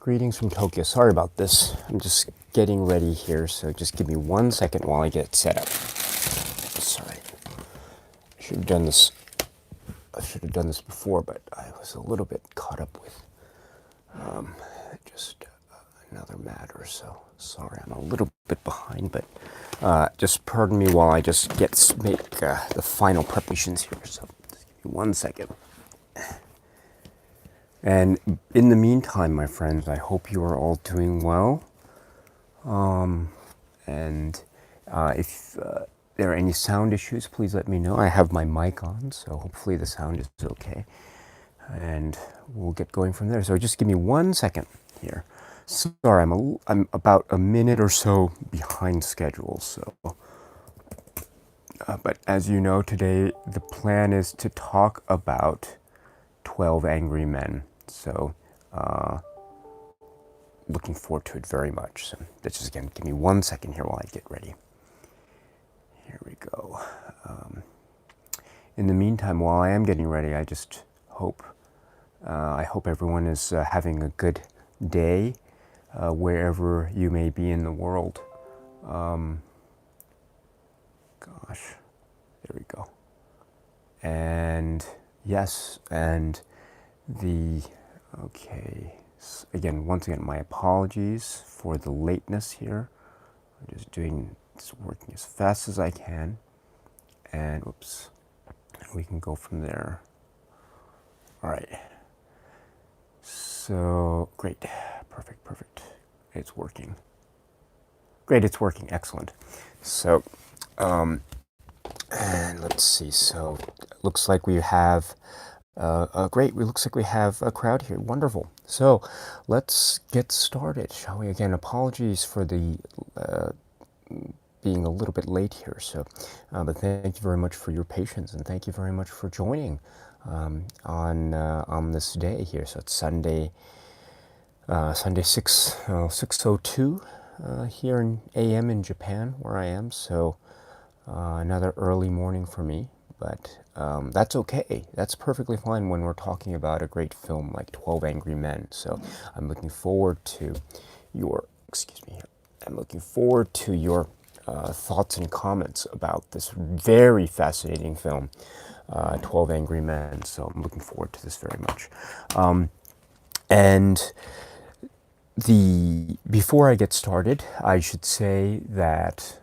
Greetings from Tokyo. Sorry about this. I'm just getting ready here, so just give me 1 second while I get set up. Sorry. I should have done this. I should have done this before, but I was a little bit caught up with just another matter. So sorry, I'm a little bit behind, but just pardon me while I just make the final preparations here. So just give me 1 second. And in the meantime, my friends, I hope you are all doing well. And if there are any sound issues, please let me know. I have my mic on, so hopefully the sound is okay. And we'll get going from there. So just give me 1 second here. Sorry, I'm about a minute or so behind schedule. So, but as you know, today the plan is to talk about 12 Angry Men. So, looking forward to it very much. So, just again, give me 1 second here while I get ready. Here we go. In the meantime, while I am getting ready, I just hope, I hope everyone is having a good day wherever you may be in the world. Gosh, there we go. And yes, and okay, again, once again, my apologies for the lateness here. I'm just working as fast as I can, and whoops, we can go from there. All right, so great, perfect, it's working. Great, it's working, excellent. So, and let's see, so it looks like we have great. It looks like we have a crowd here. Wonderful. So let's get started, shall we? Again, apologies for the being a little bit late here. So, but thank you very much for your patience, and thank you very much for joining on this day here. So it's Sunday, Sunday 6:02 here in AM in Japan, where I am. So another early morning for me. But that's okay. That's perfectly fine when we're talking about a great film like 12 Angry Men. So I'm looking forward to your, I'm looking forward to your thoughts and comments about this very fascinating film, 12 Angry Men. So I'm looking forward to this very much. And before I get started, I should say that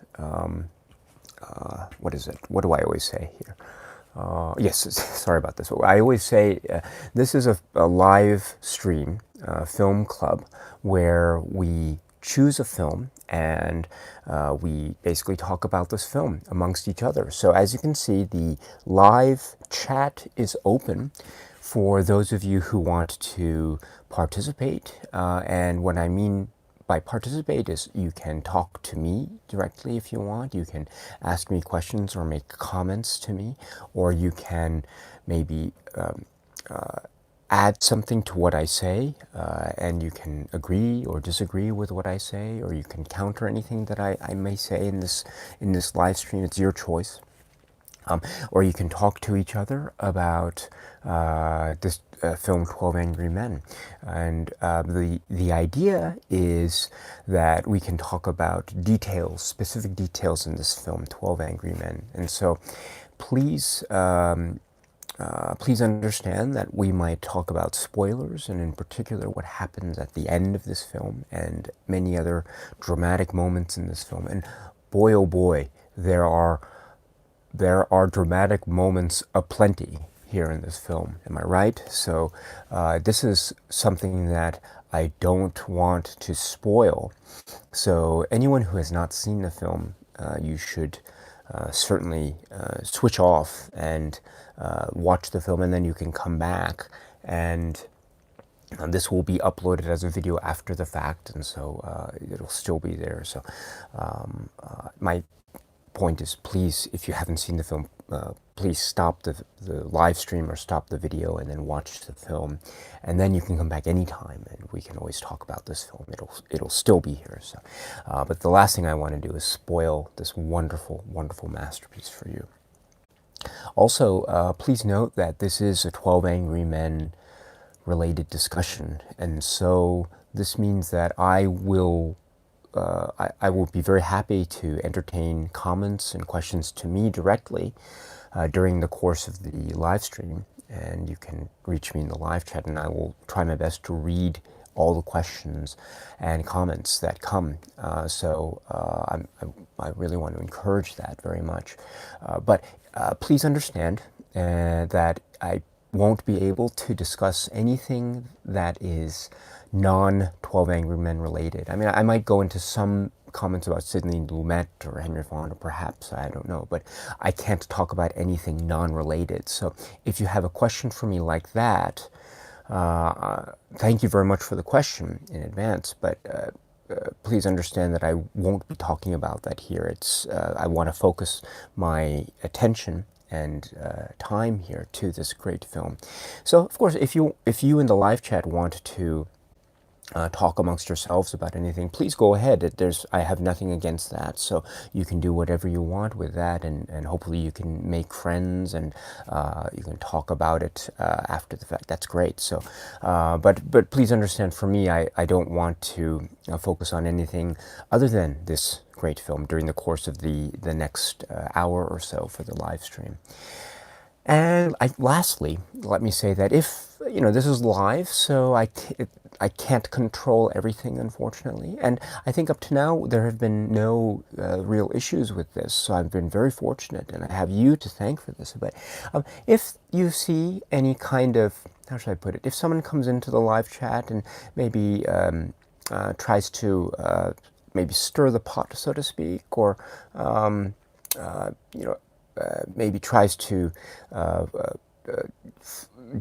what is it? What do I always say here? Yes, sorry about this. I always say this is a live stream film club where we choose a film and we basically talk about this film amongst each other. So as you can see, the live chat is open for those of you who want to participate. And what I mean by participate is you can talk to me directly if you want. You can ask me questions or make comments to me, or you can maybe add something to what I say, and you can agree or disagree with what I say, or you can counter anything that I may say in this live stream. It's your choice. Or you can talk to each other about this film 12 Angry Men. And the idea is that we can talk about details, specific details in this film, 12 Angry Men. And so please, please understand that we might talk about spoilers, and in particular what happens at the end of this film and many other dramatic moments in this film. And boy, oh boy, there are dramatic moments aplenty here in this film. Am I right? So this is something that I don't want to spoil. So anyone who has not seen the film, you should certainly switch off and watch the film, and then you can come back, and this will be uploaded as a video after the fact, and so it'll still be there. So my point is, please, if you haven't seen the film, please stop the live stream or stop the video and then watch the film, and then you can come back anytime and we can always talk about this film. It'll still be here. So, but the last thing I want to do is spoil this wonderful masterpiece for you. Also, please note that this is a 12 Angry Men related discussion. And so this means that I will be very happy to entertain comments and questions to me directly during the course of the live stream. And you can reach me in the live chat, and I will try my best to read all the questions and comments that come. I really want to encourage that very much. But please understand that I won't be able to discuss anything that is non-12 Angry Men related. I mean, I might go into some comments about Sidney Lumet or Henry Fonda, perhaps, I don't know, but I can't talk about anything non-related. So if you have a question for me like that, thank you very much for the question in advance, but please understand that I won't be talking about that here. I want to focus my attention and time here to this great film. So, of course, if you in the live chat want to talk amongst yourselves about anything, please go ahead. I have nothing against that, so you can do whatever you want with that, and hopefully you can make friends, and you can talk about it after the fact. That's great. So, but please understand, for me, I don't want to focus on anything other than this great film during the course of the next hour or so for the live stream. And lastly, let me say that if, this is live, so I can't control everything, unfortunately. And I think up to now, there have been no real issues with this, so I've been very fortunate, and I have you to thank for this. But if you see any kind of, how should I put it, if someone comes into the live chat and maybe tries to maybe stir the pot, so to speak, or, maybe tries to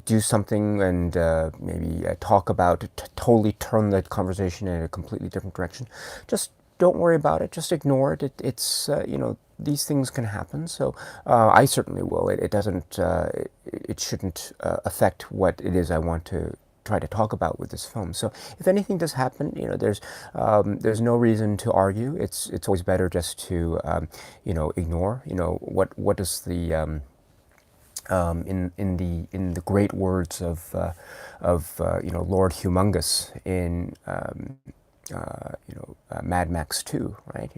do something and maybe talk about, totally turn the conversation in a completely different direction, just don't worry about it. Just ignore it. It's these things can happen. So I certainly will. It doesn't. It shouldn't affect what it is I want to try to talk about with this film. So if anything does happen, there's no reason to argue. It's always better just to ignore. What does the in the great words of Lord Humongous in Mad Max 2, right?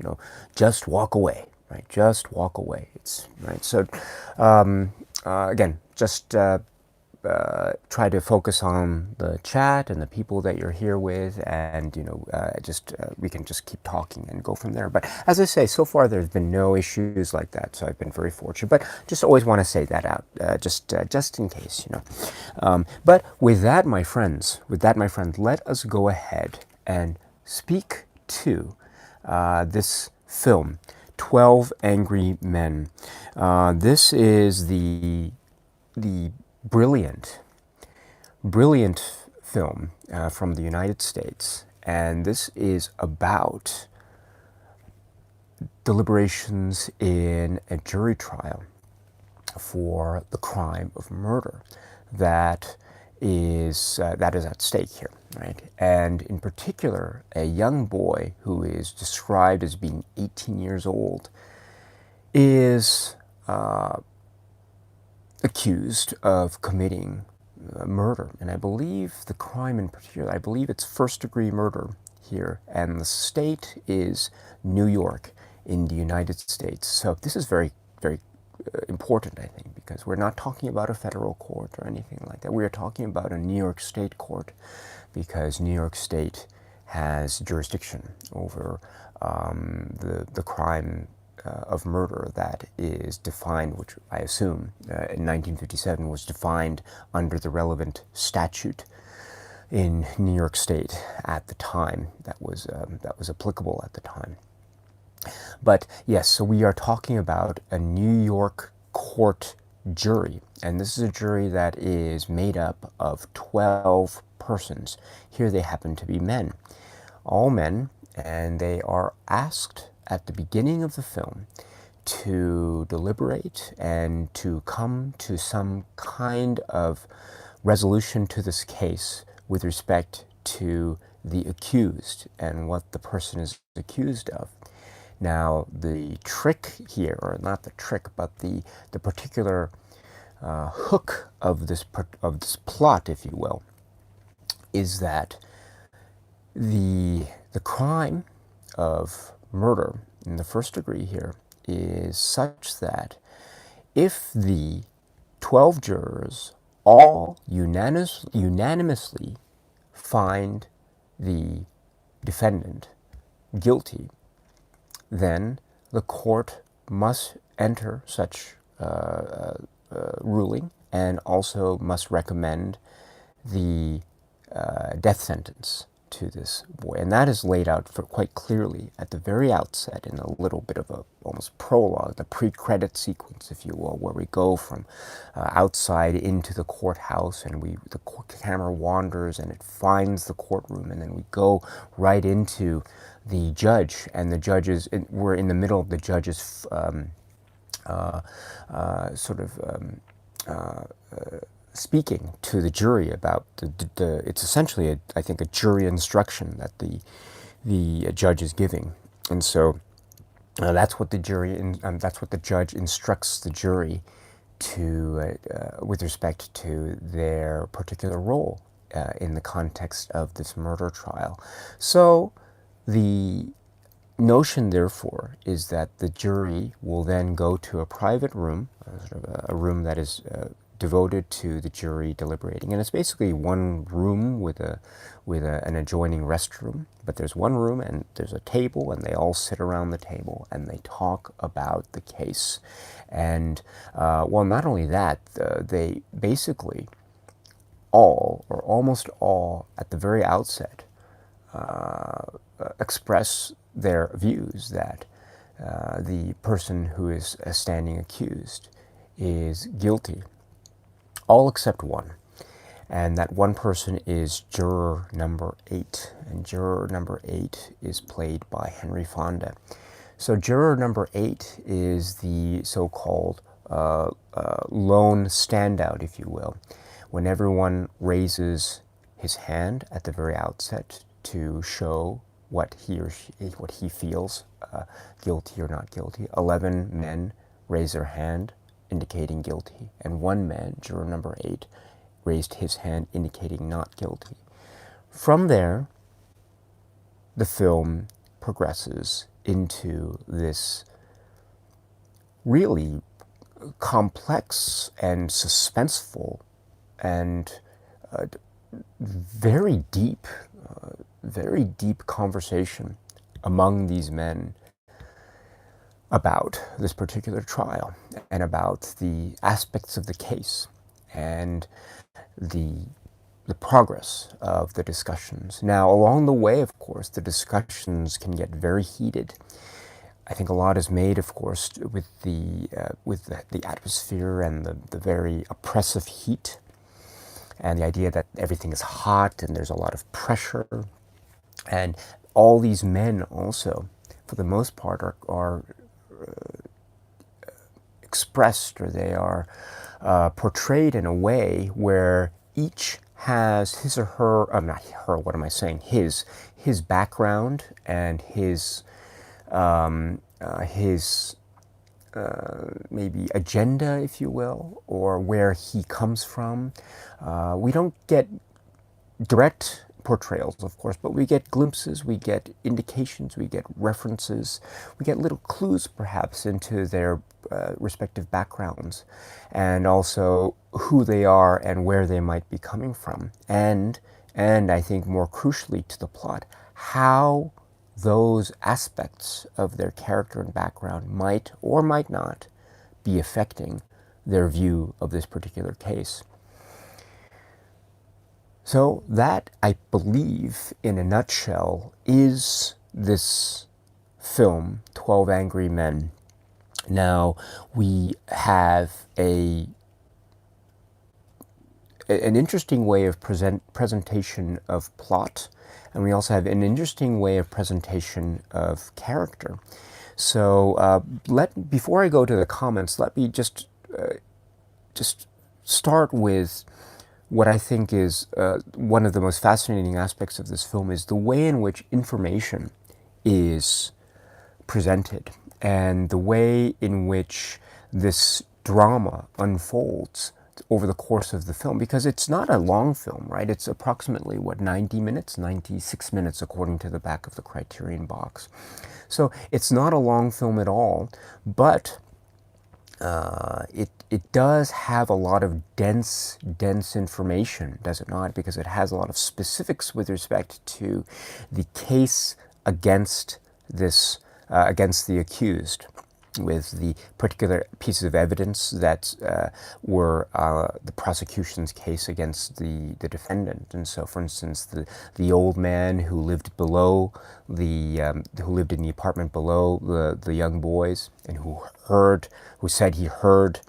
Just walk away, right? Just walk away. It's right. So again, just try to focus on the chat and the people that you're here with, and we can just keep talking and go from there. But as I say, so far there's been no issues like that, so I've been very fortunate. But just always want to say that out, just in case, But with that, my friends, let us go ahead and speak to this film, 12 Angry Men. This is the brilliant film from the United States, and this is about deliberations in a jury trial for the crime of murder that is at stake here, right? And in particular, a young boy who is described as being 18 years old is accused of committing murder. And I believe the crime in particular, I believe it's first-degree murder here, and the state is New York in the United States. So this is very, very important, I think, because we're not talking about a federal court or anything like that. We are talking about a New York State court, because New York State has jurisdiction over the crime of murder that is defined, which I assume in 1957 was defined under the relevant statute in New York State at the time that was applicable at the time. But yes, so we are talking about a New York court jury, and this is a jury that is made up of 12 persons. Here they happen to be men, all men, and they are asked at the beginning of the film to deliberate and to come to some kind of resolution to this case with respect to the accused and what the person is accused of. Now, the trick here, or not the trick, but the particular hook of this plot, if you will, is that the crime of murder in the first degree here is such that if the 12 jurors all unanimously find the defendant guilty, then the court must enter such ruling and also must recommend the death sentence to this boy. And that is laid out quite clearly at the very outset in a little bit of a almost prologue, the pre-credit sequence, if you will, where we go from outside into the courthouse, and the camera wanders and it finds the courtroom, and then we go right into the judge, and the judges, we're in the middle of the judge's speaking to the jury about it's essentially, I think, a jury instruction that the judge is giving, and so that's what the judge instructs the jury to with respect to their particular role in the context of this murder trial. So the notion, therefore, is that the jury will then go to a private room, a room that is devoted to the jury deliberating, and it's basically one room with an adjoining restroom. But there's one room and there's a table, and they all sit around the table and they talk about the case. And well, not only that, they basically all, or almost all, at the very outset, express their views that the person who is standing accused is guilty. All except one. And that one person is juror number 8. And juror number 8 is played by Henry Fonda. So juror number 8 is the so-called lone standout, if you will. When everyone raises his hand at the very outset to show what he feels, guilty or not guilty, 11 men raise their hand indicating guilty, and one man, juror number 8, raised his hand indicating not guilty. From there, the film progresses into this really complex and suspenseful and very deep conversation among these men about this particular trial and about the aspects of the case and the progress of the discussions. Now, along the way, of course, the discussions can get very heated. I think a lot is made, of course, with the atmosphere and the very oppressive heat, and the idea that everything is hot and there's a lot of pressure. And all these men also, for the most part, are expressed, or they are portrayed in a way where each has his or her, not her, what am I saying, his background and his maybe agenda, if you will, or where he comes from. We don't get direct portrayals, of course, but we get glimpses, we get indications, we get references, we get little clues perhaps into their respective backgrounds, and also who they are and where they might be coming from, and I think more crucially to the plot, how those aspects of their character and background might or might not be affecting their view of this particular case. So that, I believe, in a nutshell, is this film, 12 Angry Men. Now, we have an interesting way of presentation of plot, and we also have an interesting way of presentation of character. So before I go to the comments, let me just start with what I think is one of the most fascinating aspects of this film, is the way in which information is presented and the way in which this drama unfolds over the course of the film, because it's not a long film, right? It's approximately, 90 minutes, 96 minutes according to the back of the Criterion box. So it's not a long film at all, but it does have a lot of dense information, does it not? Because it has a lot of specifics with respect to the case against against the accused, with the particular pieces of evidence that were the prosecution's case against the defendant. And so, for instance, the old man who lived below who lived in the apartment below the young boys, and who said he heard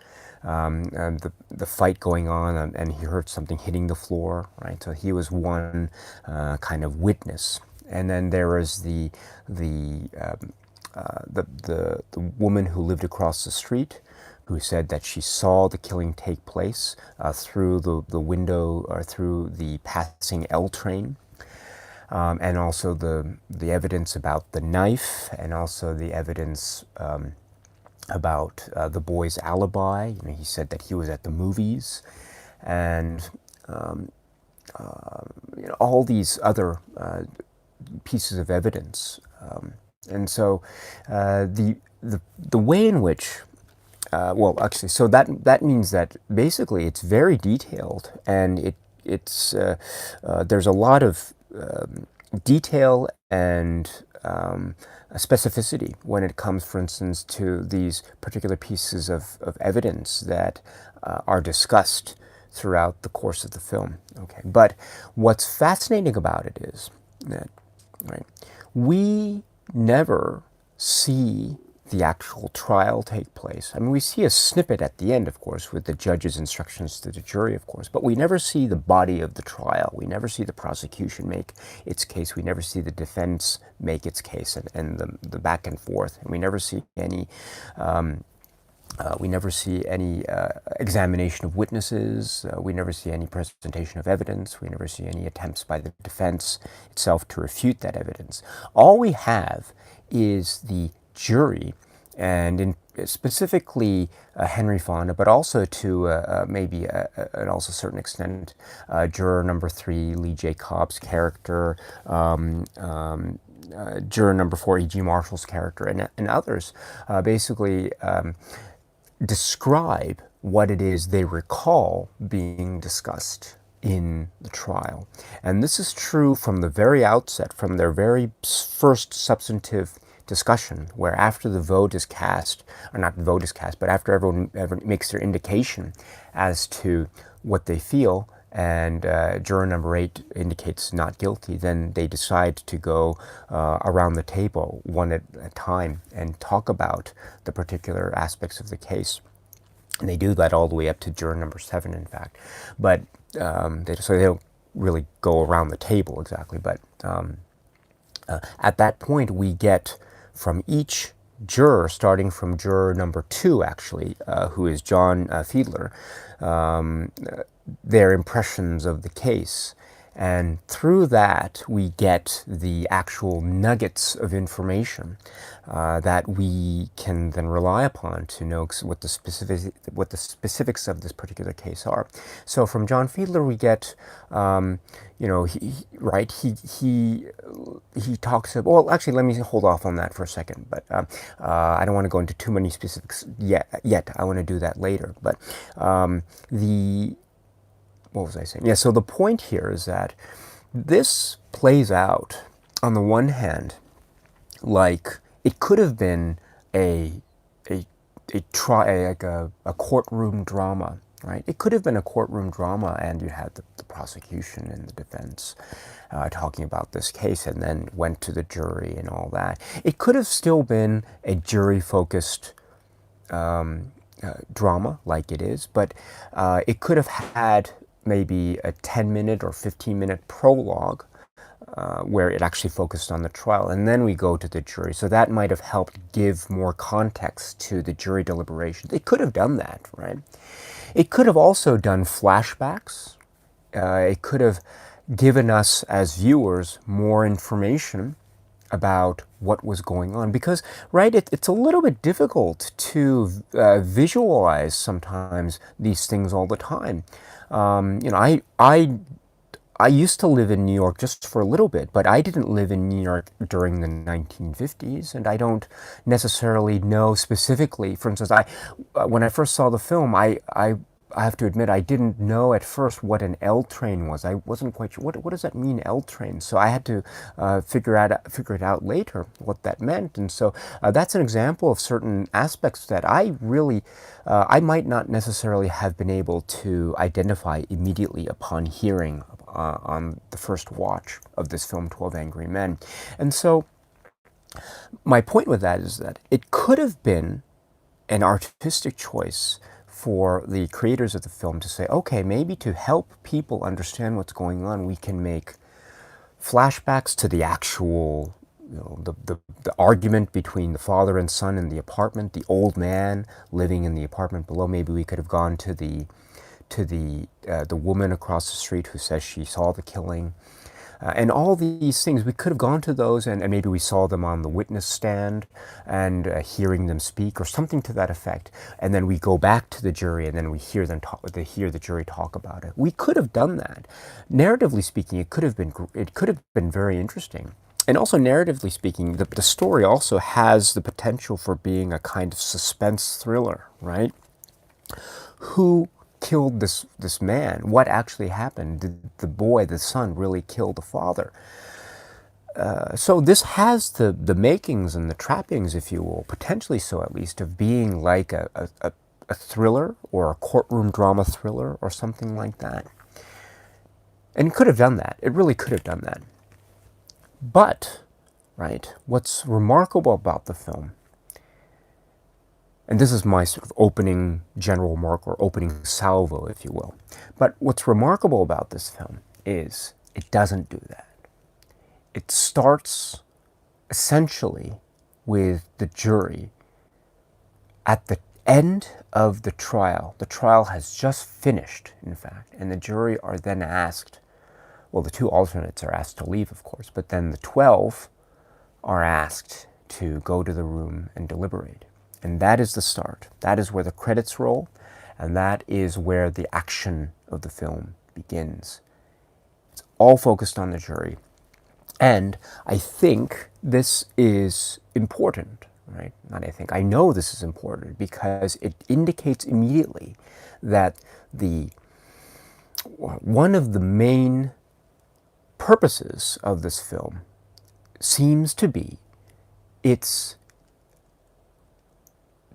the fight going on, and he heard something hitting the floor, right? So he was one kind of witness. And then there was the woman who lived across the street, who said that she saw the killing take place through the window, or through the passing L train, and also the evidence about the knife, and also the evidence about the boy's alibi. He said that he was at the movies, and all these other pieces of evidence. And so the way in which, so that means that basically it's very detailed, and there's a lot of detail and specificity when it comes, for instance, to these particular pieces of evidence that are discussed throughout the course of the film. Okay, but what's fascinating about it is that, right, we never see the actual trial take place. I mean, we see a snippet at the end, of course, with the judge's instructions to the jury, of course, but we never see the body of the trial. We never see the prosecution make its case. We never see the defense make its case, and the back and forth. And we never see any examination of witnesses. We never see any presentation of evidence. We never see any attempts by the defense itself to refute that evidence. All we have is the jury, and specifically Henry Fonda, but also to maybe and also a certain extent juror number 3, Lee J. Cobb's character, juror number 4, E.G. Marshall's character, and others, basically describe what it is they recall being discussed in the trial. And this is true from the very outset, from their very first substantive discussion, where after the vote is cast, or not the vote is cast, but after everyone makes their indication as to what they feel, and juror number 8 indicates not guilty, then they decide to go around the table one at a time and talk about the particular aspects of the case. And they do that all the way up to juror number 7, in fact. But so they don't really go around the table exactly. But at that point, we get from each juror, starting from juror number 2, actually, who is John Fiedler, their impressions of the case. And through that, we get the actual nuggets of information that we can then rely upon to know what the specifics of this particular case are. So from John Fiedler, we get, he talks about, well, actually, let me hold off on that for a second, but I don't want to go into too many specifics yet. I want to do that later. But what was I saying? Yeah, so the point here is that this plays out, on the one hand, like it could have been a courtroom drama, right? It could have been a courtroom drama, and you had the prosecution and the defense talking about this case, and then went to the jury and all that. It could have still been a jury-focused drama, like it is, but it could have had maybe a 10-minute or 15-minute prologue where it actually focused on the trial, and then we go to the jury. So that might have helped give more context to the jury deliberations. It could have done that, right? It could have also done flashbacks. It could have given us, as viewers, more information about what was going on, because right, it's a little bit difficult to visualize sometimes these things all the time. I used to live in New York just for a little bit, but I didn't live in New York during the 1950s, and I don't necessarily know specifically. For instance, when I first saw the film, I have to admit I didn't know at first what an L train was. I wasn't quite sure what does that mean, L train. So I had to figure it out later what that meant. And so that's an example of certain aspects that I might not necessarily have been able to identify immediately upon hearing on the first watch of this film, 12 Angry Men. And so my point with that is that it could have been an artistic choice for the creators of the film to say, okay, maybe to help people understand what's going on, we can make flashbacks to the actual, the argument between the father and son in the apartment, the old man living in the apartment below. Maybe we could have gone to the woman across the street who says she saw the killing. And all these things, we could have gone to those, and maybe we saw them on the witness stand and hearing them speak or something to that effect. And then we go back to the jury, and then we hear the jury talk about it. We could have done that. Narratively speaking, it could have been very interesting. And also, narratively speaking, the story also has the potential for being a kind of suspense thriller, right? Who killed this man? What actually happened? Did the boy, the son, really kill the father? So this has the makings and the trappings, if you will, potentially so at least, of being like a thriller or a courtroom drama thriller or something like that. And it could have done that. It really could have done that. But, right, what's remarkable about the film, and this is my sort of opening general remark or opening salvo, if you will. But what's remarkable about this film is it doesn't do that. It starts essentially with the jury at the end of the trial. The trial has just finished, in fact, and the jury are then asked, well, the two alternates are asked to leave, of course, but then the 12 are asked to go to the room and deliberate. And that is the start. That is where the credits roll, and that is where the action of the film begins. It's all focused on the jury. And I think this is important, right? Not I think, I know this is important because it indicates immediately that one of the main purposes of this film seems to be its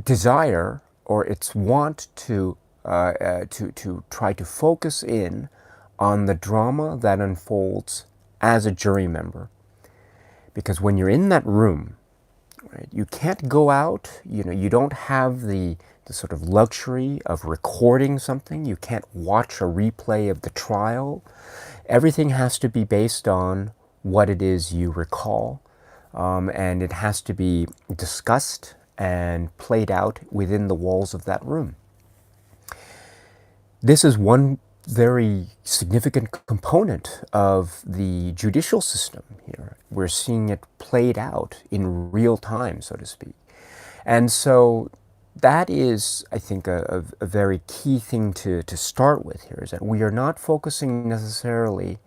desire or its want to try to focus in on the drama that unfolds as a jury member. Because when you're in that room, right, you can't go out, you don't have the sort of luxury of recording something. You can't watch a replay of the trial. Everything has to be based on what it is you recall, and it has to be discussed and played out within the walls of that room. This is one very significant component of the judicial system here. We're seeing it played out in real time, so to speak. And so that is, I think, a very key thing to start with here, is that we are not focusing necessarily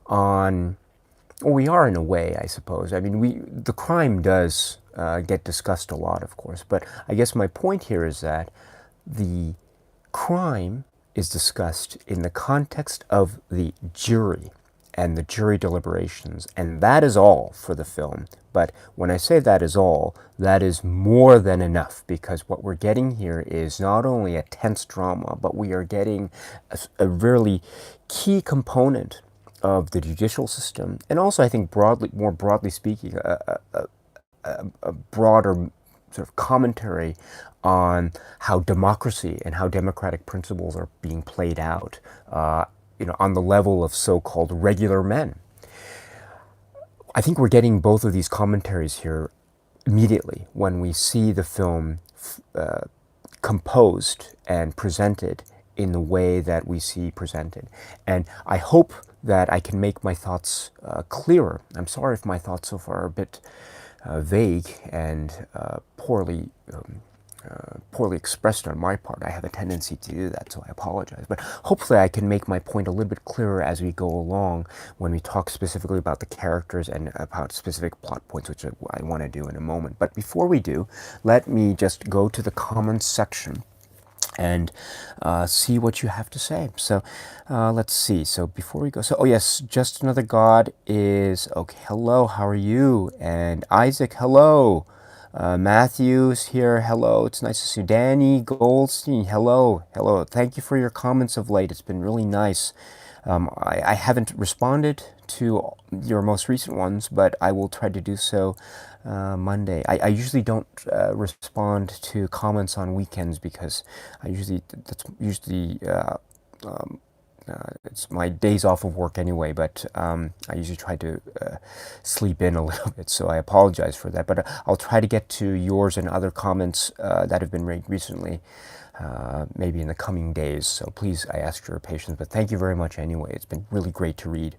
on, well, we are in a way, I suppose. I mean, the crime does get discussed a lot, of course, but I guess my point here is that the crime is discussed in the context of the jury and the jury deliberations, and that is all for the film. But when I say that is all, that is more than enough, because what we're getting here is not only a tense drama, but we are getting a really key component of the judicial system, and also, I think, more broadly speaking, a broader sort of commentary on how democracy and how democratic principles are being played out, on the level of so-called regular men. I think we're getting both of these commentaries here immediately when we see the film composed and presented in the way that we see presented. And I hope that I can make my thoughts clearer. I'm sorry if my thoughts so far are a bit vague and poorly expressed on my part. I have a tendency to do that, so I apologize. But hopefully I can make my point a little bit clearer as we go along when we talk specifically about the characters and about specific plot points, which I want to do in a moment. But before we do, let me just go to the comments section and see what you have to say. So let's see. So before we go, oh yes, Just Another God is, okay, hello, how are you? And Isaac, hello. Matthew's here, hello, it's nice to see you. Danny Goldstein, hello. Thank you for your comments of late. It's been really nice. I haven't responded to your most recent ones, but I will try to do so Monday. I usually don't respond to comments on weekends because that's usually it's my days off of work anyway, but I usually try to sleep in a little bit, so I apologize for that. But I'll try to get to yours and other comments that have been made recently, maybe in the coming days. So please, I ask your patience, but thank you very much anyway. It's been really great to read.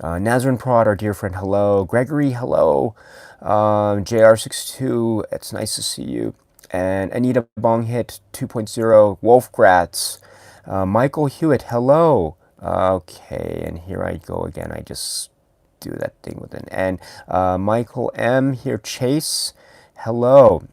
Nazarene Prod, our dear friend, hello. Gregory, hello. JR62, it's nice to see you. And Anita Bonghit 2.0, Wolfgratz. Michael Hewitt, hello. Okay, and here I go again. I just do that thing with it. And Michael M. here, Chase, hello.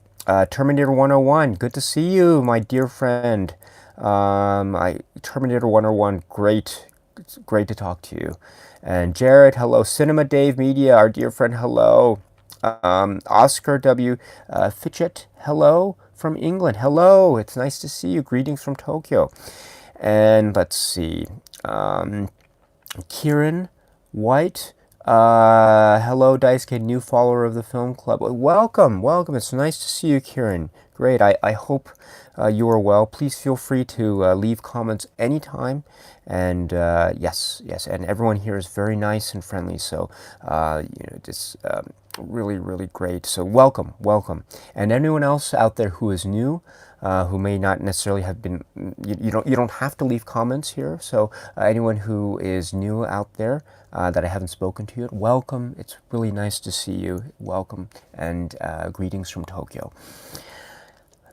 Terminator 101, good to see you, my dear friend. Terminator 101, great. It's great to talk to you. And Jared, hello. Cinema Dave Media, our dear friend, hello. Oscar W. Fitchett, hello from England. Hello, it's nice to see you. Greetings from Tokyo. And let's see, Kieran White, hello, Daisuke, new follower of the film club. Welcome. It's nice to see you, Kieran. Great. I hope you are well. Please feel free to leave comments anytime. And yes, and everyone here is very nice and friendly. So just really, really great. So welcome. And anyone else out there who is new, who may not necessarily have been, you don't have to leave comments here. So anyone who is new out there that I haven't spoken to yet, welcome. It's really nice to see you. Welcome and greetings from Tokyo.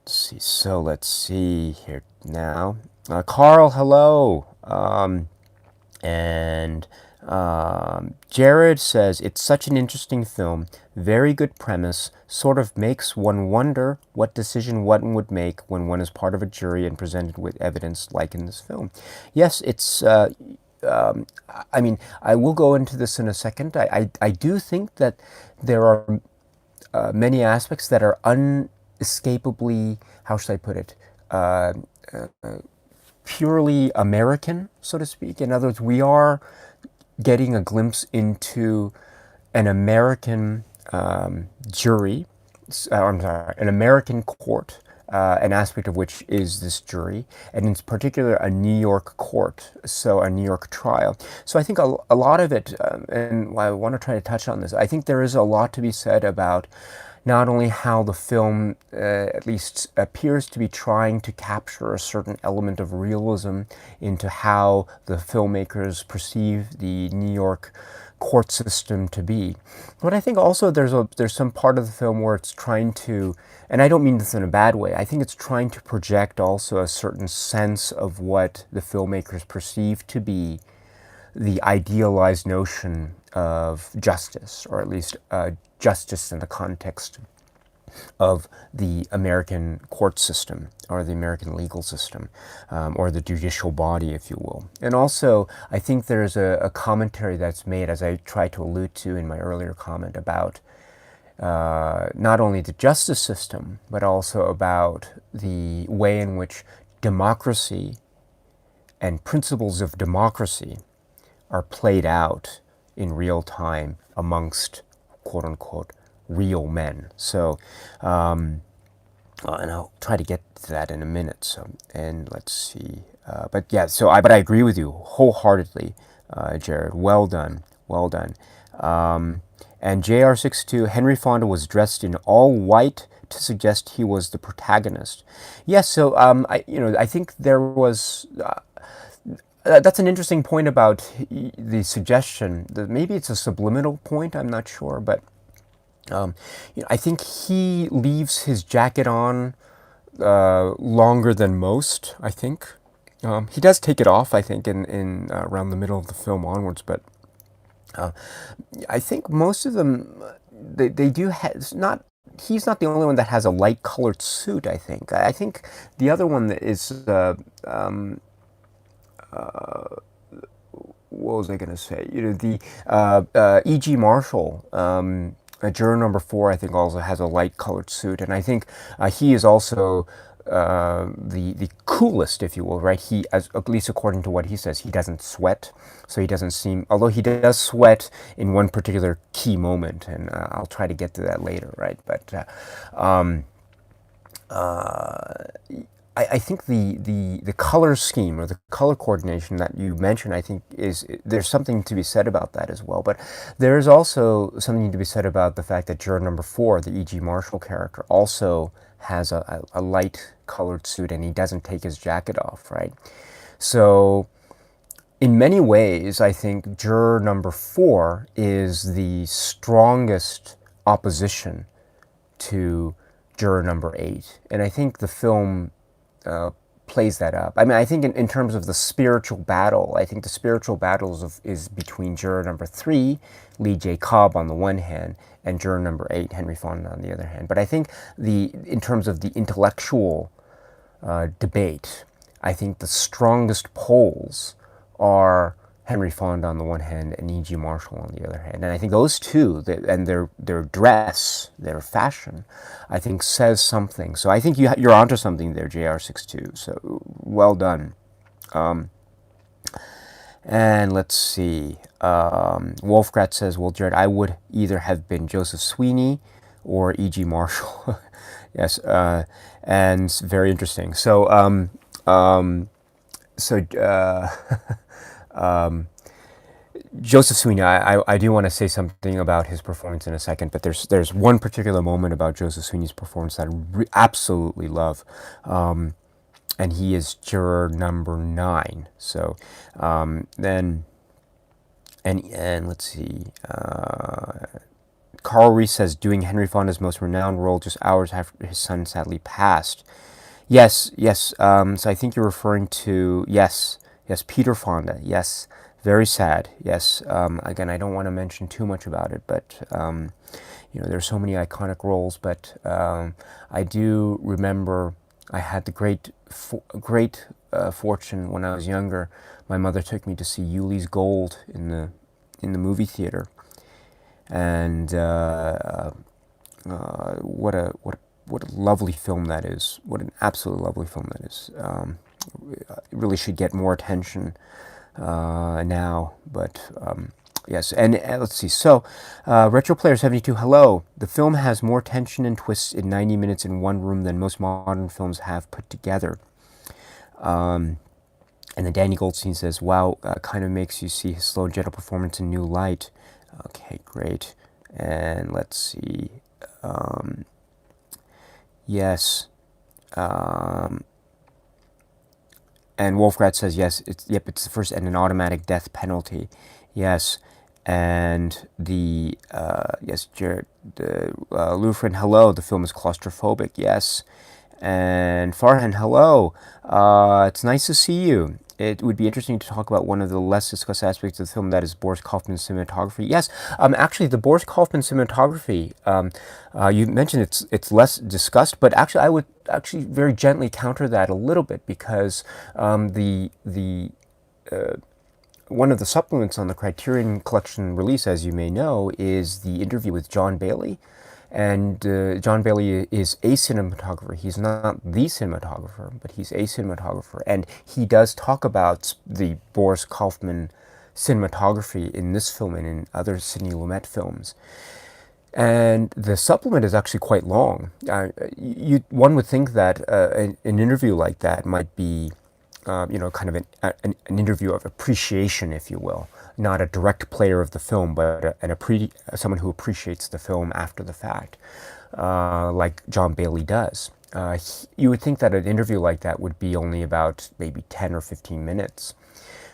Let's see here now. Carl, hello. And Jared says, it's such an interesting film, very good premise, sort of makes one wonder what decision one would make when one is part of a jury and presented with evidence like in this film. Yes, it's, I mean, I will go into this in a second. I do think that there are many aspects that are unescapably, how should I put it, purely American, so to speak. In other words, we are getting a glimpse into an American jury, I'm sorry, an American court, an aspect of which is this jury, and in particular a New York court, so a New York trial. So I think a lot of it, and I want to try to touch on this, I think there is a lot to be said about not only how the film at least appears to be trying to capture a certain element of realism into how the filmmakers perceive the New York court system to be. But I think also there's some part of the film where it's trying to, and I don't mean this in a bad way, I think it's trying to project also a certain sense of what the filmmakers perceive to be the idealized notion of justice, or at least justice in the context of the American court system, or the American legal system, or the judicial body, if you will. And also, I think there's a commentary that's made, as I tried to allude to in my earlier comment, about not only the justice system, but also about the way in which democracy and principles of democracy are played out in real time amongst quote-unquote real men. So, and I'll try to get to that in a minute. So, and let's see. But yeah, but I agree with you wholeheartedly, Jared. Well done. And JR62, Henry Fonda was dressed in all white to suggest he was the protagonist. Yes. So, I think there was. That's an interesting point about the suggestion. Maybe it's a subliminal point. I'm not sure, but I think he leaves his jacket on longer than most. I think he does take it off. I think in around the middle of the film onwards, but I think most of them they do have not. He's not the only one that has a light colored suit. I think the other one that is what was I going to say? The E.G. Marshall, juror number 4, I think also has a light colored suit, and I think he is also the coolest, if you will, right? He, as at least according to what he says, he doesn't sweat, so he doesn't seem. Although he does sweat in one particular key moment, and I'll try to get to that later, right? But I think the color scheme or the color coordination that you mentioned, I think there's something to be said about that as well. But there is also something to be said about the fact that juror number 4, the E.G. Marshall character, also has a light colored suit and he doesn't take his jacket off, right? So in many ways, I think juror number 4 is the strongest opposition to juror number 8. And I think the film plays that up. I mean, I think in terms of the spiritual battle, I think the spiritual battle is between juror number 3, Lee J. Cobb on the one hand, and juror number 8, Henry Fonda on the other hand. But I think in terms of the intellectual debate, I think the strongest poles are Henry Fonda on the one hand and E.G. Marshall on the other hand. And I think those two, and their dress, their fashion, I think says something. So I think you're onto something there, JR62. So well done. And let's see. Wolfgrat says, well, Jared, I would either have been Joseph Sweeney or E.G. Marshall. Yes, and very interesting. So, Joseph Sweeney, I do want to say something about his performance in a second, but there's one particular moment about Joseph Sweeney's performance that I absolutely love, and he is juror number 9. So then, and let's see, Carl Reese says, doing Henry Fonda's most renowned role just hours after his son sadly passed. Yes. So I think you're referring to yes, Peter Fonda. Yes. Very sad, yes. Again, I don't want to mention too much about it, but there's so many iconic roles. But I do remember I had the great fortune when I was younger. My mother took me to see Yuli's Gold in the movie theater, and what a lovely film that is! What an absolutely lovely film that is! It really should get more attention now, but yes, and let's see. So, Retro Player 72, hello. The film has more tension and twists in 90 minutes in one room than most modern films have put together. And then Danny Goldstein says, wow, kind of makes you see his slow, gentle performance in new light. Okay, great. And let's see. Yes. And Wolfgrat says, yes, it's the first and an automatic death penalty. Yes. And Lufrin, hello, the film is claustrophobic. Yes. And Farhan, hello. It's nice to see you. It would be interesting to talk about one of the less discussed aspects of the film, that is Boris Kaufman's cinematography. Yes, actually, the Boris Kaufman cinematography, you mentioned it's less discussed, but actually, I would actually very gently counter that a little bit, because one of the supplements on the Criterion Collection release, as you may know, is the interview with John Bailey. And John Bailey is a cinematographer. He's not the cinematographer, but he's a cinematographer. And he does talk about the Boris Kaufman cinematography in this film and in other Sidney Lumet films. And the supplement is actually quite long. One would think that an interview like that might be, kind of an interview of appreciation, if you will. Not a direct player of the film, but someone who appreciates the film after the fact, like John Bailey does. You would think that an interview like that would be only about maybe 10 or 15 minutes.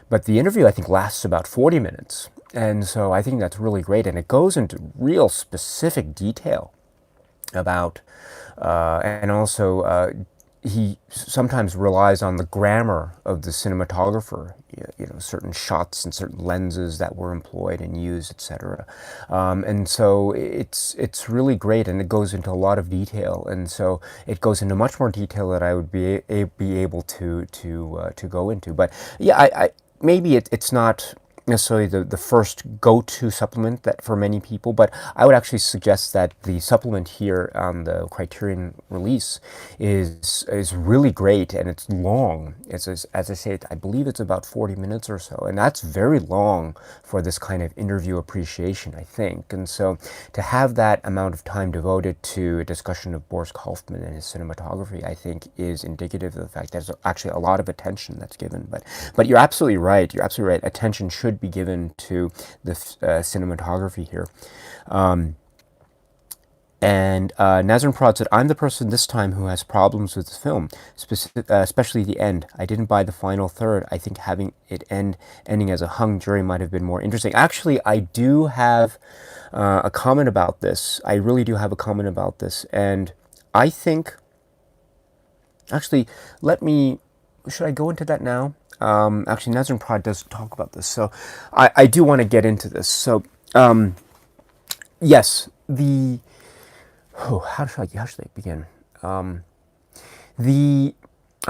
But the interview, I think, lasts about 40 minutes. And so I think that's really great. And it goes into real specific detail about, and also he sometimes relies on the grammar of the cinematographer, certain shots and certain lenses that were employed and used, etc. And so it's really great, and it goes into a lot of detail, and so it goes into much more detail that I would be able to go into. But yeah, I maybe it's not necessarily the first go-to supplement that for many people, but I would actually suggest that the supplement here on the Criterion release is really great, and it's long. It's as I say, I believe it's about 40 minutes or so, and that's very long for this kind of interview appreciation, I think. And so to have that amount of time devoted to a discussion of Boris Kaufman and his cinematography, I think is indicative of the fact that there's actually a lot of attention that's given. But you're absolutely right. You're absolutely right. Attention should be given to the cinematography here. And Nazrin Prod said, I'm the person this time who has problems with the film, especially the end. I didn't buy the final third. I think having it ending as a hung jury might have been more interesting. Actually, I do have a comment about this. I really do have a comment about this. And I think, actually, should I go into that now? Actually, Nazrin Prod does talk about this, so I do want to get into this. So, yes, how should I begin? I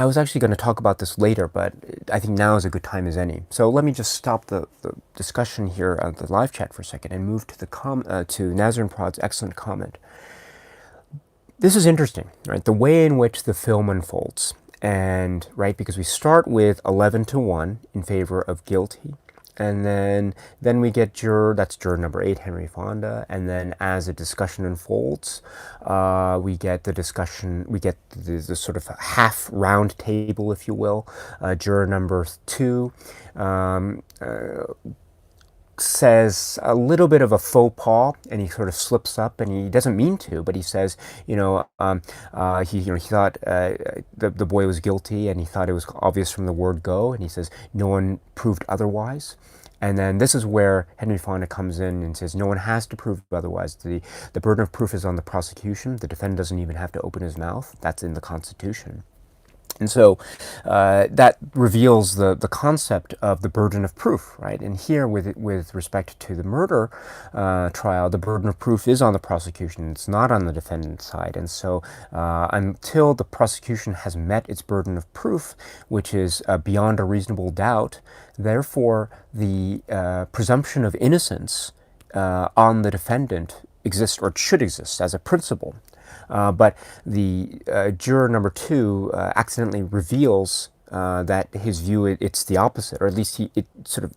was actually going to talk about this later, but I think now is a good time as any. So let me just stop the discussion here of the live chat for a second and move to to Nazrin Prod's excellent comment. This is interesting, right? The way in which the film unfolds. And right, because we start with 11-1 in favor of guilty, and then we get juror number 8, Henry Fonda, and then as the discussion unfolds, we get the sort of half round table, if you will. Juror number 2 says a little bit of a faux pas, and he sort of slips up, and he doesn't mean to, but he says, he thought the boy was guilty, and he thought it was obvious from the word go, and he says no one proved otherwise. And then this is where Henry Fonda comes in and says no one has to prove otherwise. The burden of proof is on the prosecution. The defendant doesn't even have to open his mouth. That's in the Constitution. And so that reveals the concept of the burden of proof, right? And here, with respect to the murder trial, the burden of proof is on the prosecution. It's not on the defendant's side. And so until the prosecution has met its burden of proof, which is beyond a reasonable doubt, therefore the presumption of innocence on the defendant exists, or it should exist as a principle. But the juror number 2 accidentally reveals that his view, it's the opposite, or at least it sort of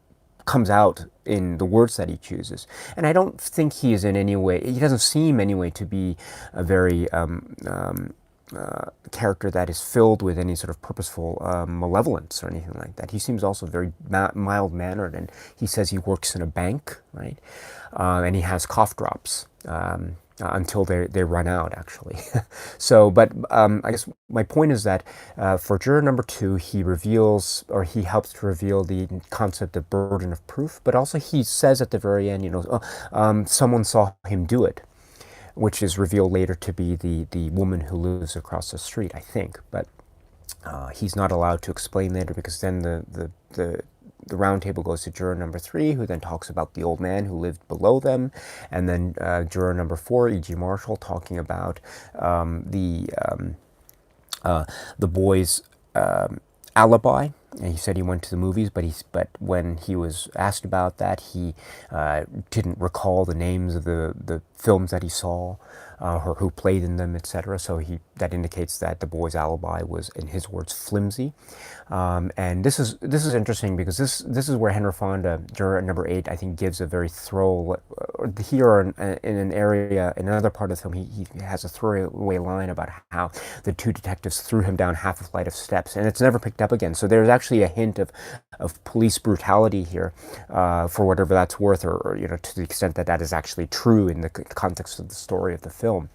comes out in the words that he chooses. And I don't think he doesn't seem anyway to be a very character that is filled with any sort of purposeful malevolence or anything like that. He seems also very mild-mannered, and he says he works in a bank, right? And he has cough drops. Until they run out, actually. So, but I guess my point is that for juror number 2, he helps to reveal the concept of burden of proof, but also he says at the very end, someone saw him do it, which is revealed later to be the woman who lives across the street, I think. But he's not allowed to explain later, because then the round table goes to juror number 3, who then talks about the old man who lived below them, and then juror number 4, E.G. Marshall, talking about the boy's alibi. And he said he went to the movies, but when he was asked about that, he didn't recall the names of the films that he saw, or who played in them, etc. So that indicates that the boy's alibi was, in his words, flimsy. And this is interesting, because this is where Henry Fonda, juror number 8, I think gives a very here in an area, in another part of the film, he has a throwaway line about how the 2 detectives threw him down half a flight of steps, and it's never picked up again. So there's actually a hint of police brutality here, for whatever that's worth, or to the extent that that is actually true in the context of the story of the film.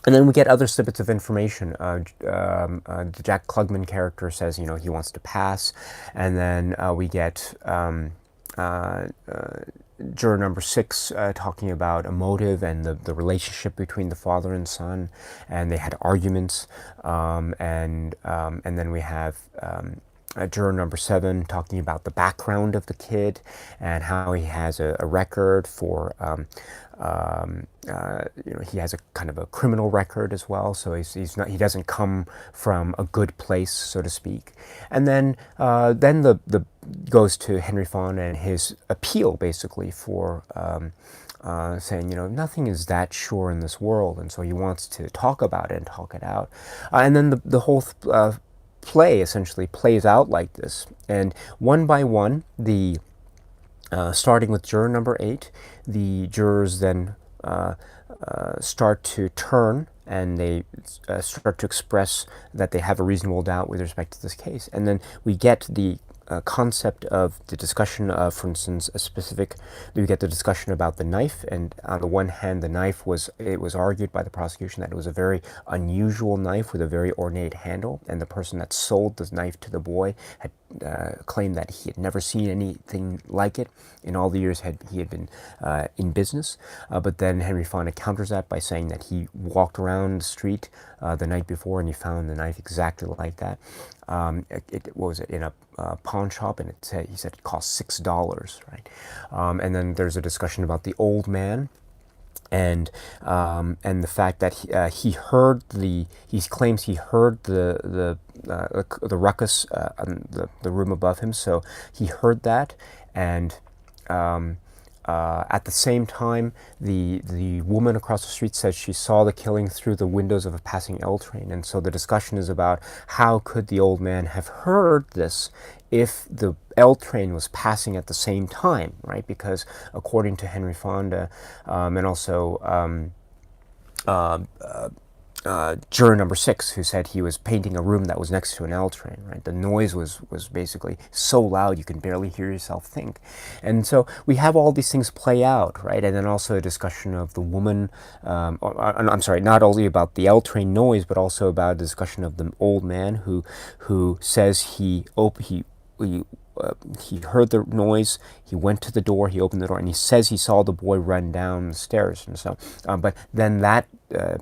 And then we get other snippets of information. The Jack Klugman character says, you know, he wants to pass. And then we get juror number 6 talking about a motive and the relationship between the father and son. And they had arguments. And then we have juror number 7 talking about the background of the kid and how he has a record for you know, he has a kind of a criminal record as well, so he doesn't come from a good place, so to speak. And then the goes to Henry Fonda and his appeal, basically, for saying, you know, nothing is that sure in this world, and so he wants to talk about it and talk it out. And then the whole play essentially plays out like this, and one by one, starting with juror number 8, the jurors then start to turn, and they start to express that they have a reasonable doubt with respect to this case. And then we get the concept of the discussion of, for instance, we get the discussion about the knife, and on the one hand, the knife it was argued by the prosecution that it was a very unusual knife with a very ornate handle, and the person that sold the knife to the boy had claimed that he had never seen anything like it in all the years he had been in business. But then Henry Fonda counters that by saying that he walked around the street the night before and he found the knife exactly like that. It was in a pawn shop, and he said it cost $6, right? And then there's a discussion about the old man, and the fact that he claims he heard the ruckus in the room above him, so he heard that, and at the same time, the woman across the street says she saw the killing through the windows of a passing L train. And so the discussion is about how could the old man have heard this if the L train was passing at the same time, right? Because according to Henry Fonda, and also juror number 6, who said he was painting a room that was next to an L train, right? The noise was basically so loud you can barely hear yourself think. And so we have all these things play out, right? And then also a discussion of the woman, I'm sorry, not only about the L train noise, but also about a discussion of the old man who says he heard the noise, he went to the door, he opened the door, and he says he saw the boy run down the stairs. And so, but then that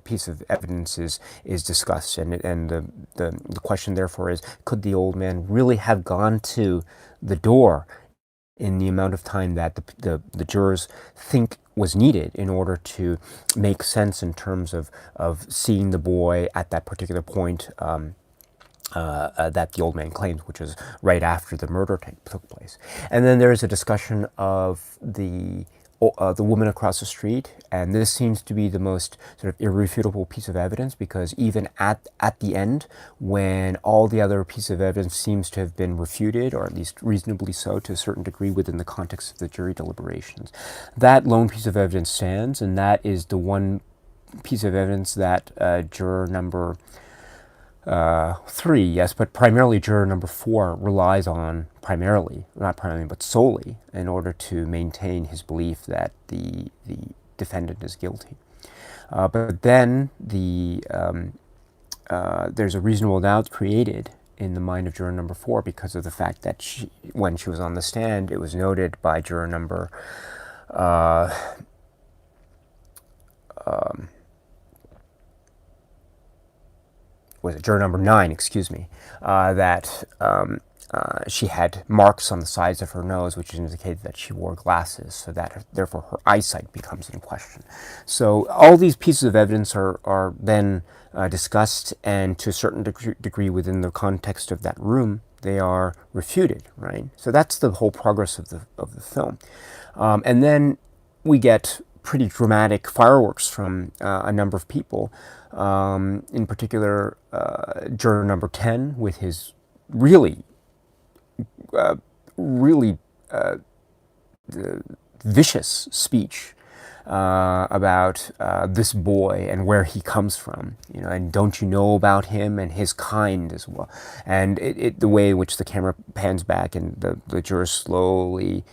piece of evidence is discussed, and the question therefore is, could the old man really have gone to the door in the amount of time that the jurors think was needed in order to make sense in terms of seeing the boy at that particular point that the old man claims, which is right after the murder took place. And then there's a discussion of the woman across the street, and this seems to be the most sort of irrefutable piece of evidence, because even at the end, when all the other piece of evidence seems to have been refuted, or at least reasonably so to a certain degree within the context of the jury deliberations, that lone piece of evidence stands, and that is the one piece of evidence that juror number 3, yes, but primarily juror number 4 relies on not primarily, but solely, in order to maintain his belief that the defendant is guilty. But then there's a reasonable doubt created in the mind of juror number 4 because of the fact that when she was on the stand, it was noted by juror number juror number 9, excuse me, that she had marks on the sides of her nose, which indicated that she wore glasses, so that therefore her eyesight becomes in question. So all these pieces of evidence are then discussed, and to a certain degree within the context of that room, they are refuted, right? So that's the whole progress of the film. And then we get pretty dramatic fireworks from a number of people. In particular, juror number 10 with his really vicious speech about this boy and where he comes from, and don't you know about him and his kind as well. And the way in which the camera pans back and the jurors slowly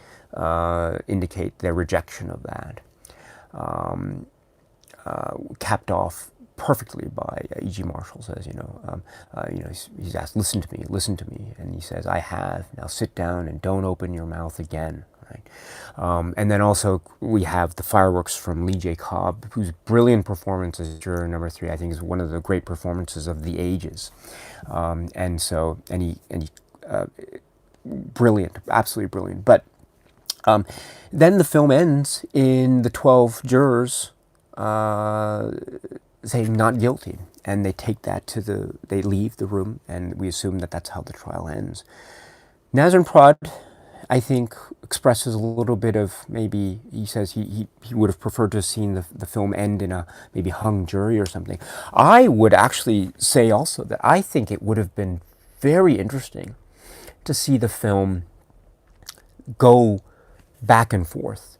indicate their rejection of that. Capped off perfectly by E.G. Marshall. Says, he's asked, listen to me, and he says, I have. Now sit down and don't open your mouth again. Right? And then also we have the fireworks from Lee J. Cobb, whose brilliant performance as juror number 3, I think, is one of the great performances of the ages. Brilliant, absolutely brilliant. But then the film ends in the 12 jurors saying not guilty, and they take that they leave the room, and we assume that that's how the trial ends. Nazim Prad, I think, expresses a little bit of, maybe he says he would have preferred to have seen the film end in a maybe hung jury or something. I would actually say also that I think it would have been very interesting to see the film go back and forth.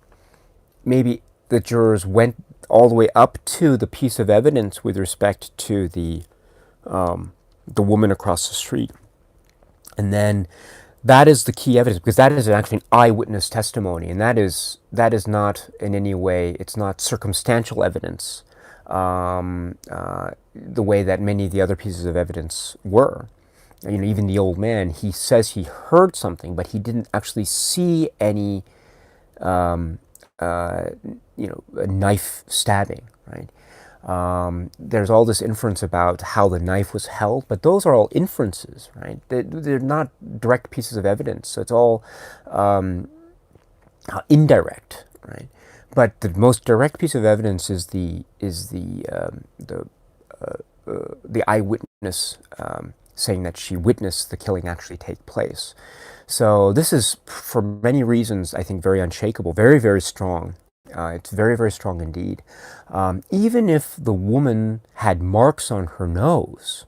Maybe the jurors went all the way up to the piece of evidence with respect to the woman across the street, and then that is the key evidence, because that is actually an eyewitness testimony, and that is not in any way, it's not circumstantial evidence the way that many of the other pieces of evidence were. Even the old man, he says he heard something, but he didn't actually see any a knife stabbing, right? There's all this inference about how the knife was held, but those are all inferences, right? They're not direct pieces of evidence, so it's all indirect, right? But the most direct piece of evidence is the eyewitness saying that she witnessed the killing actually take place. So this is, for many reasons, I think, very unshakable, very, very strong. It's very, very strong indeed. Even if the woman had marks on her nose,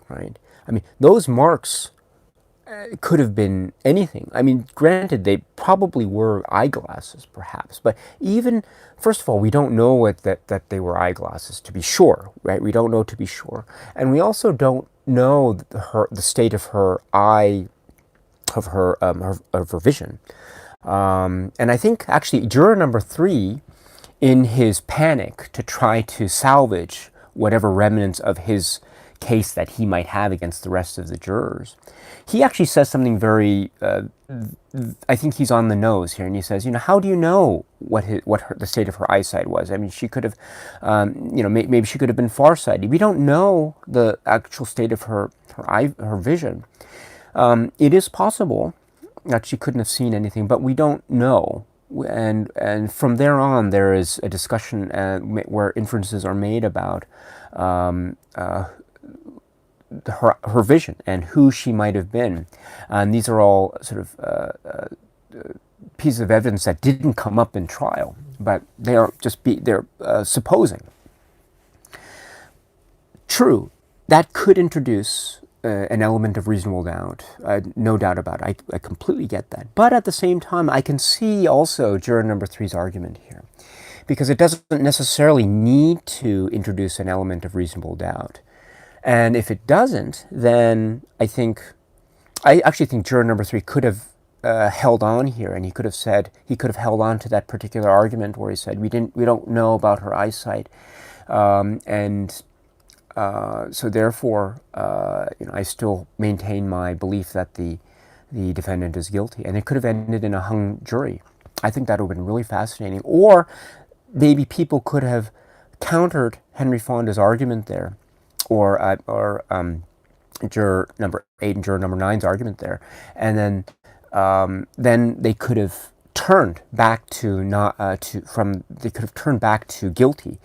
right? I mean, those marks could have been anything. I mean, granted, they probably were eyeglasses, perhaps. But even, first of all, we don't know that they were eyeglasses, to be sure, right? We don't know to be sure. And we also don't know the state of her eye, of her vision. And I think, actually, juror number 3, in his panic to try to salvage whatever remnants of his case that he might have against the rest of the jurors, he actually says something very, I think he's on the nose here, and he says, how do you know the state of her eyesight was? I mean, she could have, maybe she could have been farsighted. We don't know the actual state of her vision. It is possible that she couldn't have seen anything, but we don't know. And from there on, there is a discussion where inferences are made about her vision and who she might have been. And these are all sort of pieces of evidence that didn't come up in trial, but they're supposing. True, that could introduce an element of reasonable doubt, no doubt about it. I completely get that. But at the same time, I can see also juror number 3's argument here, because it doesn't necessarily need to introduce an element of reasonable doubt. And if it doesn't, then I actually think juror number 3 could have held on here, and he could have held on to that particular argument where he said we don't know about her eyesight, so therefore, I still maintain my belief that the defendant is guilty, and it could have ended in a hung jury. I think that would have been really fascinating. Or maybe people could have countered Henry Fonda's argument there, or juror number 8 and juror number 9's argument there, and then they could have turned back to guilty.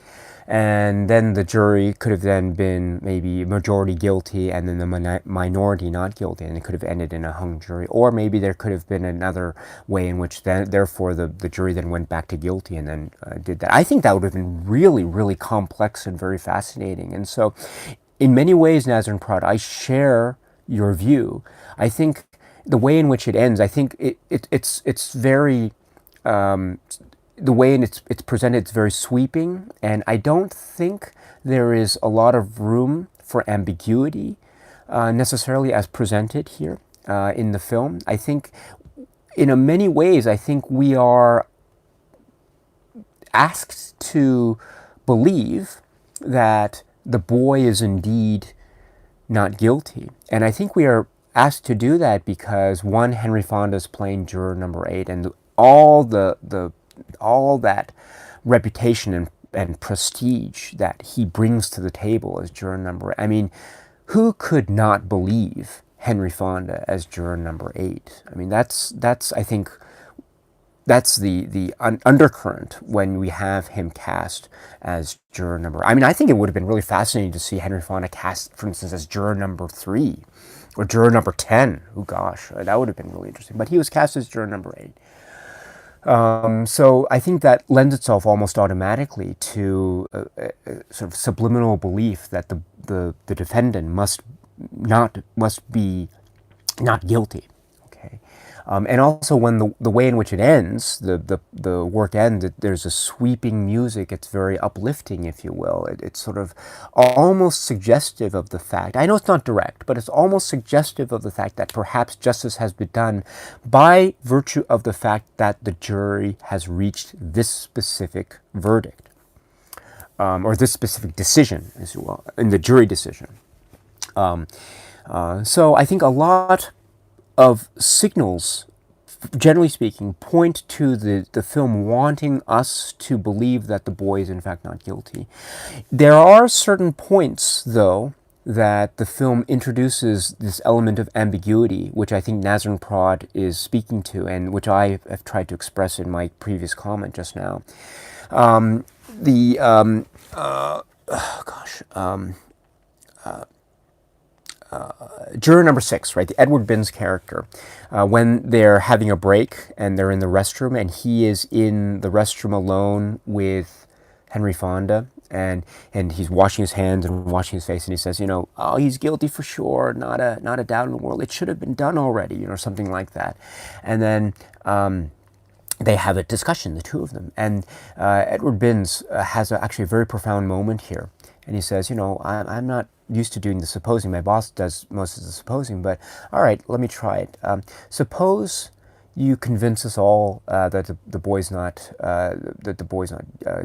And then the jury could have then been maybe majority guilty and then the minority not guilty, and it could have ended in a hung jury. Or maybe there could have been another way in which therefore the jury then went back to guilty and then did that. I think that would have been really, really complex and very fascinating. And so in many ways, Nazim Prad, I share your view. I think the way in which it ends, I think it's very... the way it's presented, it's very sweeping, and I don't think there is a lot of room for ambiguity necessarily as presented here in the film. I think in many ways, I think we are asked to believe that the boy is indeed not guilty. And I think we are asked to do that because, one, Henry Fonda is playing juror number 8, and all all that reputation and prestige that he brings to the table as juror number 8. I mean, who could not believe Henry Fonda as juror number 8? I mean, that's I think that's the undercurrent when we have him cast as juror number. I mean, I think it would have been really fascinating to see Henry Fonda cast, for instance, as juror number 3 or juror number 10. Oh gosh, that would have been really interesting. But he was cast as juror number 8. So I think that lends itself almost automatically to a sort of subliminal belief that the defendant must be not guilty. Okay. And also, when the way in which it ends, the work ends, there's a sweeping music. It's very uplifting, if you will. It's sort of almost suggestive of the fact, I know it's not direct, but it's almost suggestive of the fact that perhaps justice has been done by virtue of the fact that the jury has reached this specific verdict, or this specific decision, as you will, in the jury decision. So I think a lot of signals, generally speaking, point to the film wanting us to believe that the boy is in fact not guilty. There are certain points, though, that the film introduces this element of ambiguity, which I think Nazrin Prod is speaking to, and which I have tried to express in my previous comment just now. Juror number 6, right, the Edward Binns character, when they're having a break and they're in the restroom, and he is in the restroom alone with Henry Fonda, and he's washing his hands and washing his face, and he says, oh, he's guilty for sure, not a doubt in the world. It should have been done already, something like that. And then they have a discussion, the two of them, and Edward Binns has actually a very profound moment here, and he says, I'm not used to doing the supposing. My boss does most of the supposing, but all right, let me try it. Suppose you convince us all that the boy's not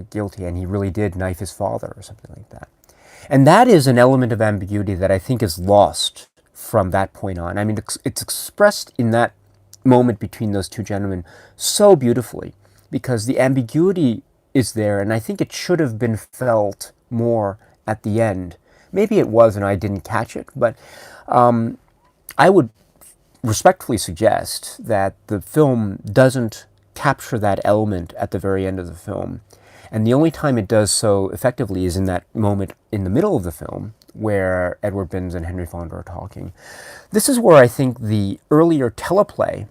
guilty, and he really did knife his father, or something like that. And that is an element of ambiguity that I think is lost from that point on. I mean, it's expressed in that moment between those two gentlemen so beautifully, because the ambiguity is there, and I think it should have been felt more at the end. Maybe it was and I didn't catch it, but I would respectfully suggest that the film doesn't capture that element at the very end of the film. And the only time it does so effectively is in that moment in the middle of the film where Edward Binns and Henry Fonda are talking. This is where I think the earlier teleplay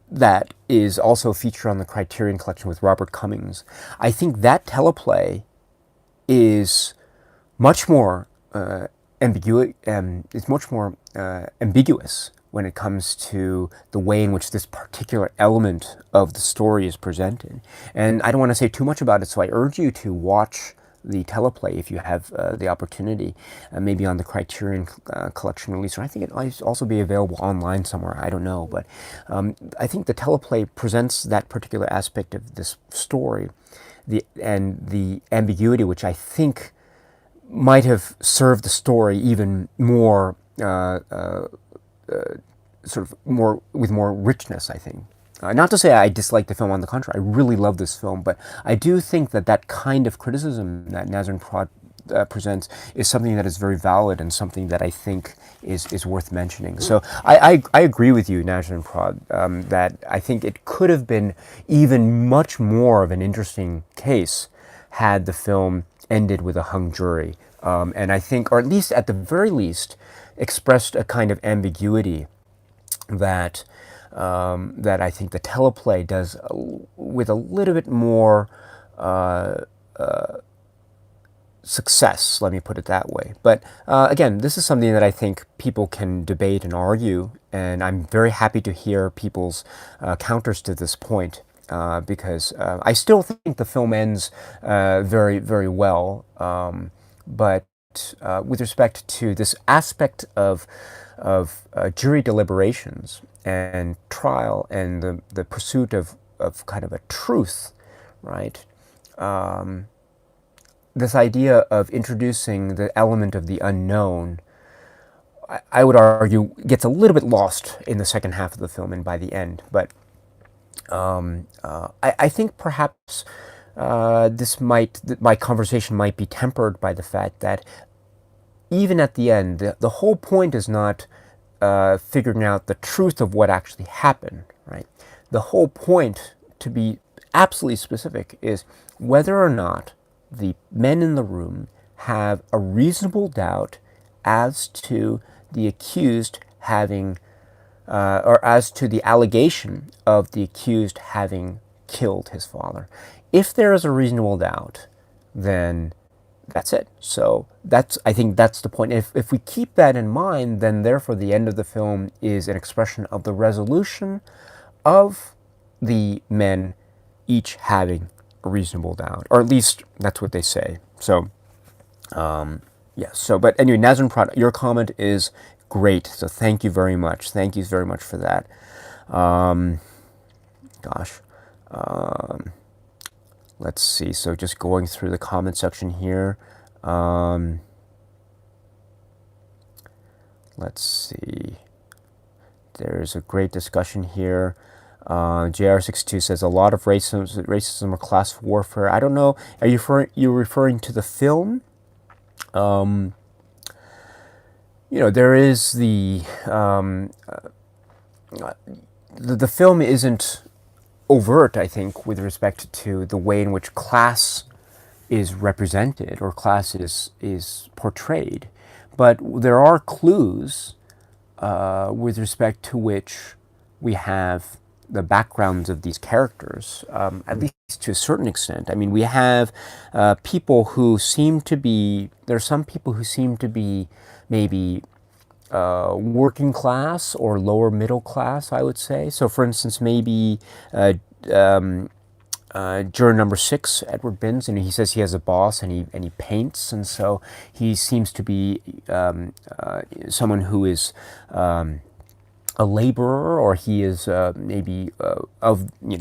that is also featured on the Criterion Collection with Robert Cummings, I think that teleplay is much more ambiguous when it comes to the way in which this particular element of the story is presented. And I don't want to say too much about it, so I urge you to watch the teleplay if you have the opportunity, maybe on the Criterion Collection release, or I think it might also be available online somewhere, I don't know. But I think the teleplay presents that particular aspect of this story, and the ambiguity, which I think might have served the story even more, with more richness, I think. Not to say I dislike the film, on the contrary, I really love this film, but I do think that kind of criticism that Nazrin Prod presents is something that is very valid and something that I think is worth mentioning. So I agree with you, Nazrin Prod, that I think it could have been even much more of an interesting case had the film ended with a hung jury. And I think, or at least at the very least, expressed a kind of ambiguity that I think the teleplay does with a little bit more success, let me put it that way. But again, this is something that I think people can debate and argue, and I'm very happy to hear people's counters to this point, because I still think the film ends very, very well, but with respect to this aspect of jury deliberations and trial and the pursuit of kind of a truth, right? this idea of introducing the element of the unknown, I would argue, gets a little bit lost in the second half of the film and by the end. But I think perhaps my conversation might be tempered by the fact that even at the end, the whole point is not figuring out the truth of what actually happened, right? The whole point, to be absolutely specific, is whether or not the men in the room have a reasonable doubt as to the accused having, or as to the allegation of the accused having killed his father. If there is a reasonable doubt, then that's it. So I think that's the point. If we keep that in mind, then therefore the end of the film is an expression of the resolution of the men each having a reasonable doubt, or at least that's what they say. So, yeah. So, but anyway, Nazarene Prada, your comment is great. So thank you very much. Thank you very much for that. Gosh. Let's see. So just going through the comment section here. Let's see. There's a great discussion here. JR62 says a lot of racism or class warfare. I don't know. Are you referring to the film? There is the film isn't overt, I think, with respect to the way in which class is represented or class is portrayed, but there are clues with respect to which we have the backgrounds of these characters, at least to a certain extent. I mean, we have people who seem to be, there are some people who seem to be maybe working class or lower middle class, I would say. So for instance, maybe juror number 6, Edward Binns, and he says he has a boss and he paints, and so he seems to be someone who is a laborer, or he is maybe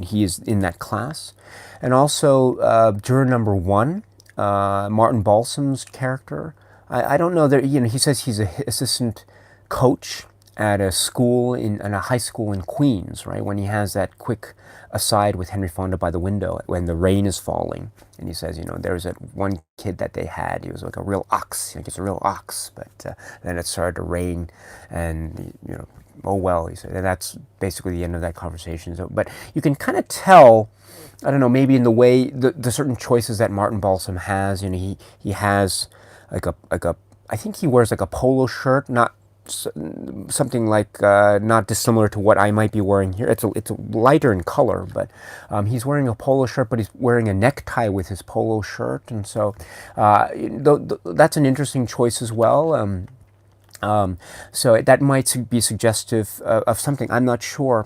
he is in that class. And also juror number 1, Martin Balsam's character. I don't know that he says he's an assistant coach at a school in a high school in Queens, right? When he has that quick aside with Henry Fonda by the window when the rain is falling, and he says, there's that one kid that they had. He was like a real ox. He's a real ox, but then it started to rain, and oh well, he said, and that's basically the end of that conversation. So, but you can kind of tell, I don't know, maybe in the way the certain choices that Martin Balsam has. He has like a I think he wears like a polo shirt, not something like not dissimilar to what I might be wearing here. It's lighter in color, but he's wearing a polo shirt, but he's wearing a necktie with his polo shirt, and so that's an interesting choice as well. So that might be suggestive of something. I'm not sure.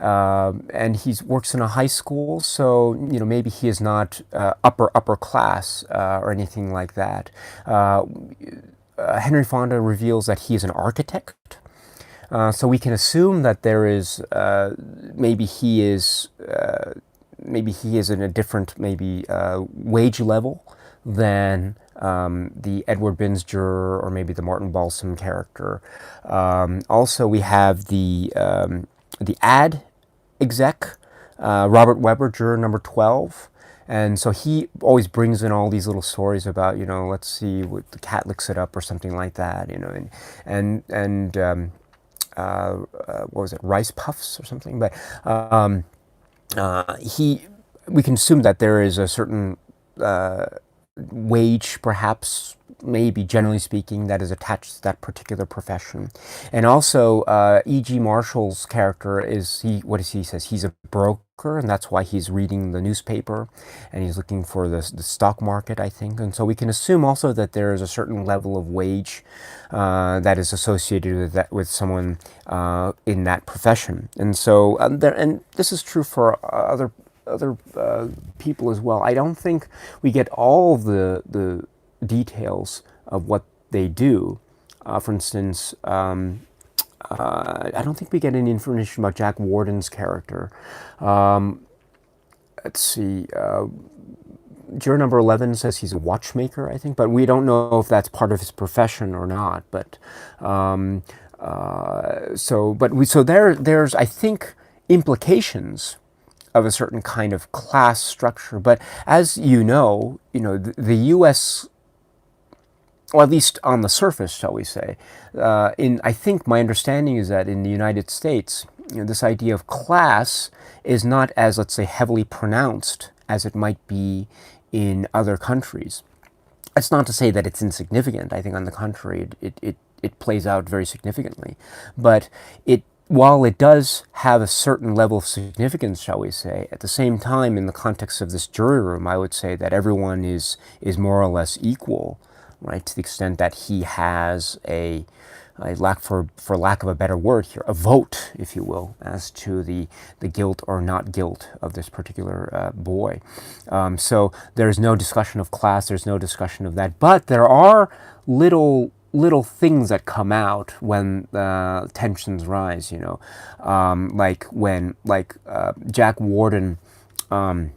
And he works in a high school, so maybe he is not upper class or anything like that. Henry Fonda reveals that he is an architect, so we can assume that there is maybe he is in a different wage level than the Edward Binns juror, or maybe the Martin Balsam character. Also, we have the ad exec, Robert Webber, juror number 12. And so he always brings in all these little stories about, let's see, what the cat licks it up or something like that, and what was it, rice puffs or something. But we can assume that there is a certain wage, perhaps, maybe generally speaking, that is attached to that particular profession. And also, E.G. Marshall's character what does he says? He's a broker, and that's why he's reading the newspaper, and he's looking for the stock market, I think. And so we can assume also that there is a certain level of wage that is associated with someone in that profession. And so, and this is true for other people as well. I don't think we get all of the details of what they do. For instance, I don't think we get any information about Jack Warden's character. Let's see. juror number 11 says he's a watchmaker, I think, but we don't know if that's part of his profession or not. But there's, I think, implications of a certain kind of class structure. But as you know, the U.S., or at least on the surface, shall we say, I think my understanding is that in the United States, this idea of class is not as, let's say, heavily pronounced as it might be in other countries. That's not to say that it's insignificant. I think, on the contrary, it plays out very significantly. But while it does have a certain level of significance, shall we say, at the same time, in the context of this jury room, I would say that everyone is more or less equal, right? To the extent that he has a for lack of a better word here, a vote, if you will, as to the guilt or not guilt of this particular boy. So there's no discussion of class, there's no discussion of that, but there are little things that come out when tensions rise, like when Jack Warden sort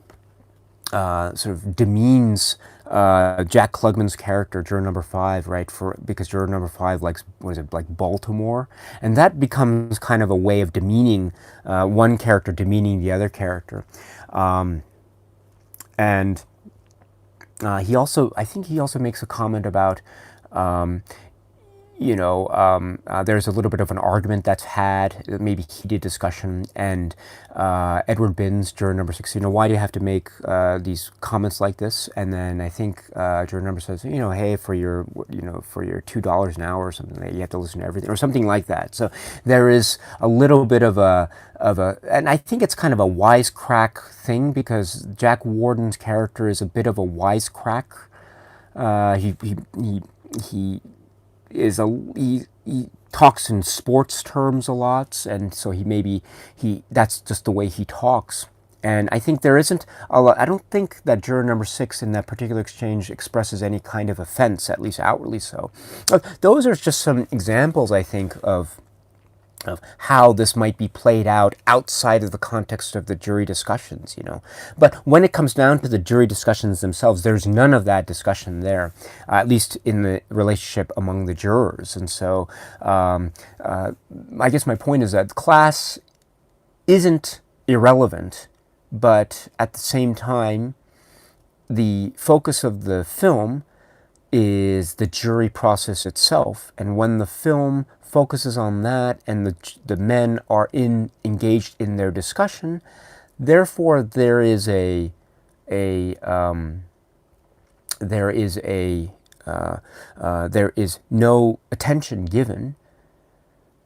of demeans Jack Klugman's character, juror number 5, right? Because juror number 5 likes, Baltimore, and that becomes kind of a way of demeaning one character, demeaning the other character, and I think he also makes a comment about. There's a little bit of an argument that's had, maybe heated discussion, and Edward Binns, juror number 6, why do you have to make these comments like this? And then I think juror number says, hey, for your $2 an hour or something, you have to listen to everything, or something like that. So there is a little bit of and I think it's kind of a wisecrack thing, because Jack Warden's character is a bit of a wisecrack. He talks in sports terms a lot, and so that's just the way he talks. And I think there isn't a lot. I don't think that juror number 6 in that particular exchange expresses any kind of offense, at least outwardly so. Those are just some examples, I think, of how this might be played out outside of the context of the jury discussions, But when it comes down to the jury discussions themselves, there's none of that discussion there, at least in the relationship among the jurors. And so I guess my point is that class isn't irrelevant, but at the same time, the focus of the film is the jury process itself. And when the film focuses on that, and the men are engaged in their discussion, therefore there is no attention given,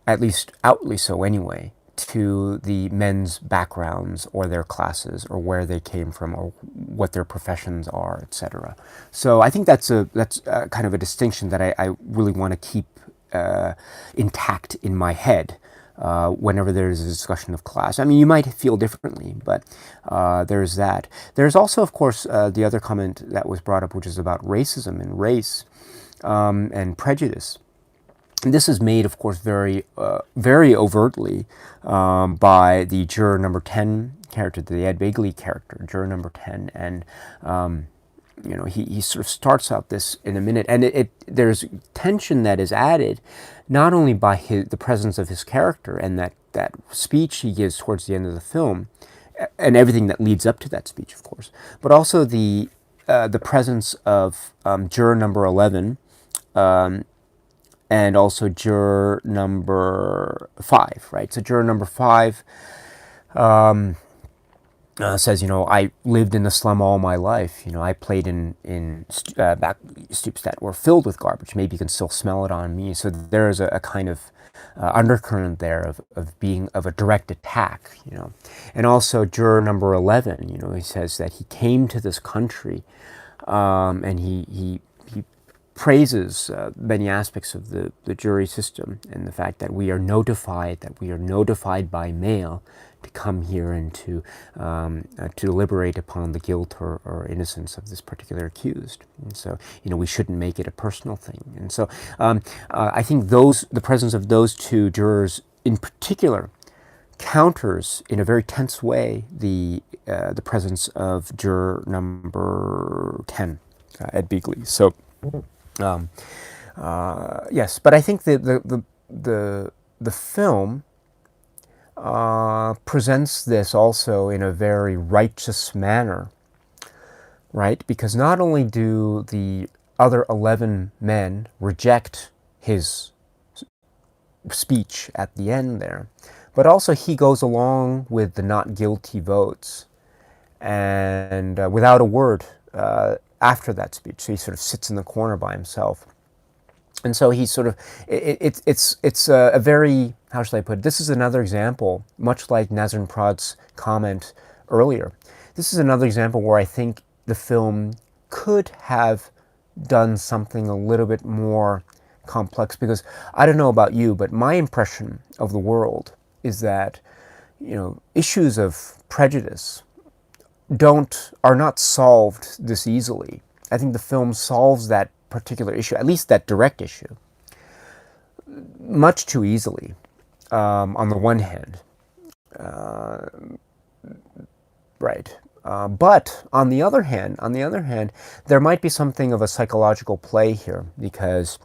at least outwardly so anyway, to the men's backgrounds or their classes or where they came from or what their professions are, etc. So I think that's kind of a distinction that I really want to keep intact in my head whenever there's a discussion of class. I mean, you might feel differently, but there's that. There's also, of course, the other comment that was brought up, which is about racism and race and prejudice. And this is made, of course, very overtly by the juror number 10 character, the Ed Begley character, juror number 10, and he sort of starts out this in a minute, and there's tension that is added, not only by the presence of his character and that speech he gives towards the end of the film, and everything that leads up to that speech, of course, but also the presence of juror number 11, and also juror number 5, right? So juror number 5 says, I lived in the slum all my life. I played in back stoops that were filled with garbage. Maybe you can still smell it on me. So there is a kind of undercurrent there of being of a direct attack, And also juror number 11, he says that he came to this country, and he praises many aspects of the jury system and the fact that we are notified by mail to come here and to deliberate upon the guilt or innocence of this particular accused. And so, we shouldn't make it a personal thing. And so I think the presence of those two jurors in particular counters in a very tense way the presence of juror number 10, Ed Beagley. So yes, but I think the film presents this also in a very righteous manner, right? Because not only do the other 11 men reject his speech at the end there, but also he goes along with the not guilty votes, and without a word after that speech. So he sort of sits in the corner by himself. And so he's sort of, it's a very, how shall I put it, this is another example, much like Nazrin Prad's comment earlier. This is another example where I think the film could have done something a little bit more complex, because I don't know about you, but my impression of the world is that, issues of prejudice are not solved this easily. I think the film solves that particular issue, at least that direct issue, much too easily. On the one hand, right. But on the other hand, there might be something of a psychological play here, because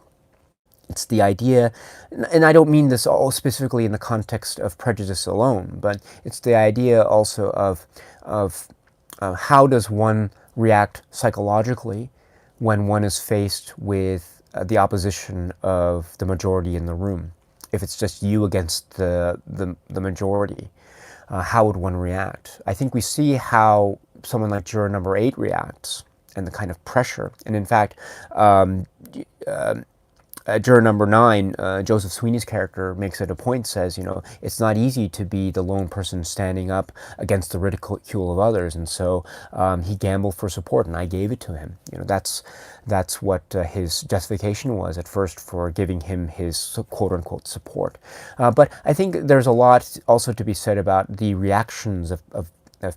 it's the idea, and I don't mean this all specifically in the context of prejudice alone, but it's the idea also of how does one react psychologically when one is faced with the opposition of the majority in the room. If it's just you against the majority, how would one react? I think we see how someone like juror number 8 reacts, and the kind of pressure. And in fact, juror number 9, Joseph Sweeney's character, makes it a point, says, it's not easy to be the lone person standing up against the ridicule of others, and so he gambled for support, and I gave it to him. That's what his justification was at first for giving him his quote-unquote support. But I think there's a lot also to be said about the reactions of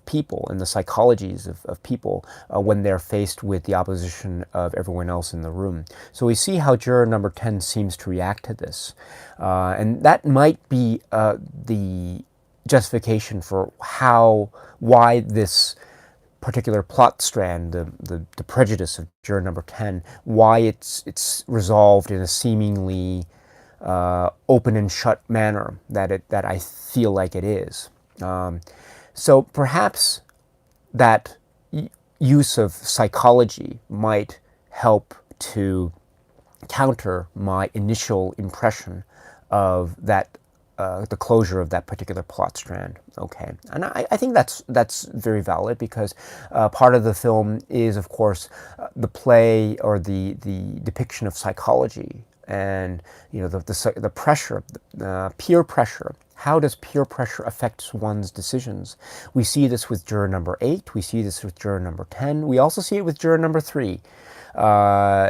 people and the psychologies of people when they're faced with the opposition of everyone else in the room. So we see how juror number 10 seems to react to this. And that might be the justification for why this particular plot strand, the prejudice of juror number 10, why it's resolved in a seemingly open and shut manner that I feel like it is. So perhaps that use of psychology might help to counter my initial impression of that, the closure of that particular plot strand. Okay, and I think that's very valid, because part of the film is, of course, the play or the depiction of psychology, and the pressure, peer pressure. How does peer pressure affect one's decisions? We see this with juror number 8. We see this with juror number 10. We also see it with juror number 3,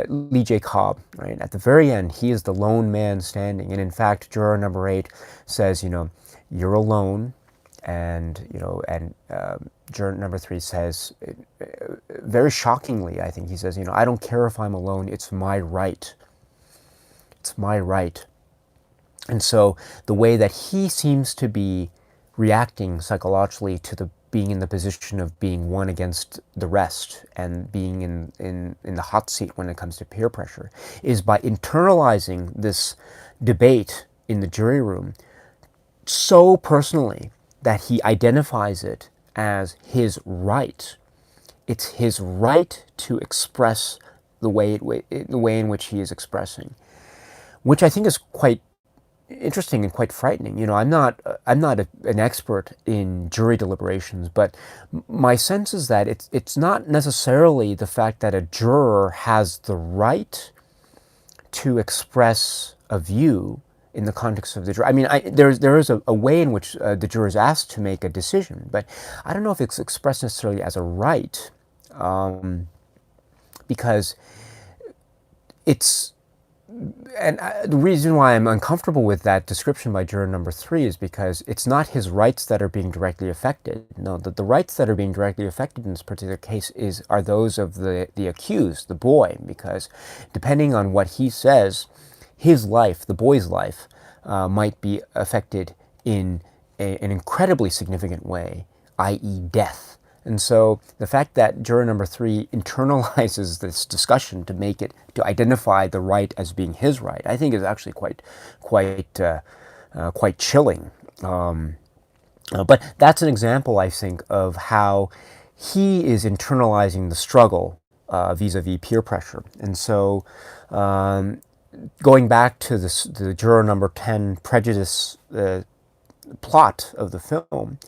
Lee J. Cobb. Right at the very end, he is the lone man standing, and in fact, juror number 8 says, "You're alone," and juror number 3 says, very shockingly, I think he says, "I don't care if I'm alone. It's my right. It's my right." And so the way that he seems to be reacting psychologically to being in the position of being one against the rest, and being in the hot seat when it comes to peer pressure, is by internalizing this debate in the jury room so personally that he identifies it as his right. It's his right to express the way in which he is expressing, which I think is quite interesting and quite frightening. I'm not an expert in jury deliberations, but my sense is that it's not necessarily the fact that a juror has the right to express a view in the context of the jury. I mean, there is a way in which the juror is asked to make a decision, but I don't know if it's expressed necessarily as a right, because it's. And the reason why I'm uncomfortable with that description by juror number 3 is because it's not his rights that are being directly affected. No, the rights that are being directly affected in this particular case are those of the accused, the boy, because depending on what he says, his life, the boy's life, might be affected in an incredibly significant way, i.e. death. And so the fact that juror number 3 internalizes this discussion to make it, to identify the right as being his right, I think is actually quite chilling. But that's an example, I think, of how he is internalizing the struggle vis-a-vis peer pressure. And so going back to the juror number 10 prejudice plot of the film,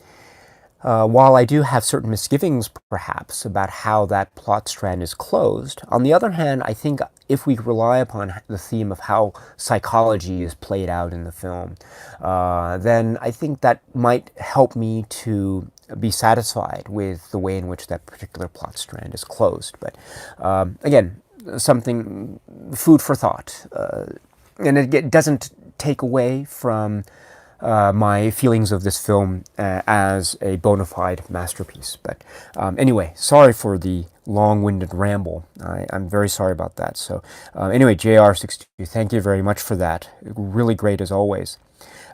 while I do have certain misgivings, perhaps, about how that plot strand is closed, on the other hand, I think if we rely upon the theme of how psychology is played out in the film, then I think that might help me to be satisfied with the way in which that particular plot strand is closed. But again, something, food for thought. And it doesn't take away from my feelings of this film as a bona fide masterpiece. But anyway, sorry for the long-winded ramble. I'm very sorry about that. So anyway, JR62, thank you very much for that. Really great as always.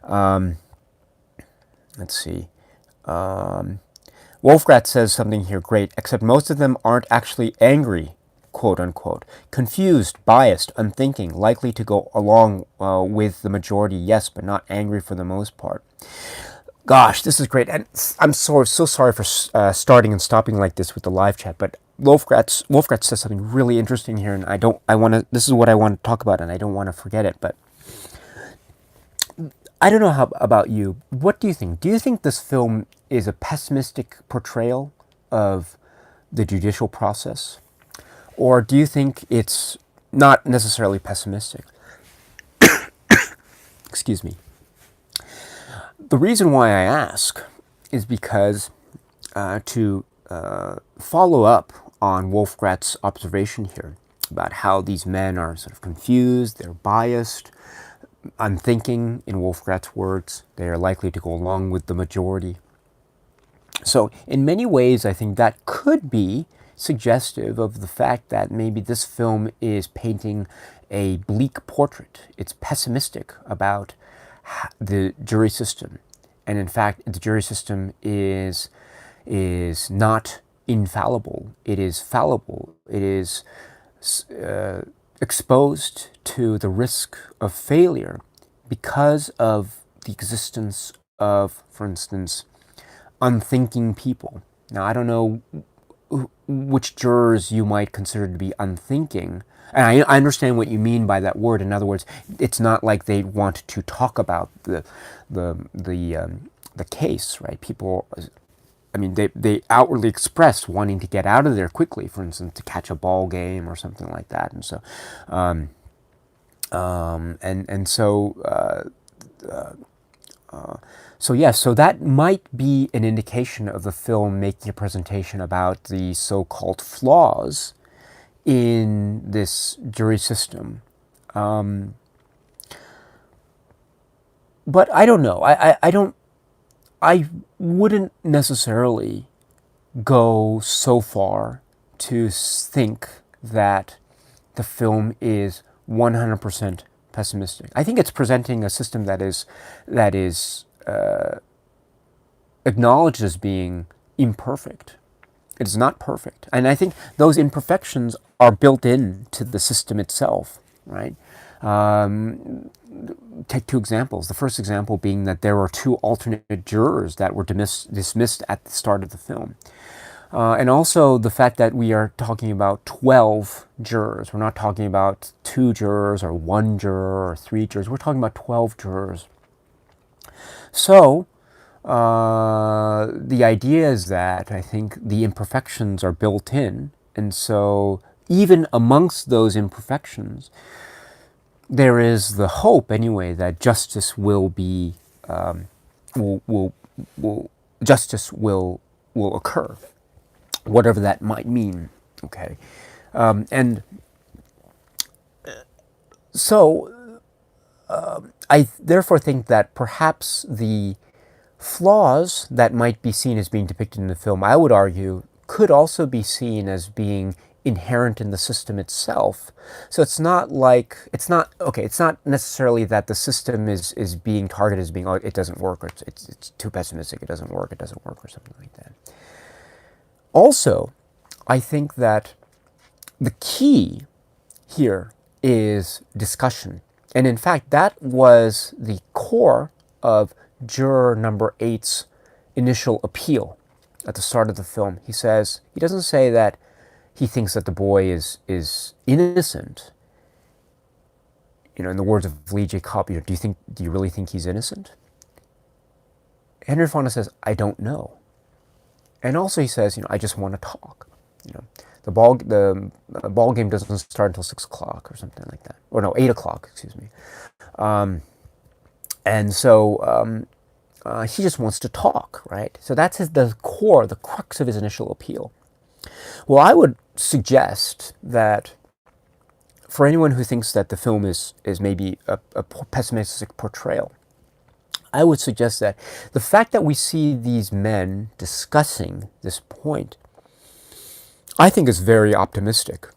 Let's see. Wolfgrat says something here great, except most of them aren't actually angry, quote unquote. Confused, biased, unthinking, likely to go along with the majority, yes, but not angry for the most part. Gosh, this is great. And I'm so sorry for starting and stopping like this with the live chat, but Wolfgrat says something really interesting here, and this is what I want to talk about, and I don't want to forget it, but I don't know how about you. What do you think? Do you think this film is a pessimistic portrayal of the judicial process? Or do you think it's not necessarily pessimistic? Excuse me. The reason why I ask is because to follow up on Wolfgrat's observation here about how these men are sort of confused, they're biased, unthinking, in Wolfgrat's words, they are likely to go along with the majority. So in many ways, I think that could be suggestive of the fact that maybe this film is painting a bleak portrait. It's pessimistic about the jury system. And in fact, the jury system is not infallible. It is fallible. It is exposed to the risk of failure because of the existence of, for instance, unthinking people. Now, I don't know which jurors you might consider to be unthinking. And I understand what you mean by that word. In other words, it's not like they want to talk about the case, right? People, I mean, they outwardly express wanting to get out of there quickly, for instance, to catch a ball game or something like that. And so, so that might be an indication of the film making a presentation about the so-called flaws in this jury system. But I don't know. I wouldn't necessarily go so far to think that the film is 100% pessimistic. I think it's presenting a system that is acknowledged as being imperfect. It's not perfect. And I think those imperfections are built into the system itself, right? Take two examples. The first example being that there were two alternate jurors that were dismissed at the start of the film. And also the fact that we are talking about 12 jurors. We're not talking about 2 jurors or 1 juror or 3 jurors. We're talking about 12 jurors. So the idea is that I think the imperfections are built in. And so even amongst those imperfections, there is the hope anyway that justice will be, justice will occur, whatever that might mean. Okay, and so I therefore think that perhaps the flaws that might be seen as being depicted in the film, I would argue, could also be seen as being inherent in the system itself. So it's not like, it's not necessarily that the system is being targeted as being, oh, it doesn't work, or it's too pessimistic, it doesn't work, or something like that. Also, I think that the key here is discussion. And in fact, that was the core of juror number 8's initial appeal at the start of the film. He doesn't say that he thinks that the boy is innocent. In the words of Lee J. Cobb, do you really think he's innocent? Henry Fonda says, I don't know. And also he says, I just want to talk. The ball game doesn't start until 6 o'clock or something like that. Or no, 8 o'clock, excuse me. And so he just wants to talk, right? So that's the core, the crux of his initial appeal. Well, I would suggest that for anyone who thinks that the film is maybe a pessimistic portrayal, I would suggest that the fact that we see these men discussing this point, I think is very optimistic.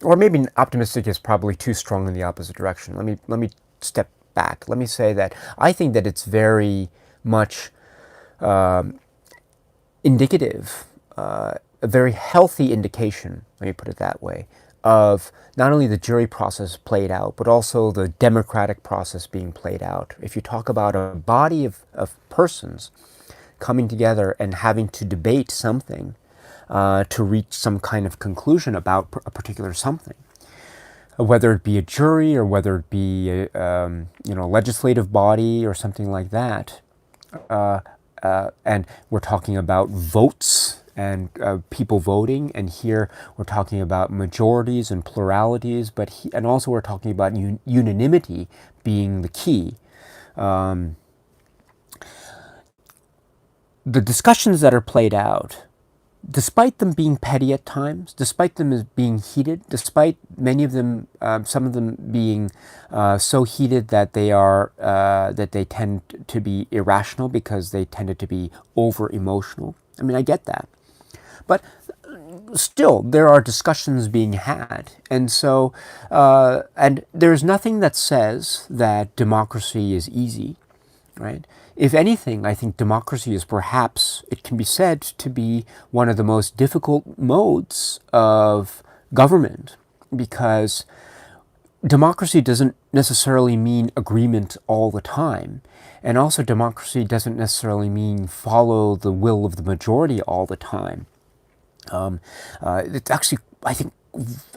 Or maybe optimistic is probably too strong in the opposite direction. Let me step back. Let me say that I think that it's very much indicative, a very healthy indication, let me put it that way, of not only the jury process played out, but also the democratic process being played out. If you talk about a body of persons coming together and having to debate something to reach some kind of conclusion about a particular something, whether it be a jury or whether it be a legislative body or something like that, and we're talking about votes and people voting, and here we're talking about majorities and pluralities, and also we're talking about unanimity being the key. The discussions that are played out, despite them being petty at times, despite them being heated, despite many of them, some of them being so heated that they tend to be irrational because they tended to be over emotional. I mean, I get that. But still, there are discussions being had. And so, and there's nothing that says that democracy is easy, right? If anything, I think democracy is perhaps, it can be said to be one of the most difficult modes of government, because democracy doesn't necessarily mean agreement all the time. And also democracy doesn't necessarily mean follow the will of the majority all the time. It's actually, I think,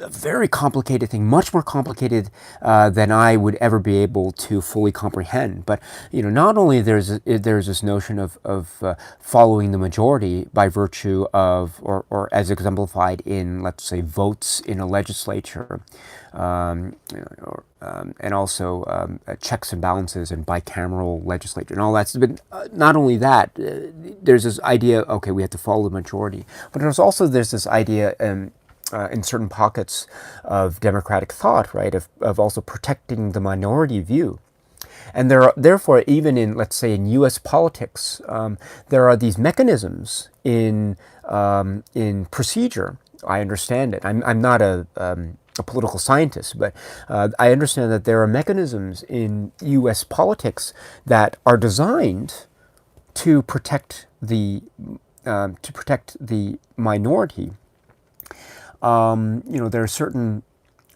a very complicated thing, much more complicated than I would ever be able to fully comprehend. But not only there's this notion of following the majority by virtue of, or as exemplified in, let's say, votes in a legislature, and also checks and balances and bicameral legislature and all that. But not only that, there's this idea, okay, we have to follow the majority, but there's this idea in certain pockets of democratic thought, right, of also protecting the minority view. And therefore, even in, let's say, in U.S. politics, there are these mechanisms in procedure. I understand it. I'm not a political scientist, but I understand that there are mechanisms in U.S. politics that are designed to protect the minority. There are certain,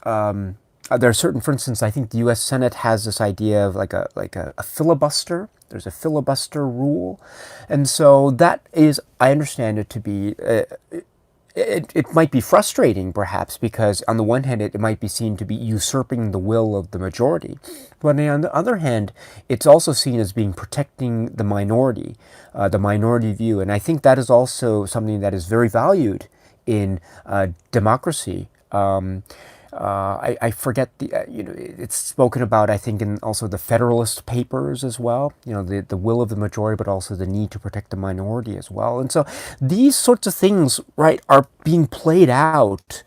for instance, I think the U.S. Senate has this idea of like a filibuster. There's a filibuster rule, and so that is, I understand it to be. It might be frustrating, perhaps, because on the one hand, it might be seen to be usurping the will of the majority, but on the other hand, it's also seen as being protecting the minority view, and I think that is also something that is very valued in democracy. I forget it's spoken about, I think, in also the Federalist Papers as well, the will of the majority, but also the need to protect the minority as well. And so these sorts of things, right, are being played out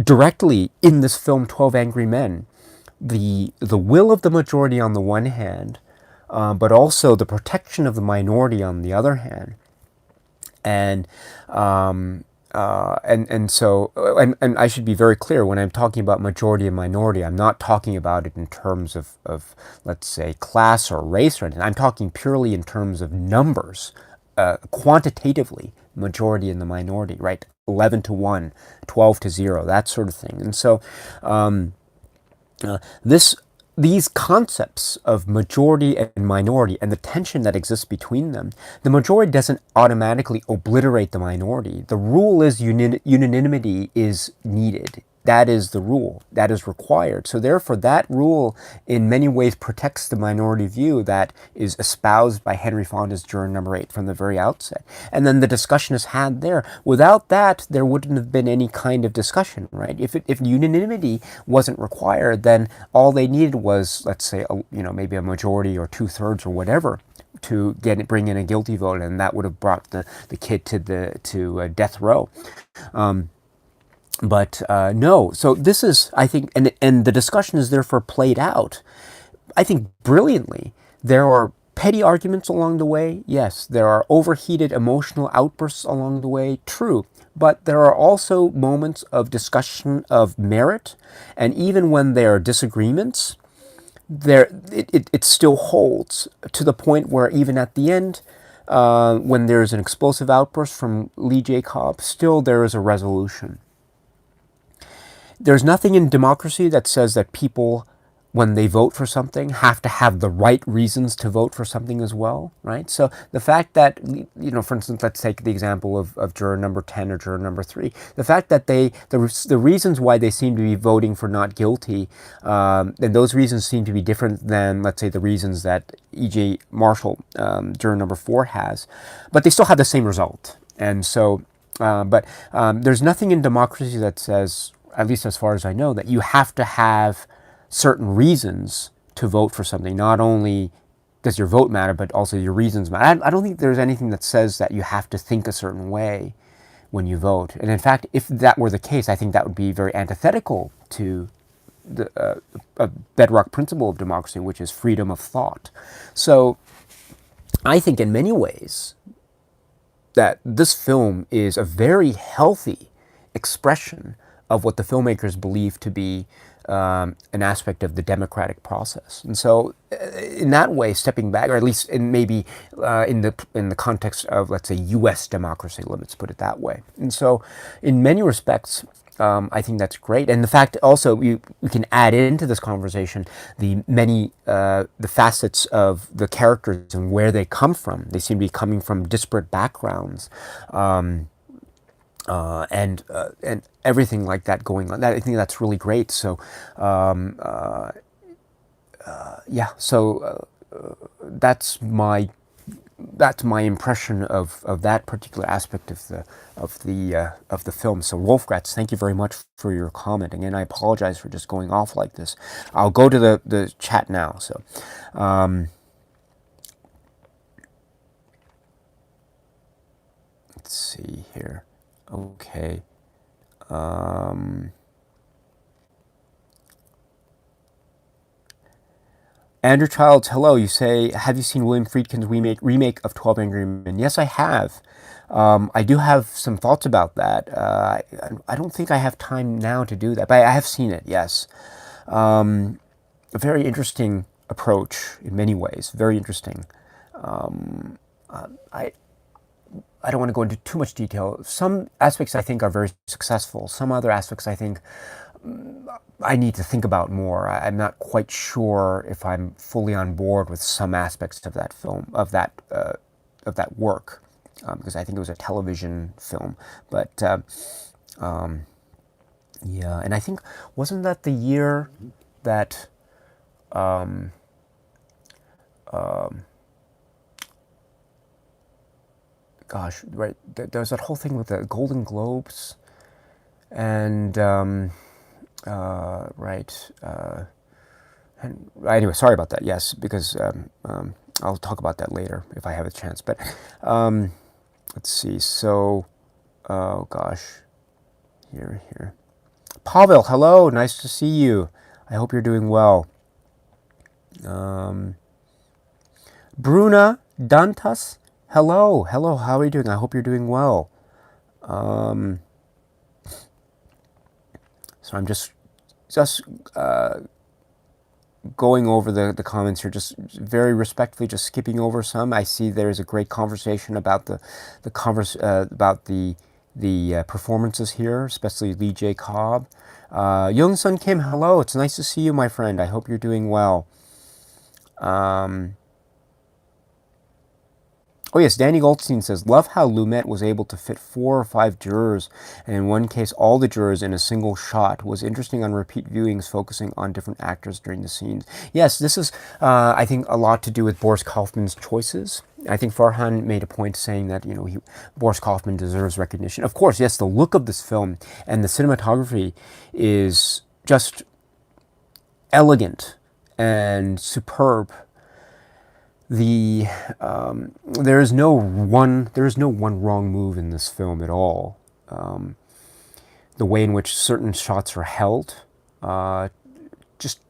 directly in this film, 12 Angry Men. The will of the majority on the one hand, but also the protection of the minority on the other hand. And and I should be very clear when I'm talking about majority and minority, I'm not talking about it in terms of let's say class or race or anything. I'm talking purely in terms of numbers, quantitatively, majority and the minority, right? 11 to 1, 12 to 0, that sort of thing. And so this these concepts of majority and minority and the tension that exists between them, the majority doesn't automatically obliterate the minority. The rule is unanimity is needed. That is the rule. That is required. So therefore, that rule in many ways protects the minority view that is espoused by Henry Fonda's juror number 8 from the very outset. And then the discussion is had there. Without that, there wouldn't have been any kind of discussion, right? If unanimity wasn't required, then all they needed was, let's say, maybe a majority or 2/3 or whatever to bring in a guilty vote, and that would have brought the kid to death row. But no, so this is, I think, and the discussion is therefore played out, I think, brilliantly. There are petty arguments along the way, yes. There are overheated emotional outbursts along the way, true. But there are also moments of discussion of merit, and even when there are disagreements, it still holds to the point where even at the end, when there's an explosive outburst from Lee J. Cobb, still there is a resolution. There's nothing in democracy that says that people, when they vote for something, have to have the right reasons to vote for something as well, right? So the fact that, for instance, let's take the example of juror number 10 or juror number 3. The fact that the reasons why they seem to be voting for not guilty, and those reasons seem to be different than, let's say, the reasons that E.J. Marshall, juror number 4, has, but they still have the same result. And so, there's nothing in democracy that says, at least as far as I know, that you have to have certain reasons to vote for something. Not only does your vote matter, but also your reasons matter. I don't think there's anything that says that you have to think a certain way when you vote. And in fact, if that were the case, I think that would be very antithetical to a bedrock principle of democracy, which is freedom of thought. So I think in many ways that this film is a very healthy expression of what the filmmakers believe to be an aspect of the democratic process. And so in that way, stepping back, or at least in maybe in the context of, let's say, U.S. democracy, let's put it that way. And so in many respects, I think that's great. And the fact also, we can add into this conversation the many, the facets of the characters and where they come from. They seem to be coming from disparate backgrounds. And everything like that going on. I think that's really great. So, yeah. So that's my impression of that particular aspect of the film. So Wolfgratz, thank you very much for your comment. Again, I apologize for just going off like this. I'll go to the chat now. So. Let's see here. Okay. Andrew Childs, hello. You say, have you seen William Friedkin's remake of 12 Angry Men? Yes, I have. I do have some thoughts about that. I don't think I have time now to do that, but I have seen it, yes. A very interesting approach in many ways. Very interesting. I don't want to go into too much detail. Some aspects I think are very successful. Some other aspects I think I need to think about more. I'm not quite sure if I'm fully on board with some aspects of that film, of that work, because I think it was a television film. But yeah, and I think, wasn't that the year that gosh, right, there was that whole thing with the Golden Globes, and right, and anyway, sorry about that. Yes, because I'll talk about that later if I have a chance. But let's see. So, oh gosh, here, Pavel, hello, nice to see you. I hope you're doing well. Bruna Dantas. Hello, how are you doing? I hope you're doing well. So I'm just going over the comments here, just very respectfully, just skipping over some. I see there's a great conversation about the performances here, especially Lee J. Cobb. Young Sun Kim, hello. It's nice to see you, my friend. I hope you're doing well. Oh yes, Danny Goldstein says, love how Lumet was able to fit 4 or 5 jurors, and in one case all the jurors in a single shot. Was interesting on repeat viewings, focusing on different actors during the scenes. Yes, this is, I think, a lot to do with Boris Kaufman's choices. I think Farhan made a point saying that, you know, Boris Kaufman deserves recognition. Of course, yes, the look of this film and the cinematography is just elegant and superb. There is no one wrong move in this film at all. The way in which certain shots are held, just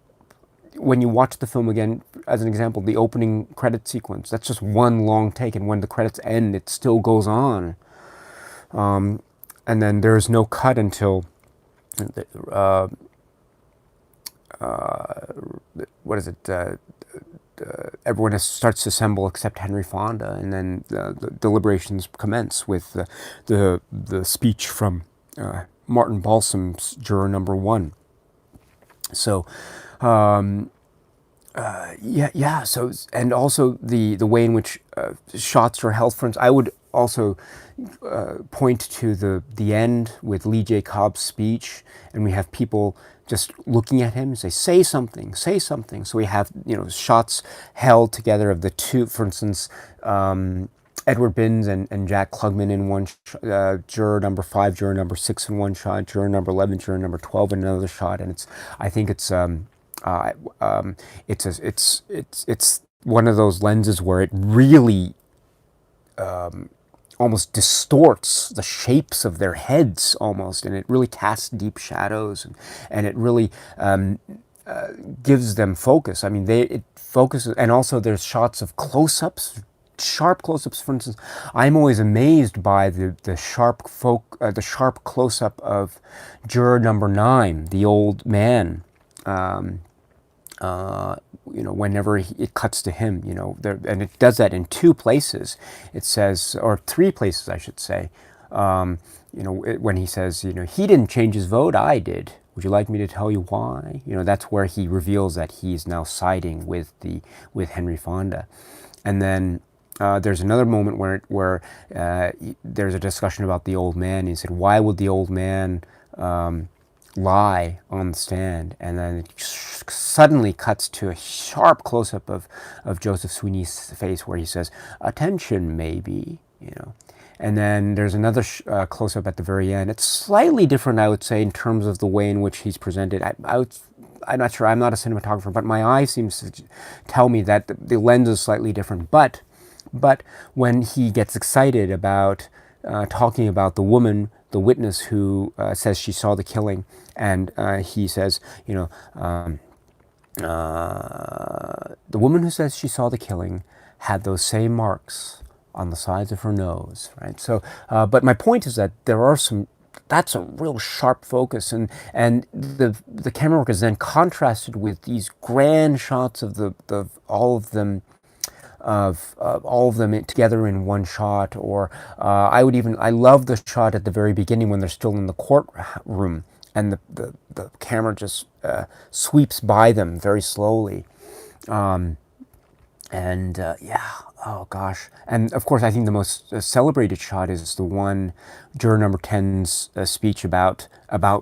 when you watch the film again, as an example, the opening credit sequence, that's just one long take, and when the credits end, it still goes on. And then there's no cut until what is it? Everyone starts to assemble except Henry Fonda, and then the deliberations commence with the speech from Martin Balsam's juror number 1. So, yeah. So, and also the way in which shots are held. For instance, I would also point to the end with Lee J. Cobb's speech, and we have people just looking at him and say something, say something. So we have, you know, shots held together of the two, for instance, Edward Binns and Jack Klugman in one juror number 5, juror number 6 in one shot, juror number 11, juror number 12 in another shot, and I think it's one of those lenses where it really almost distorts the shapes of their heads almost, and it really casts deep shadows, and it really gives them focus. I mean, it focuses, and also there's shots of close-ups, sharp close-ups. For instance, I'm always amazed by the sharp close-up of juror number 9, the old man. You know, whenever it cuts to him, you know, and it does that in 2 places. It says, or 3 places, I should say. You know, when he says, you know, he didn't change his vote, I did. Would you like me to tell you why? You know, that's where he reveals that he's now siding with Henry Fonda. And then there's another moment where there's a discussion about the old man. He said, why would the old man lie on the stand? And then it suddenly cuts to a sharp close-up of Joseph Sweeney's face, where he says, attention, maybe, you know. And then there's another close-up at the very end. It's slightly different, I would say, in terms of the way in which he's presented. I'm not sure, I'm not a cinematographer, but my eye seems to tell me that the lens is slightly different. But when he gets excited about talking about the woman, the witness who says she saw the killing, and he says, you know, the woman who says she saw the killing had those same marks on the sides of her nose, right? So, but my point is that there are some, that's a real sharp focus, and the camera work is then contrasted with these grand shots of all of them together in one shot. Or I love the shot at the very beginning when they're still in the courtroom, and the camera just sweeps by them very slowly. Yeah, oh gosh. And of course, I think the most celebrated shot is the one, juror number 10's speech about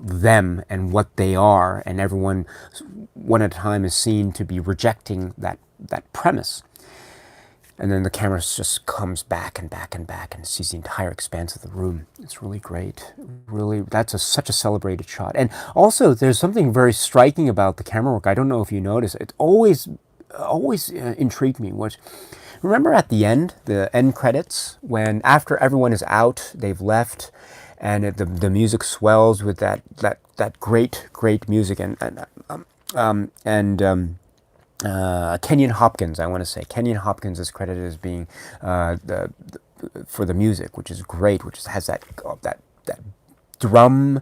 them and what they are, and everyone, one at a time, is seen to be rejecting that premise. And then the camera just comes back and back and back and sees the entire expanse of the room. It's really great. Really, that's such a celebrated shot. And also, there's something very striking about the camera work. I don't know if you notice. It always intrigued me. Remember at the end credits, when after everyone is out, they've left, and the music swells with that great music, and Kenyon Hopkins, I want to say. Kenyon Hopkins is credited as being the for the music, which is great, which has that drum.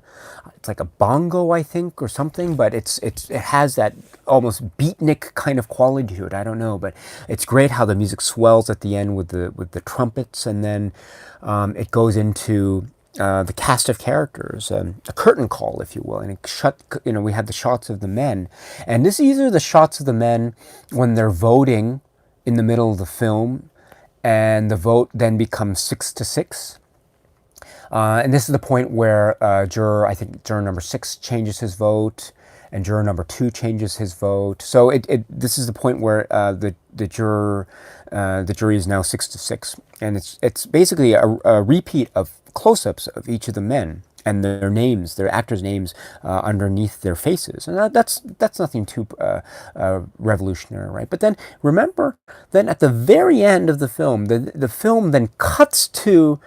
It's like a bongo, I think, or something, but it has that almost beatnik kind of quality to it. I don't know, but it's great how the music swells at the end with the trumpets, and then it goes into the cast of characters, a curtain call, if you will, and we had the shots of the men, and these are the shots of the men when they're voting in the middle of the film, and the vote then becomes 6-6. And this is the point where I think juror number 6 changes his vote, and juror number 2 changes his vote. So this is the point where the jury is now 6-6, and it's basically a repeat of close-ups of each of the men and their names, their actors' names underneath their faces, and that's nothing too revolutionary, right? But then remember, then at the very end of the film, the film then cuts to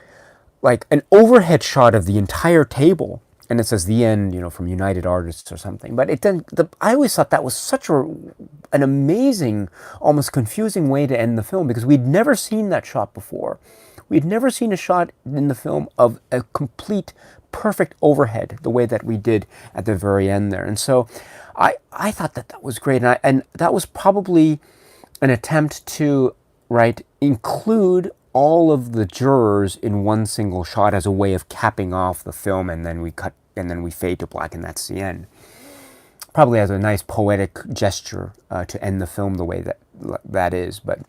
like an overhead shot of the entire table, and it says the end, from United Artists or something. But I always thought that was such an amazing, almost confusing way to end the film, because we'd never seen that shot before. We'd never seen a shot in the film of a complete, perfect overhead the way that we did at the very end there. And so I thought that was great, and that was probably an attempt to include all of the jurors in one single shot as a way of capping off the film, and then we fade to black, and that's the end. Probably as a nice poetic gesture to end the film the way that is. But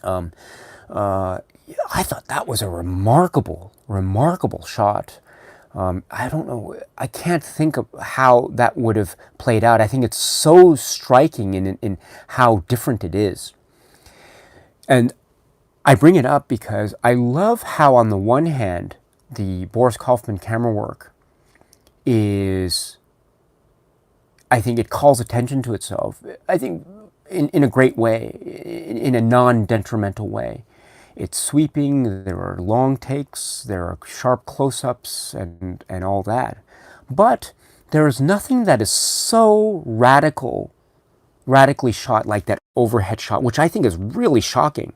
I thought that was a remarkable shot. I don't know. I can't think of how that would have played out. I think it's so striking in how different it is. And I bring it up because I love how, on the one hand, the Boris Kaufman camera work is, I think it calls attention to itself, I think, in a great way, in a non-detrimental way. It's sweeping, there are long takes, there are sharp close-ups, and all that. But there is nothing that is so radically shot like that overhead shot, which I think is really shocking,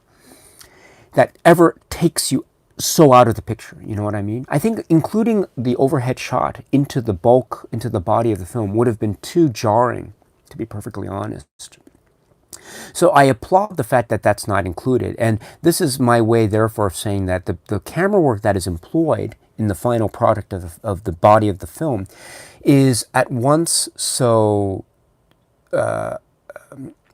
that ever takes you so out of the picture. You know what I mean? I think including the overhead shot into the body of the film would have been too jarring, to be perfectly honest. So I applaud the fact that that's not included. And this is my way, therefore, of saying that the camera work that is employed in the final product of the body of the film is at once so...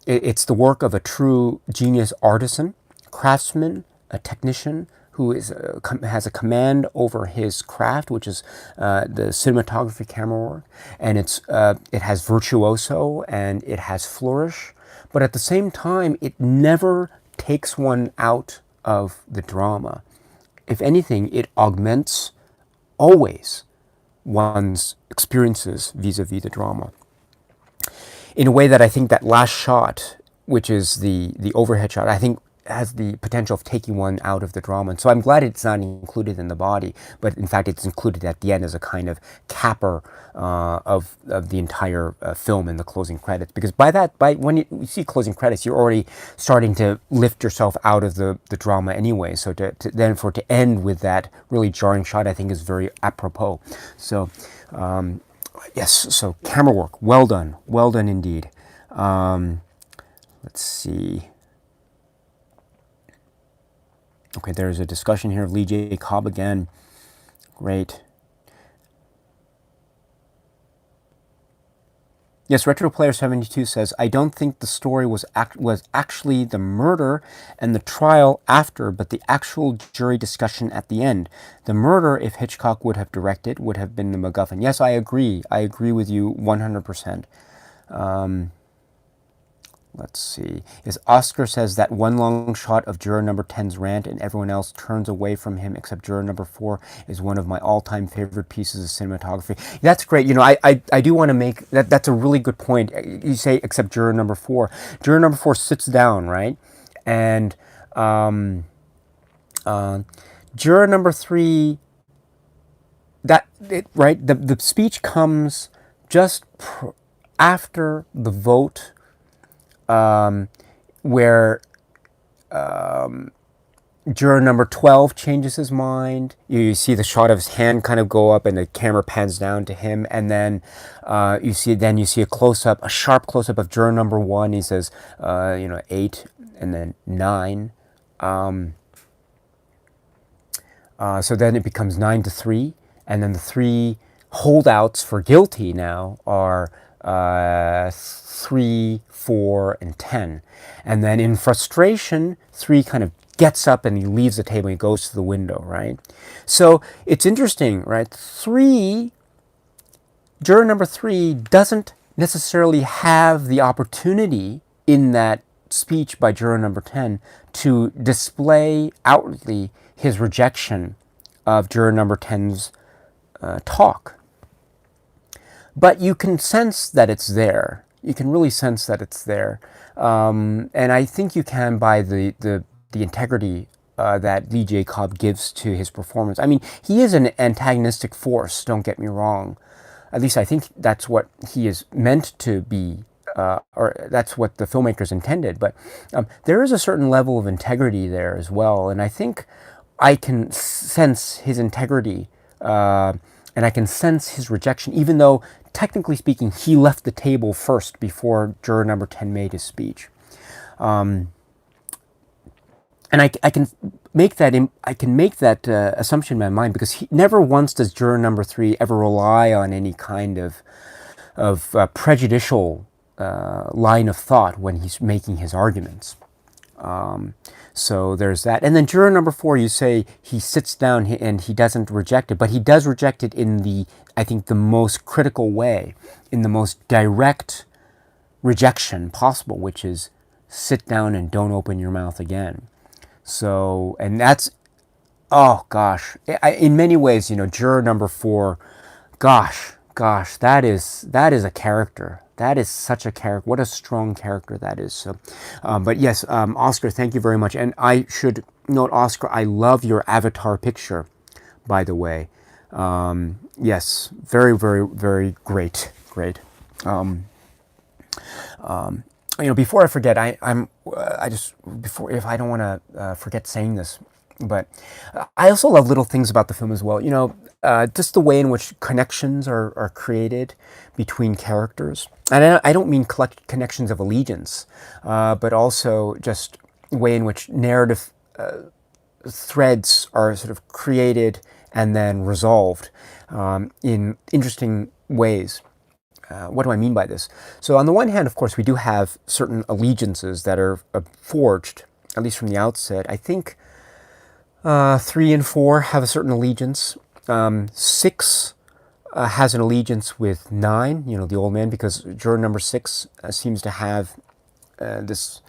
it's the work of a true genius artisan, craftsman, a technician who has a command over his craft, which is the cinematography camera work, and it has virtuoso and it has flourish, but at the same time it never takes one out of the drama. If anything, it augments always one's experiences vis-a-vis the drama, in a way that I think that last shot, which is the overhead shot, I think has the potential of taking one out of the drama. And so I'm glad it's not included in the body, but in fact it's included at the end as a kind of capper of the entire film in the closing credits. Because when you see closing credits, you're already starting to lift yourself out of the drama anyway. So then for it to end with that really jarring shot, I think is very apropos. So yes, so camera work, well done indeed. Let's see. Okay, there's a discussion here of Lee J. Cobb again. Great. Yes, RetroPlayer72 says, I don't think the story was actually the murder and the trial after, but the actual jury discussion at the end. The murder, if Hitchcock would have directed, would have been the MacGuffin. Yes, I agree. I agree with you 100%. Let's see. Oscar says that one long shot of juror number 10's rant and everyone else turns away from him except juror number 4 is one of my all-time favorite pieces of cinematography. That's great. I do want to make that. That's a really good point. You say except juror number 4. Juror number 4 sits down, right? And juror number 3, right? The speech comes just after the vote, where Juror number 12 changes his mind. You see the shot of his hand kind of go up, and the camera pans down to him, and then you see a close up, a sharp close up of juror number 1. He says, 8, and then 9. So then it becomes 9-3, and then the 3 holdouts for guilty now are 3, 4, and 10. And then in frustration, 3 kind of gets up and he leaves the table and he goes to the window, right? So it's interesting, right? Juror number 3 doesn't necessarily have the opportunity in that speech by juror number 10 to display outwardly his rejection of juror number 10's talk. But you can sense that it's there. You can really sense that it's there. And I think you can by the integrity that Lee Jacob gives to his performance. I mean, he is an antagonistic force, don't get me wrong. At least I think that's what he is meant to be, or that's what the filmmakers intended. But there is a certain level of integrity there as well. And I think I can sense his integrity, and I can sense his rejection, even though, technically speaking, he left the table first before juror number 10 made his speech. And I can make that assumption in my mind, because never once does juror number 3 ever rely on any kind of prejudicial line of thought when he's making his arguments. So there's that. And then juror number 4, you say he sits down and he doesn't reject it, but he does reject it in I think the most critical way, in the most direct rejection possible, which is sit down and don't open your mouth again. So, and that's, oh gosh, in many ways, juror number 4, gosh, that is a character. That is such a character. What a strong character that is. So, but yes, Oscar, thank you very much. And I should note, Oscar, I love your avatar picture, by the way. Yes, very, very, very great. Before I forget, if I don't want to forget saying this, but I also love little things about the film as well. Just the way in which connections are created between characters. And I don't mean connections of allegiance, but also just the way in which narrative threads are sort of created and then resolved in interesting ways. What do I mean by this? So on the one hand, of course, we do have certain allegiances that are forged, at least from the outset. I think 3 and 4 have a certain allegiance. 6 has an allegiance with 9, the old man, because juror number 6 seems to have this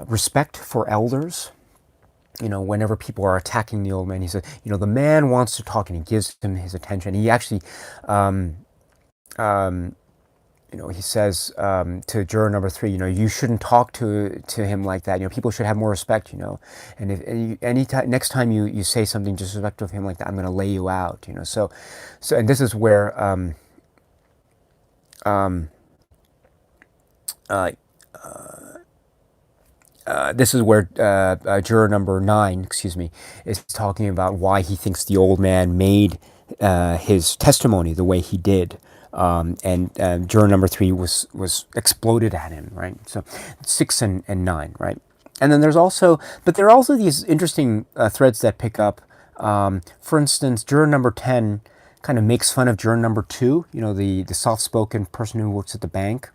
respect for elders. Whenever people are attacking the old man, he says, the man wants to talk, and he gives him his attention. He actually, he says to juror number 3, you shouldn't talk to him like that. People should have more respect, And if next time you say something disrespectful of him like that, I'm going to lay you out, So, and this is where juror number 9, is talking about why he thinks the old man made his testimony the way he did. And juror number 3 was exploded at him, right? So 6 and 9, right? And then there are also these interesting threads that pick up. For instance, juror number 10 kind of makes fun of juror number 2, the soft-spoken person who works at the bank.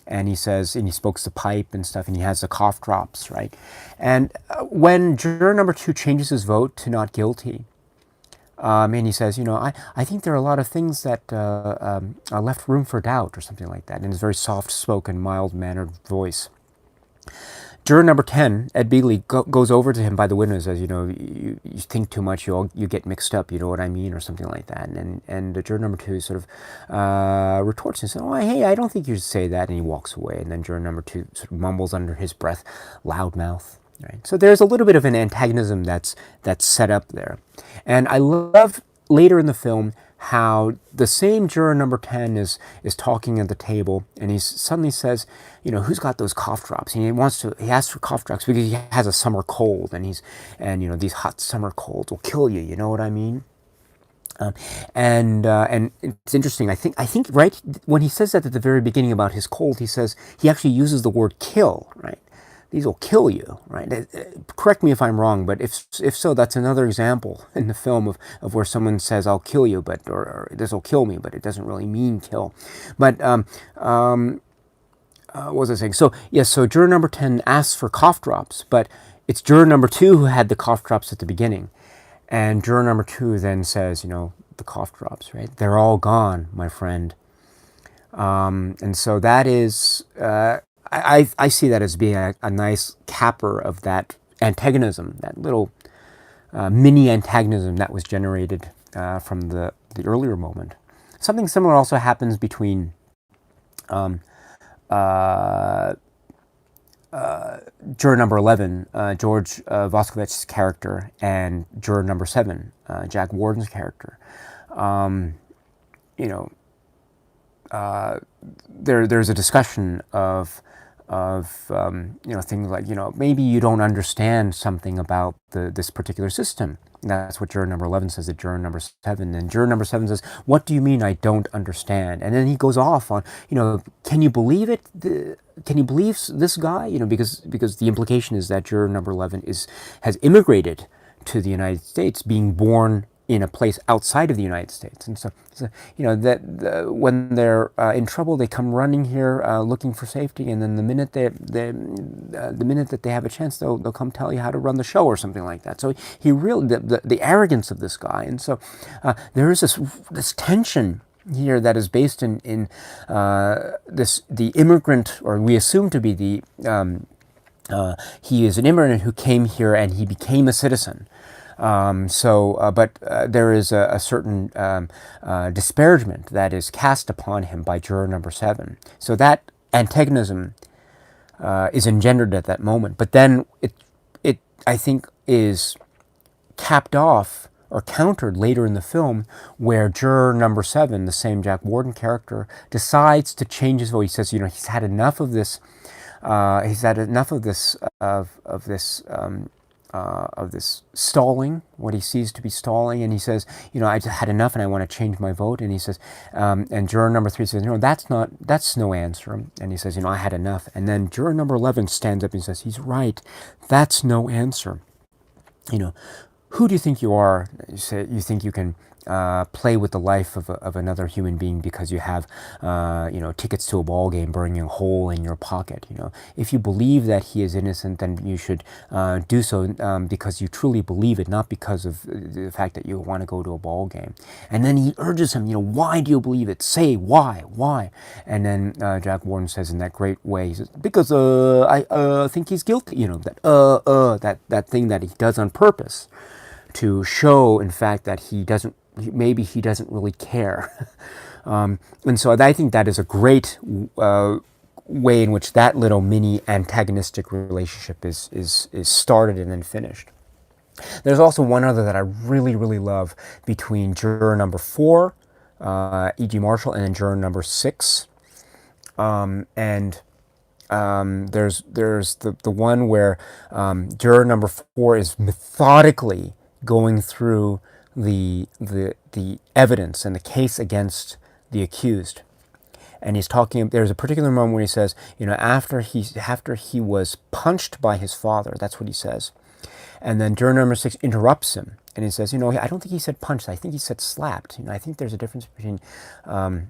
And he says, and he smokes the pipe and stuff, and he has the cough drops, right? And when juror number 2 changes his vote to not guilty, and he says, I think there are a lot of things that left room for doubt, or something like that, in his very soft-spoken, mild-mannered voice. Juror number 10, Ed Begley, goes over to him by the window and says, you think too much, you get mixed up, you know what I mean, or something like that. And juror number 2 sort of retorts and says, oh, hey, I don't think you should say that, and he walks away. And then juror number 2 sort of mumbles under his breath, loudmouth. Right? So there's a little bit of an antagonism that's set up there. And I love, later in the film, how the same juror number 10 is talking at the table, and he suddenly says, who's got those cough drops? And he asks for cough drops because he has a summer cold, and these hot summer colds will kill you. You know what I mean? And it's interesting. I think right when he says that at the very beginning about his cold, he actually uses the word kill. Right? These will kill you, right? Correct me if I'm wrong, but if so, that's another example in the film of where someone says, "I'll kill you," or "This will kill me," but it doesn't really mean kill. But what was I saying? So yes, so juror number 10 asks for cough drops, but it's juror number 2 who had the cough drops at the beginning, and juror number 2 then says, the cough drops, right? They're all gone, my friend. And so that is. I see that as being a nice capper of that antagonism, that little mini antagonism that was generated from the earlier moment. Something similar also happens between juror number 11, George Voskovich's character, and juror number 7, Jack Warden's character. There's a discussion of things like, maybe you don't understand something about this particular system. That's what juror number 11 says to juror number 7. And juror number 7 says, "What do you mean I don't understand?" And then he goes off on, can you believe it? Can you believe this guy? Because the implication is that juror number 11 has immigrated to the United States, being born in a place outside of the United States. And so when they're in trouble, they come running here looking for safety, and then the minute that they have a chance, they'll come tell you how to run the show or something like that. So he really, the arrogance of this guy. And so there is this tension here that is based in the immigrant, or we assume to be he is an immigrant who came here and he became a citizen. But there is a certain disparagement that is cast upon him by juror number 7. So that antagonism is engendered at that moment. But then it I think is capped off or countered later in the film, where juror number 7, the same Jack Warden character, decides to change his vote. He says, he's had enough of this. He's had enough of this of this stalling, what he sees to be stalling, and he says, I just had enough and I want to change my vote. And he says, and juror number 3 says, that's no answer. And he says, I had enough. And then juror number 11 stands up and says, he's right, that's no answer. Who do you think you are? You think you can play with the life of another human being because you have, tickets to a ball game burning a hole in your pocket. If you believe that he is innocent, then you should do so because you truly believe it, not because of the fact that you want to go to a ball game. And then he urges him, why do you believe it? Say why? And then Jack Warden says in that great way, he says, because I think he's guilty. That thing that he does on purpose to show, in fact, that maybe he doesn't really care. And so I think that is a great way in which that little mini antagonistic relationship is started and then finished. There's also one other that I really, really love between juror number 4, E.G. Marshall, and then juror number 6. There's the one where juror number 4 is methodically going through the evidence and the case against the accused, and he's talking. There's a particular moment where he says, after he was punched by his father, that's what he says, and then juror number 6 interrupts him, and he says, I don't think he said punched. I think he said slapped. I think there's a difference between a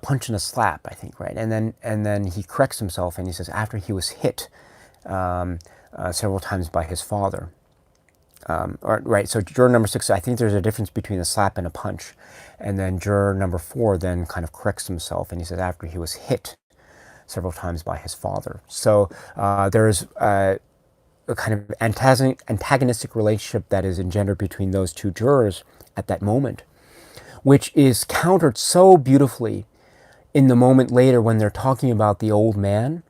punch and a slap. I think, right? And then he corrects himself and he says after he was hit several times by his father. Right, so juror number 6, I think there's a difference between a slap and a punch. And then juror number 4 then kind of corrects himself, and he says after he was hit several times by his father. So there's a kind of antagonistic relationship that is engendered between those two jurors at that moment, which is countered so beautifully in the moment later when they're talking about the old man,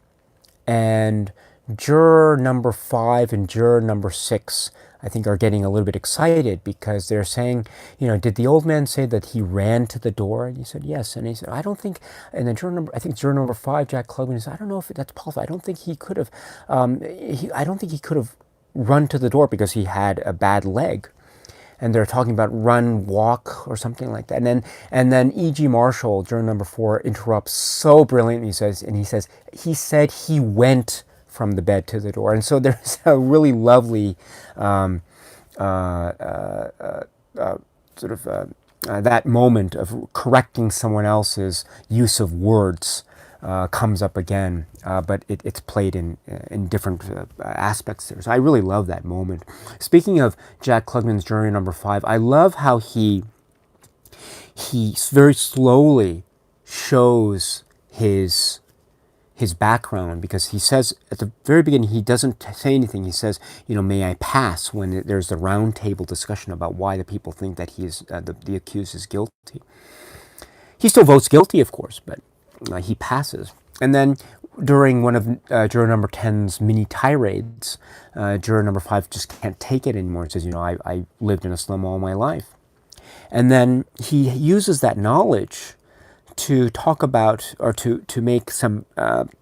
and juror number 5 and juror number 6 I think, are getting a little bit excited because they're saying, did the old man say that he ran to the door? And he said, yes. And he said, I don't think, and then I think juror number 5, Jack Klugman, said, I don't know if that's possible. I don't think he could have, I don't think he could have run to the door because he had a bad leg. And they're talking about run, walk, or something like that. And then E.G. Marshall, juror number 4, interrupts so brilliantly. He said he went from the bed to the door. And so there's a really lovely that moment of correcting someone else's use of words comes up again, but it's played in different aspects there. So I really love that moment. Speaking of Jack Klugman's jury number 5, I love how he very slowly shows his background, because he says at the very beginning, he doesn't say anything. He says, may I pass, when there's the round table discussion about why the people think that he is the accused is guilty. He still votes guilty, of course, but he passes. And then during one of juror number 10's mini tirades, juror number 5 just can't take it anymore. It says, I lived in a slum all my life. And then he uses that knowledge to talk about, or to make some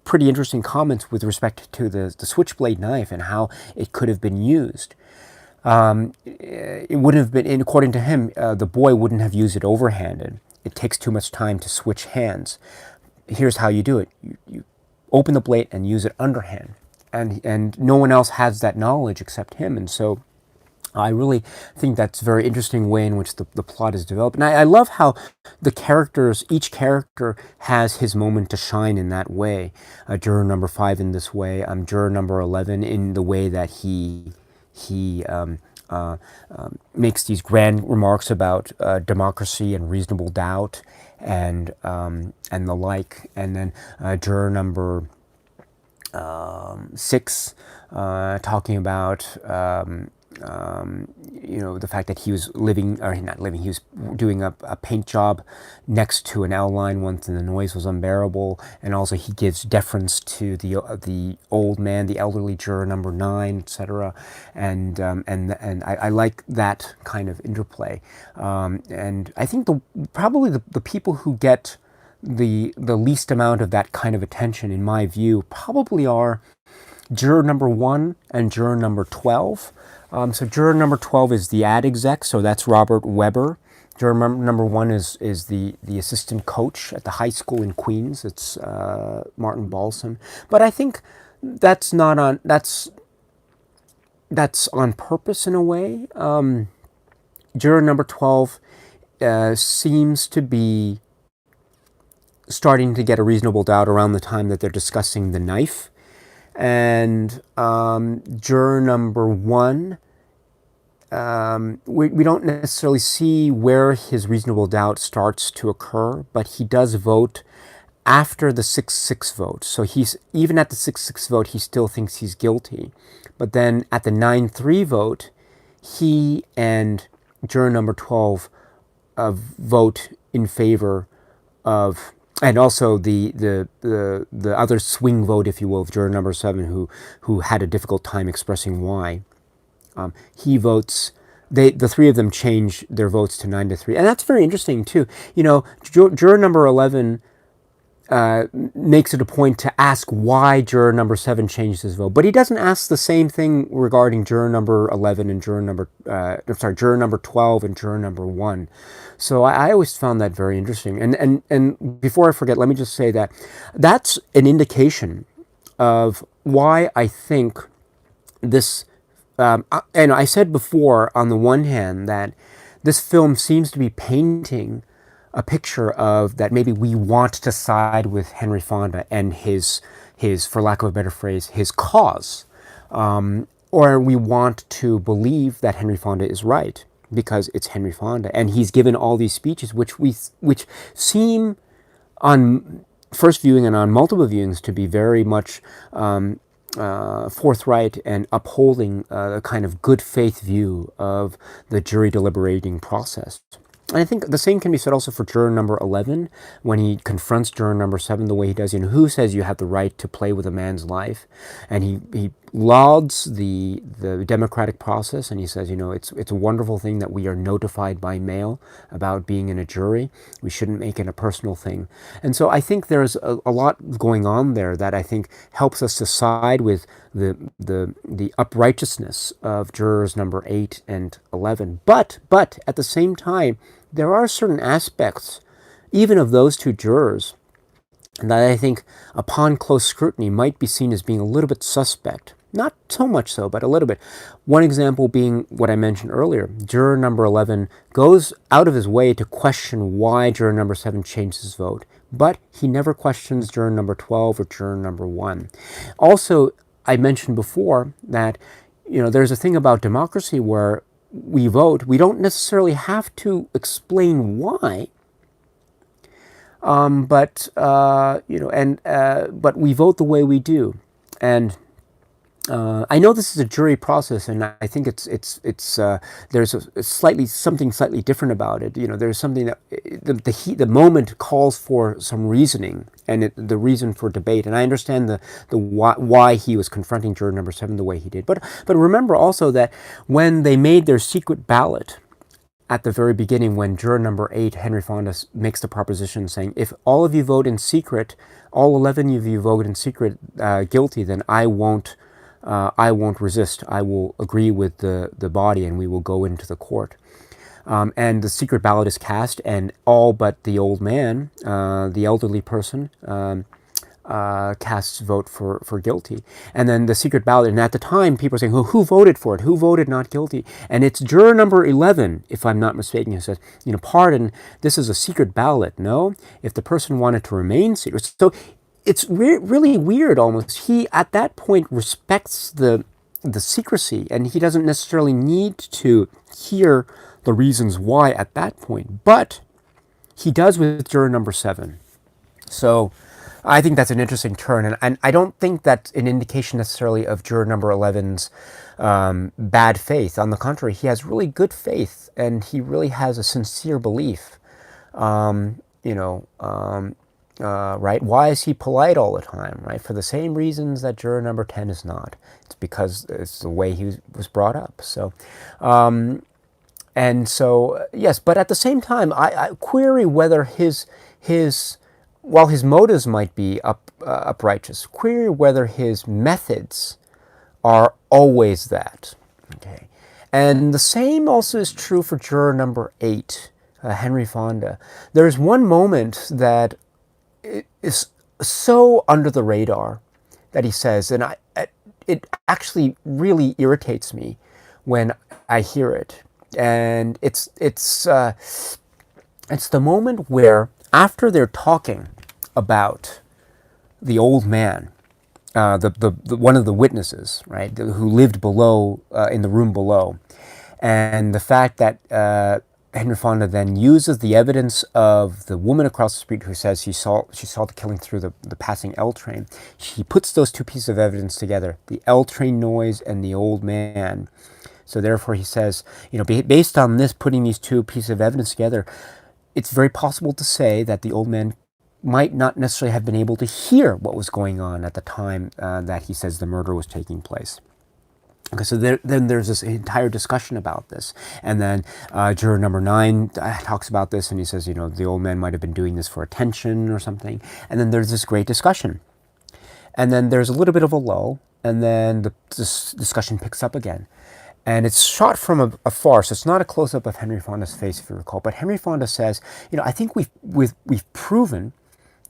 pretty interesting comments with respect to the switchblade knife and how it could have been used. It wouldn't have been, according to him, the boy wouldn't have used it overhanded. It takes too much time to switch hands. Here's how you do it. You open the blade and use it underhand. And no one else has that knowledge except him. And so I really think that's a very interesting way in which the plot is developed. And I love how the characters, each character has his moment to shine in that way. Juror number 5 in this way. Juror number 11 in the way that he makes these grand remarks about democracy and reasonable doubt and the like. And then juror number 6 talking about the fact that he was he was doing a paint job next to an L line once, and the noise was unbearable. And also he gives deference to the old man, the elderly juror number 9, etc. And I like that kind of interplay. And I think probably the people who get the least amount of that kind of attention, in my view, probably are juror number 1 and juror number 12. So juror number 12 is the ad exec, so that's Robert Weber. Juror number 1 is the assistant coach at the high school in Queens. It's Martin Balsam. But I think that's on purpose in a way. Juror number 12 seems to be starting to get a reasonable doubt around the time that they're discussing the knife. And juror number 1, we don't necessarily see where his reasonable doubt starts to occur, but he does vote after the 6-6 vote. So even at the 6-6 vote, he still thinks he's guilty. But then at the 9-3 vote, he and juror number 12 vote in favor of, and also the other swing vote, if you will, of juror number 7, who had a difficult time expressing why. He votes. The three of them change their votes to 9-3, and that's very interesting too. Juror number 11 makes it a point to ask why juror number 7 changed his vote, but he doesn't ask the same thing regarding juror number 11 and juror number 12 and juror number 1. So I always found that very interesting. And before I forget, let me just say that that's an indication of why I think this. And I said before, on the one hand, that this film seems to be painting a picture of that maybe we want to side with Henry Fonda and his, for lack of a better phrase, his cause. Or we want to believe that Henry Fonda is right because it's Henry Fonda. And he's given all these speeches which seem on first viewing and on multiple viewings to be very much forthright and upholding a kind of good faith view of the jury deliberating process. And I think the same can be said also for juror number 11 when he confronts juror number 7 the way he does. Who says you have the right to play with a man's life? And he lauds the democratic process, and he says, it's a wonderful thing that we are notified by mail about being in a jury. We shouldn't make it a personal thing. And so I think there's a lot going on there that I think helps us to side with the uprightness of jurors number 8 and 11. But at the same time, there are certain aspects, even of those two jurors, that I think, upon close scrutiny, might be seen as being a little bit suspect. Not so much so, but a little bit. One example being what I mentioned earlier. Juror number 11 goes out of his way to question why juror number 7 changed his vote, but he never questions juror number 12 or juror number 1. Also, I mentioned before that, there's a thing about democracy where we vote. We don't necessarily have to explain why, but we vote the way we do. And I know this is a jury process, and I think there's something slightly different about it. There's something that the moment calls for some reasoning, and the reason for debate. And I understand the why he was confronting juror number 7 the way he did. But remember also that when they made their secret ballot at the very beginning, when juror number 8, Henry Fonda, makes the proposition saying, if all of you vote in secret, all 11 of you vote in secret guilty, then I won't resist. I will agree with the body, and we will go into the court. And the secret ballot is cast, and all but the old man, the elderly person, casts vote for guilty. And then the secret ballot, and at the time people are saying, who voted for it? Who voted not guilty? And it's juror number 11, if I'm not mistaken, who says, pardon, this is a secret ballot. No, if the person wanted to remain secret. So it's really weird almost. He, at that point, respects the secrecy, and he doesn't necessarily need to hear the reasons why at that point. But he does with juror number 7. So I think that's an interesting turn, and I don't think that's an indication necessarily of juror number 11's bad faith. On the contrary, he has really good faith, and he really has a sincere belief. Right? Why is he polite all the time? Right? For the same reasons that juror number 10 is not. It's because it's the way he was brought up. So, yes. But at the same time, I query whether while his motives might be uprighteous, query whether his methods are always that. Okay, and the same also is true for juror number 8, Henry Fonda. There's one moment that is so under the radar that he says, and it actually really irritates me when I hear it. And it's the moment where, after they're talking about the old man, the one of the witnesses, right, who lived below, in the room below, and the fact that Henry Fonda then uses the evidence of the woman across the street who says she saw the killing through the passing L train. She puts those two pieces of evidence together, the L train noise and the old man. So therefore he says, based on this, putting these two pieces of evidence together, it's very possible to say that the old man might not necessarily have been able to hear what was going on at the time that he says the murder was taking place. Okay, so then there's this entire discussion about this. And then juror number 9 talks about this, and he says, the old man might have been doing this for attention or something. And then there's this great discussion. And then there's a little bit of a lull, and then this discussion picks up again. And it's shot from afar, so it's not a close-up of Henry Fonda's face, if you recall. But Henry Fonda says, I think we've proven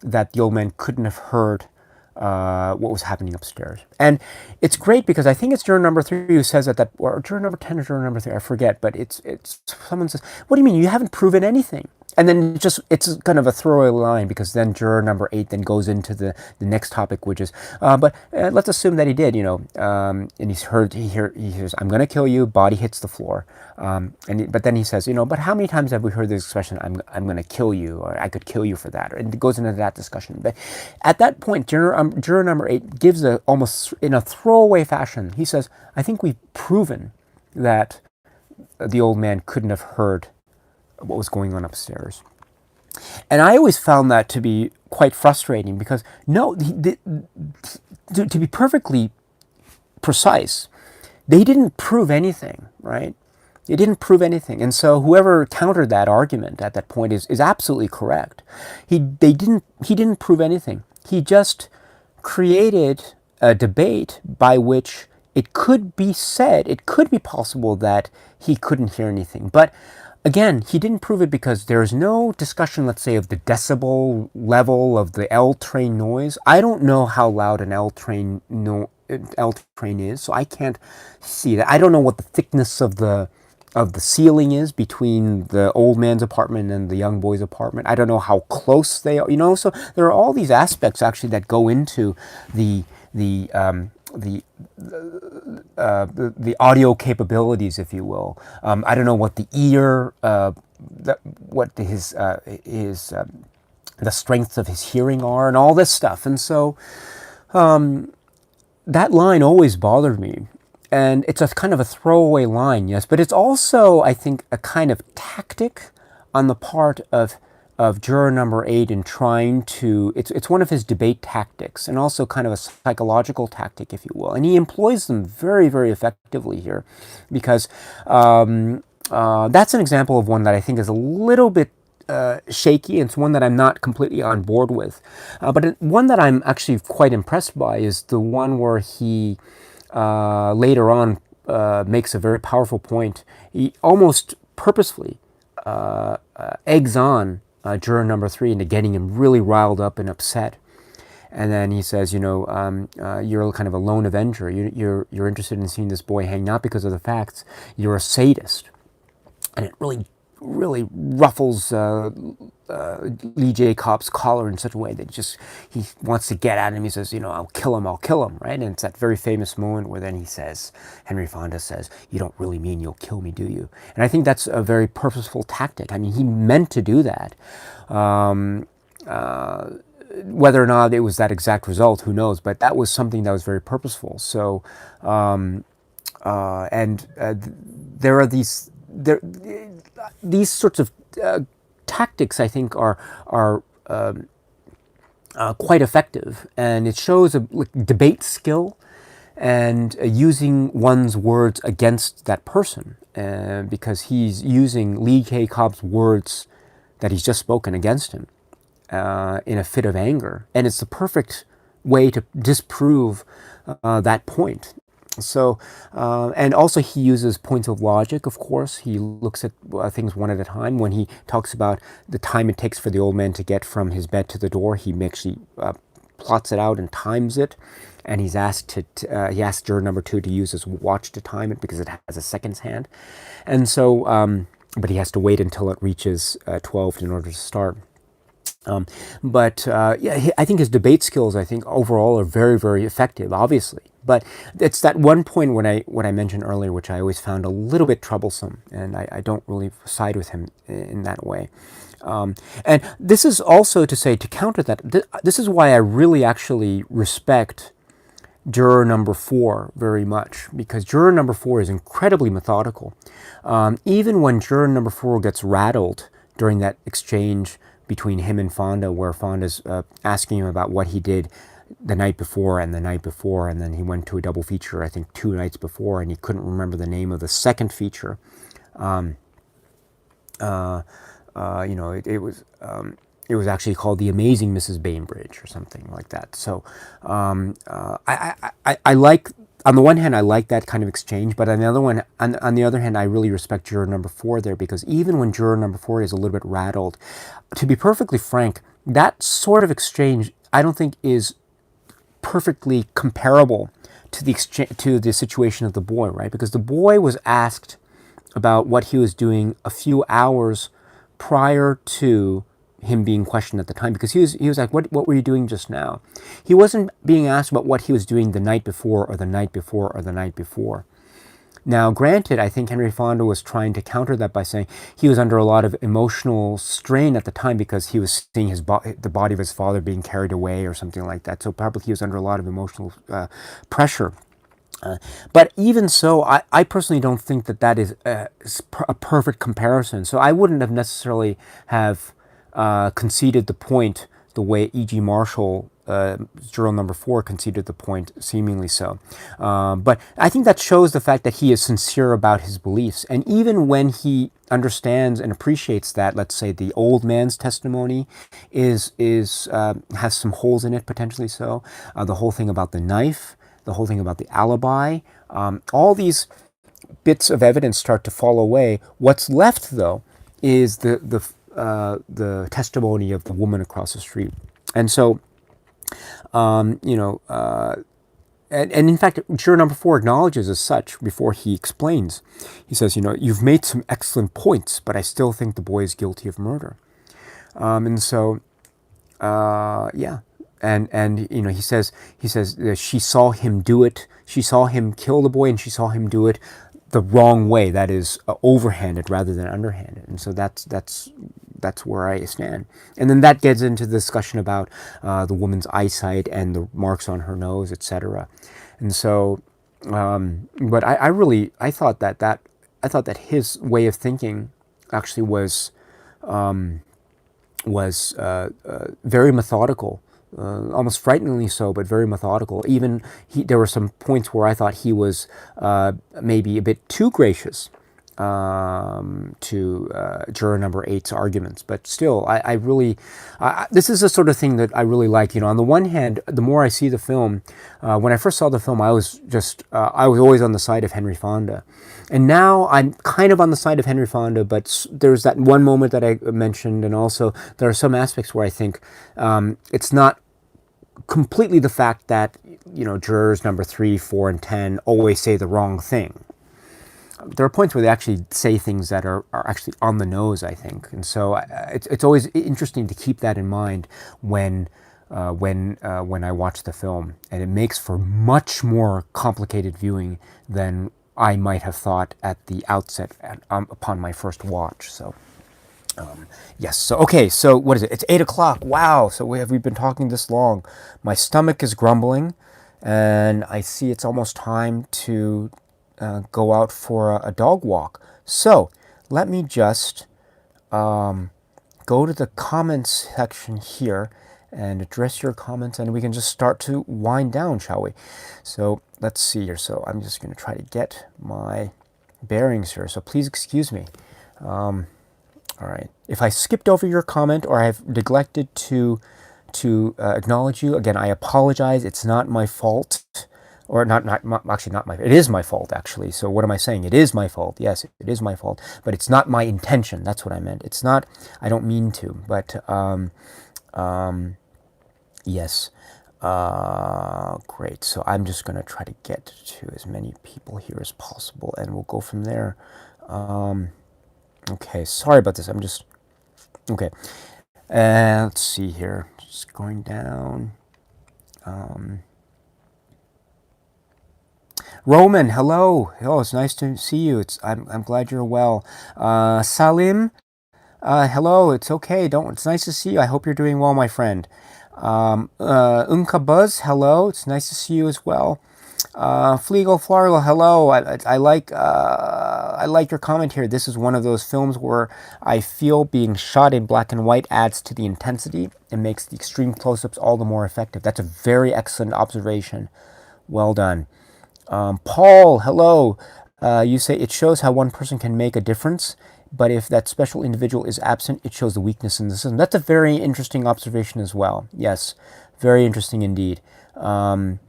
that the old man couldn't have heard what was happening upstairs. And it's great because I think it's juror number 3 who says that, or juror number 10 or juror number 3, I forget, but it's someone says, what do you mean? You haven't proven anything. And then it's kind of a throwaway line, because then juror number 8 then goes into the next topic, which is, but let's assume that he did, and he hears, I'm going to kill you, body hits the floor. But then he says, but how many times have we heard this expression, I'm going to kill you, or I could kill you for that? And it goes into that discussion. But at that point, juror number 8 gives almost in a throwaway fashion, he says, I think we've proven that the old man couldn't have heard what was going on upstairs. And I always found that to be quite frustrating, because to be perfectly precise. They didn't prove anything, right? They didn't prove anything. And so whoever countered that argument at that point is absolutely correct. He didn't prove anything. He just created a debate by which it could be said, it could be possible that he couldn't hear anything. But again, he didn't prove it because there's no discussion, let's say, of the decibel level of the L train noise. I don't know how loud an L train is, so I can't see that. I don't know what the thickness of the ceiling is between the old man's apartment and the young boy's apartment. I don't know how close they are, so there are all these aspects actually that go into the audio capabilities, if you will. I don't know what the ear, the strengths of his hearing are, and all this stuff. And so that line always bothered me. And it's a kind of a throwaway line, yes, but it's also, I think, a kind of tactic on the part of juror number 8 in trying to, it's one of his debate tactics, and also kind of a psychological tactic, if you will. And he employs them very, very effectively here, because that's an example of one that I think is a little bit shaky. It's one that I'm not completely on board with. But one that I'm actually quite impressed by is the one where he later on makes a very powerful point. He almost purposefully eggs on juror number 3 into getting him really riled up and upset. And then he says, you're kind of a lone avenger. You're interested in seeing this boy hang, not because of the facts. You're a sadist. And it really ruffles Lee J. Cobb's collar in such a way that he wants to get at him. He says, I'll kill him, right? And it's that very famous moment where then Henry Fonda says, you don't really mean you'll kill me, do you? And I think that's a very purposeful tactic. I mean, he meant to do that. Whether or not it was that exact result, who knows? But that was something that was very purposeful. So, there are these sorts of tactics, I think, are quite effective, and it shows a debate skill and using one's words against that person, because he's using Lee K. Cobb's words that he's just spoken against him in a fit of anger, and it's the perfect way to disprove that point. So, and also he uses points of logic, of course. He looks at things one at a time. When he talks about the time it takes for the old man to get from his bed to the door, he actually plots it out and times it. And he asked juror number 2 to use his watch to time it because it has a seconds hand. And so, but he has to wait until it reaches 12 in order to start. I think his debate skills, I think, overall are very, very effective, obviously. But it's that one point what I mentioned earlier, which I always found a little bit troublesome, and I don't really side with him in that way. And this is also to counter that, this is why I really actually respect juror number 4 very much, because juror number 4 is incredibly methodical. Even when juror number 4 gets rattled during that exchange between him and Fonda, where Fonda's asking him about what he did the night before and the night before, and then he went to a double feature, I think 2 nights before, and he couldn't remember the name of the second feature. It was actually called The Amazing Mrs. Bainbridge or something like that. So I like, on the one hand, I like that kind of exchange, but on the other hand, I really respect juror number 4 there, because even when juror number 4 is a little bit rattled, to be perfectly frank, that sort of exchange I don't think is perfectly comparable to the situation of the boy, right? Because the boy was asked about what he was doing a few hours prior to him being questioned at the time, because he was like, what were you doing just now? He wasn't being asked about what he was doing the night before or the night before or the night before. Now, granted, I think Henry Fonda was trying to counter that by saying he was under a lot of emotional strain at the time because he was seeing the body of his father being carried away or something like that. So probably he was under a lot of emotional pressure. But even so, I personally don't think that is a perfect comparison. So I wouldn't have necessarily have conceded the point the way E.G. Marshall juror number 4 conceded the point, seemingly so. But I think that shows the fact that he is sincere about his beliefs. And even when he understands and appreciates that, let's say, the old man's testimony has some holes in it, potentially so. The whole thing about the knife, the whole thing about the alibi, all these bits of evidence start to fall away. What's left, though, is the testimony of the woman across the street. And so, and in fact, juror number 4 acknowledges as such before he explains. He says, you've made some excellent points, but I still think the boy is guilty of murder. And so, yeah. And he says she saw him do it. She saw him kill the boy, and she saw him do it the wrong way. That is, overhanded rather than underhanded. And so that's where I stand. And then that gets into the discussion about the woman's eyesight and the marks on her nose, etc. And so, but I thought that his way of thinking actually was very methodical. Almost frighteningly so, but very methodical. Even there were some points where I thought he was maybe a bit too gracious to juror number 8's arguments. But still, I really, this is the sort of thing that I really like. On the one hand, the more I see the film, when I first saw the film, I was always on the side of Henry Fonda. And now I'm kind of on the side of Henry Fonda, but there's that one moment that I mentioned, and also there are some aspects where I think it's not completely the fact that, jurors number 3, 4, and 10 always say the wrong thing. There are points where they actually say things that are actually on the nose, I think. And so it's always interesting to keep that in mind when I watch the film. And it makes for much more complicated viewing than I might have thought at the outset upon my first watch. So, yes. So, okay. So what is it? It's 8 o'clock. Wow. So we've been talking this long. My stomach is grumbling, and I see it's almost time to go out for a dog walk. So let me just go to the comments section here and address your comments, and we can just start to wind down, shall we? So let's see here. So I'm just going to try to get my bearings here. So please excuse me. All right. If I skipped over your comment or I have neglected to acknowledge you, again, I apologize. It's not my fault. Or actually not my, it is my fault, actually. So what am I saying? It is my fault. Yes, it is my fault. But it's not my intention. That's what I meant. It's not, I don't mean to. But, yes. Great. So I'm just going to try to get to as many people here as possible, and we'll go from there. Okay, sorry about this. Okay. Let's see here. Just going down. Roman, hello. Oh, it's nice to see you. I'm glad you're well. Salim, hello. It's okay. It's nice to see you. I hope you're doing well, my friend. Unka Buzz, hello. It's nice to see you as well. Fleagle Flargle, hello. I like your comment here. This is one of those films where I feel being shot in black and white adds to the intensity and makes the extreme close-ups all the more effective. That's a very excellent observation. Well done. Paul, hello. You say it shows how one person can make a difference, but if that special individual is absent, it shows the weakness in the system. That's a very interesting observation as well. Yes, very interesting indeed. Lufrin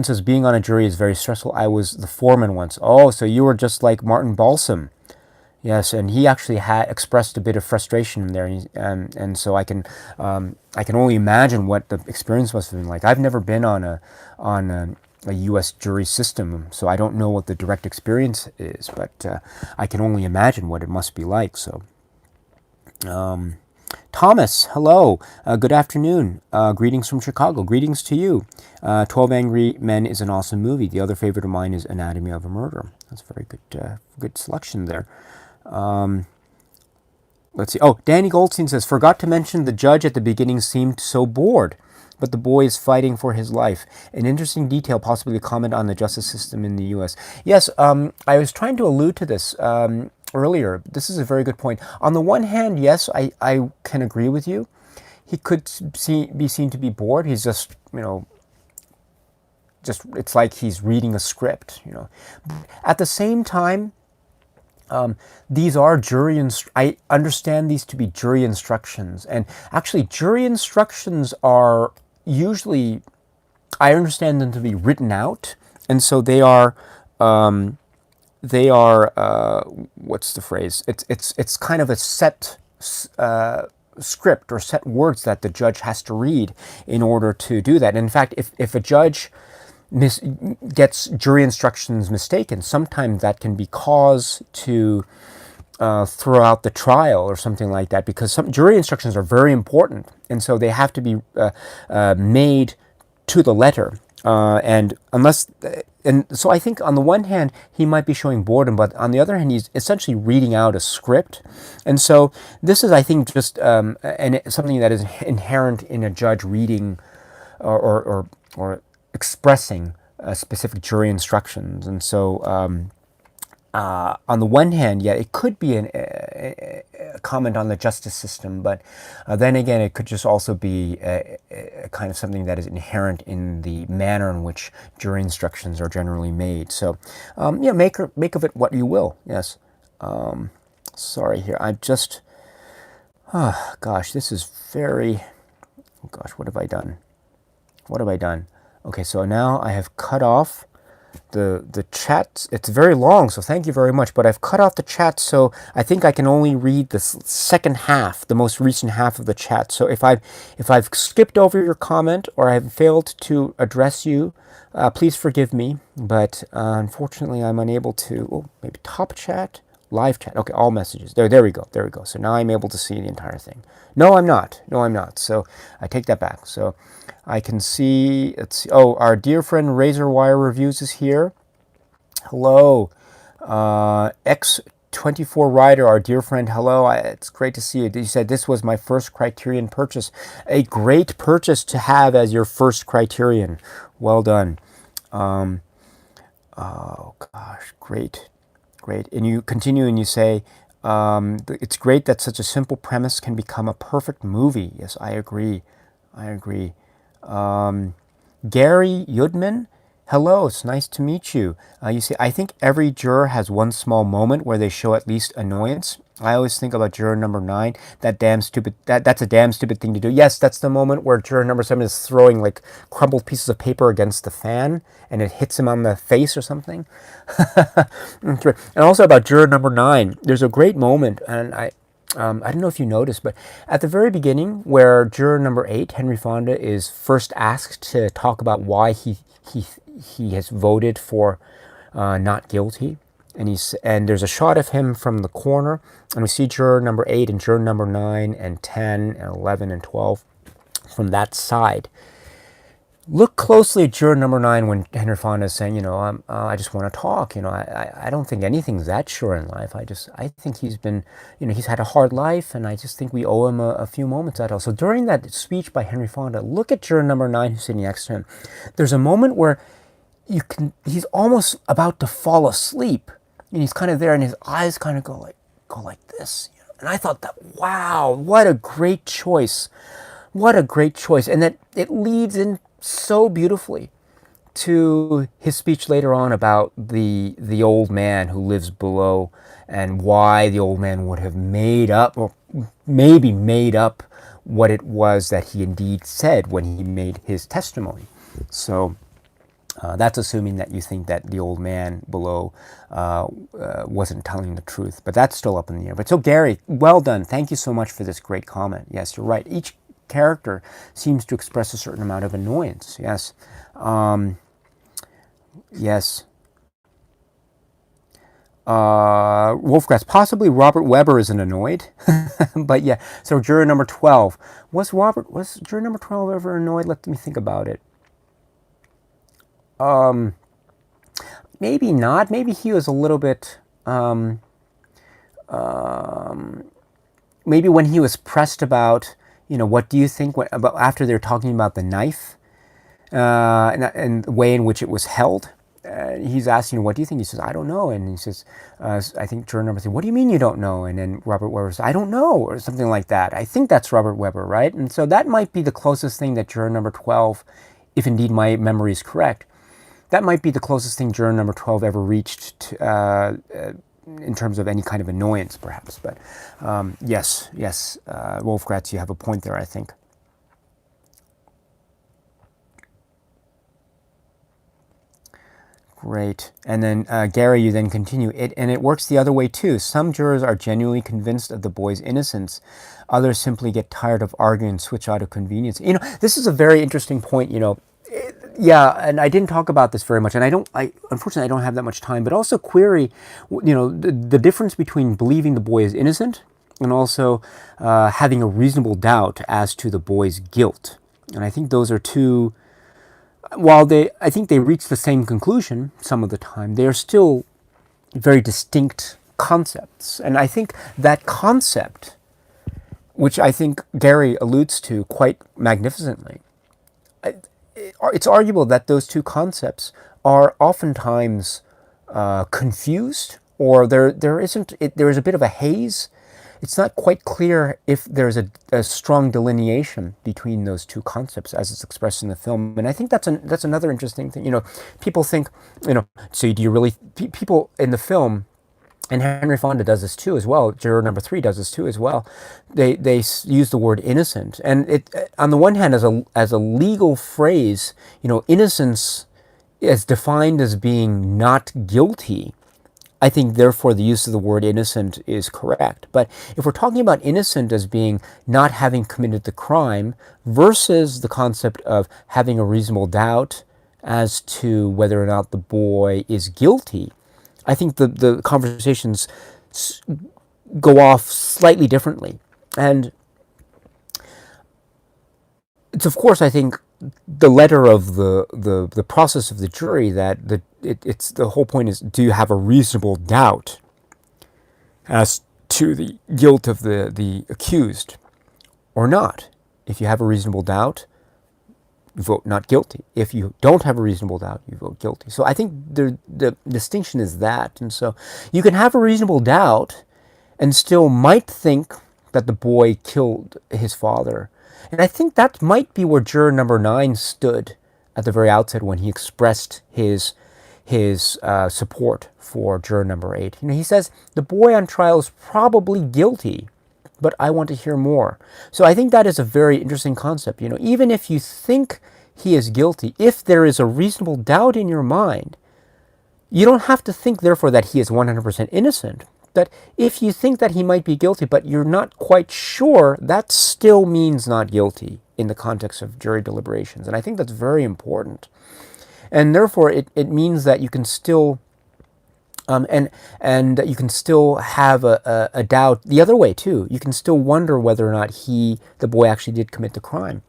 says, being on a jury is very stressful. I was the foreman once. Oh, so you were just like Martin Balsam. Yes, and he actually had expressed a bit of frustration there, and so I can only imagine what the experience must have been like. I've never been on a U.S. jury system, so I don't know what the direct experience is, but I can only imagine what it must be like. So, Thomas, hello, good afternoon, greetings from Chicago, greetings to you. 12 Angry Men is an awesome movie. The other favorite of mine is Anatomy of a Murder. That's a very good selection there. Let's see. Oh, Danny Goldstein says, forgot to mention the judge at the beginning seemed so bored, but the boy is fighting for his life. An interesting detail, possibly a comment on the justice system in the U.S. Yes, I was trying to allude to this earlier. This is a very good point. On the one hand, yes, I can agree with you. he could be seen to be bored. He's just, it's like he's reading a script, At the same time, these are I understand these to be jury instructions. And actually, jury instructions are usually, I understand them to be written out. And so they are, what's the phrase? It's kind of a set script or set words that the judge has to read in order to do that. And in fact, if a judge gets jury instructions mistaken, sometimes that can be cause to throw out the trial or something like that, because some jury instructions are very important, and so they have to be made to the letter. And so I think on the one hand he might be showing boredom, but on the other hand he's essentially reading out a script. And so this is, I think, just something that is inherent in a judge reading or expressing specific jury instructions. And so on the one hand, yeah, it could be a comment on the justice system, but then again, it could just also be a kind of something that is inherent in the manner in which jury instructions are generally made. So, make of it what you will. Yes. Sorry here. Gosh, this is very. Oh gosh, what have I done? Okay, so now I have cut off the chat. It's very long, so thank you very much, but I've cut off the chat, so I think I can only read the second half, the most recent half of the chat. So if I've skipped over your comment or I've failed to address you, please forgive me, but unfortunately I'm unable to. Maybe top chat, live chat. Okay, all messages. There we go. So now I'm able to see the entire thing. No, I'm not. So I take that back. So I can see, our dear friend Razor Wire Reviews is here. Hello. X24 Rider, our dear friend, hello. It's great to see you. You said this was my first Criterion purchase. A great purchase to have as your first Criterion. Well done. Oh gosh, great. And you continue and you say, it's great that such a simple premise can become a perfect movie. Yes, I agree. Gary Yudman, hello, it's nice to meet you. You see, I think every juror has one small moment where they show at least annoyance. I always think about juror number 9. That's a damn stupid thing to do. Yes, that's the moment where juror number 7 is throwing like crumpled pieces of paper against the fan and it hits him on the face or something. And also about juror number 9, there's a great moment, and I don't know if you noticed, but at the very beginning, where juror number 8, Henry Fonda, is first asked to talk about why he has voted for not guilty, and there's a shot of him from the corner, and we see juror number 8 and juror number 9 and 10 and 11 and 12 from that side. Look closely at juror number 9 when Henry Fonda is saying, I just want to talk. I don't think anything's that sure in life. I think he's been, he's had a hard life, and I just think we owe him a few moments at all. So during that speech by Henry Fonda, look at juror number 9 who's sitting next to him. There's a moment where he's almost about to fall asleep, and he's kind of there, and his eyes kind of go like this. And I thought that, wow, what a great choice. And that it leads in so beautifully to his speech later on about the old man who lives below, and why the old man would have made up, or maybe made up, what it was that he indeed said when he made his testimony. So that's assuming that you think that the old man below wasn't telling the truth, but that's still up in the air. But so Gary, well done. Thank you so much for this great comment. Yes, you're right. Each character seems to express a certain amount of annoyance. Yes. Yes. Wolfgrass, possibly Robert Webber isn't annoyed. But yeah, so juror number 12. Was juror number 12 ever annoyed? Let me think about it. Maybe not. Maybe he was a little bit, maybe when he was pressed about, what do you think about after they're talking about the knife and the way in which it was held? he's asking, what do you think? He says, I don't know. And he says, I think juror number 3, what do you mean you don't know? And then Robert Webber says, I don't know, or something like that. I think that's Robert Webber, right? And so that might be the closest thing that juror number 12, if indeed my memory is correct, that might be the closest thing juror number 12 ever reached to, in terms of any kind of annoyance, perhaps. But yes, Wolfgratz, you have a point there, I think. Great. And then, Gary, you then continue. And it works the other way, too. Some jurors are genuinely convinced of the boy's innocence. Others simply get tired of arguing and switch out of convenience. This is a very interesting point, Yeah, and I didn't talk about this very much, and unfortunately I don't have that much time, but also query, the difference between believing the boy is innocent and also having a reasonable doubt as to the boy's guilt. And I think those are two, while I think they reach the same conclusion some of the time, they are still very distinct concepts. And I think that concept, which I think Gary alludes to quite magnificently, it's arguable that those two concepts are oftentimes confused, or there is a bit of a haze. It's not quite clear if there's a strong delineation between those two concepts as it's expressed in the film. And I think that's another interesting thing. People think, so do you really, people in the film, and Henry Fonda does this too as well, juror number 3 does this too as well, they use the word innocent. And it, on the one hand, as a legal phrase, innocence is defined as being not guilty. I think, therefore, the use of the word innocent is correct. But if we're talking about innocent as being not having committed the crime versus the concept of having a reasonable doubt as to whether or not the boy is guilty, I think the conversations go off slightly differently. And it's, of course, I think, the letter of the process of the jury that it's the whole point is, do you have a reasonable doubt as to the guilt of the accused or not? If you have a reasonable doubt, you vote not guilty. If you don't have a reasonable doubt, you vote guilty. So I think the distinction is that. And so you can have a reasonable doubt and still might think that the boy killed his father. And I think that might be where juror number 9 stood at the very outset when he expressed his support for juror number 8. He says, the boy on trial is probably guilty, but I want to hear more. So I think that is a very interesting concept. Even if you think he is guilty, if there is a reasonable doubt in your mind, you don't have to think, therefore, that he is 100% innocent. That if you think that he might be guilty, but you're not quite sure, that still means not guilty in the context of jury deliberations. And I think that's very important. And therefore, it means that you can still, and you can still have a doubt the other way too. You can still wonder whether or not the boy actually did commit the crime.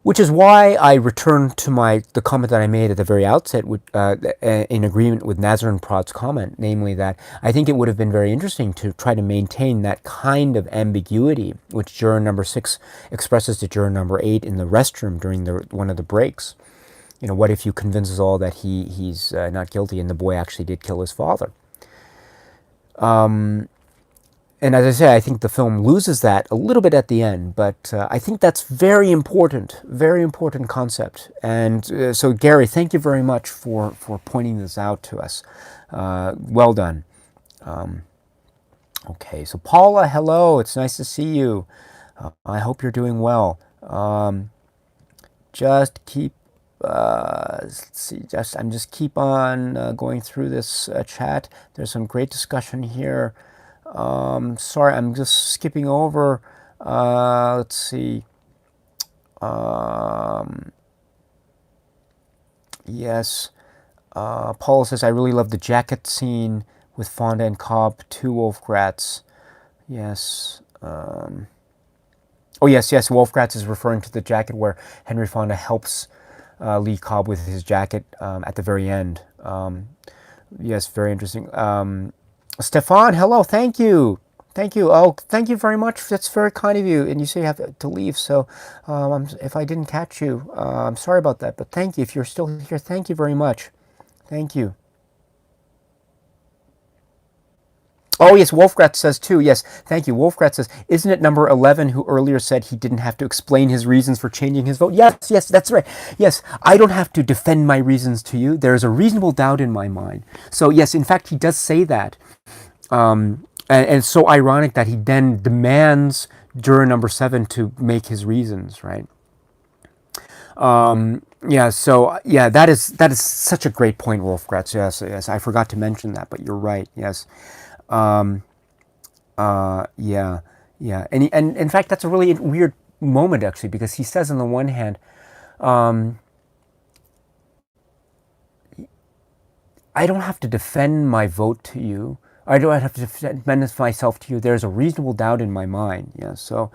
Which is why I return to the comment that I made at the very outset, in agreement with Nazar and Pratt's comment, namely that I think it would have been very interesting to try to maintain that kind of ambiguity, which juror number 6 expresses to juror number 8 in the restroom during one of the breaks. What if you convince us all that he's not guilty and the boy actually did kill his father? And as I say, I think the film loses that a little bit at the end, but I think that's very important concept. And so, Gary, thank you very much for pointing this out to us. Well done. Okay, so Paula, hello. It's nice to see you. I hope you're doing well. Just keep. Let's see. I'm just keep on going through this chat. There's some great discussion here. Sorry, I'm just skipping over. Let's see. Yes. Paul says, I really love the jacket scene with Fonda and Cobb, 2 Wolfgratz. Yes. Oh, yes. Wolfgratz is referring to the jacket where Henry Fonda helps Lee Cobb with his jacket at the very end. Yes, very interesting. Stefan, hello, thank you. Oh, thank you very much. That's very kind of you. And you say you have to leave, so if I didn't catch you, I'm sorry about that. But thank you. If you're still here, thank you very much. Thank you. Oh, yes, Wolfgratz says too. Yes, thank you. Wolfgratz says, isn't it number 11 who earlier said he didn't have to explain his reasons for changing his vote? Yes, yes, that's right. Yes, I don't have to defend my reasons to you. There is a reasonable doubt in my mind. So, yes, in fact, he does say that. And it's so ironic that he then demands juror number 7 to make his reasons, right? Yeah, so yeah, that is such a great point, Wolfgratz. Yes, yes, I forgot to mention that, but you're right. Yes, yeah, yeah, and in fact, that's a really weird moment actually, because he says on the one hand, I don't have to defend my vote to you. I don't have to defend myself to you. There's a reasonable doubt in my mind. Yeah, so.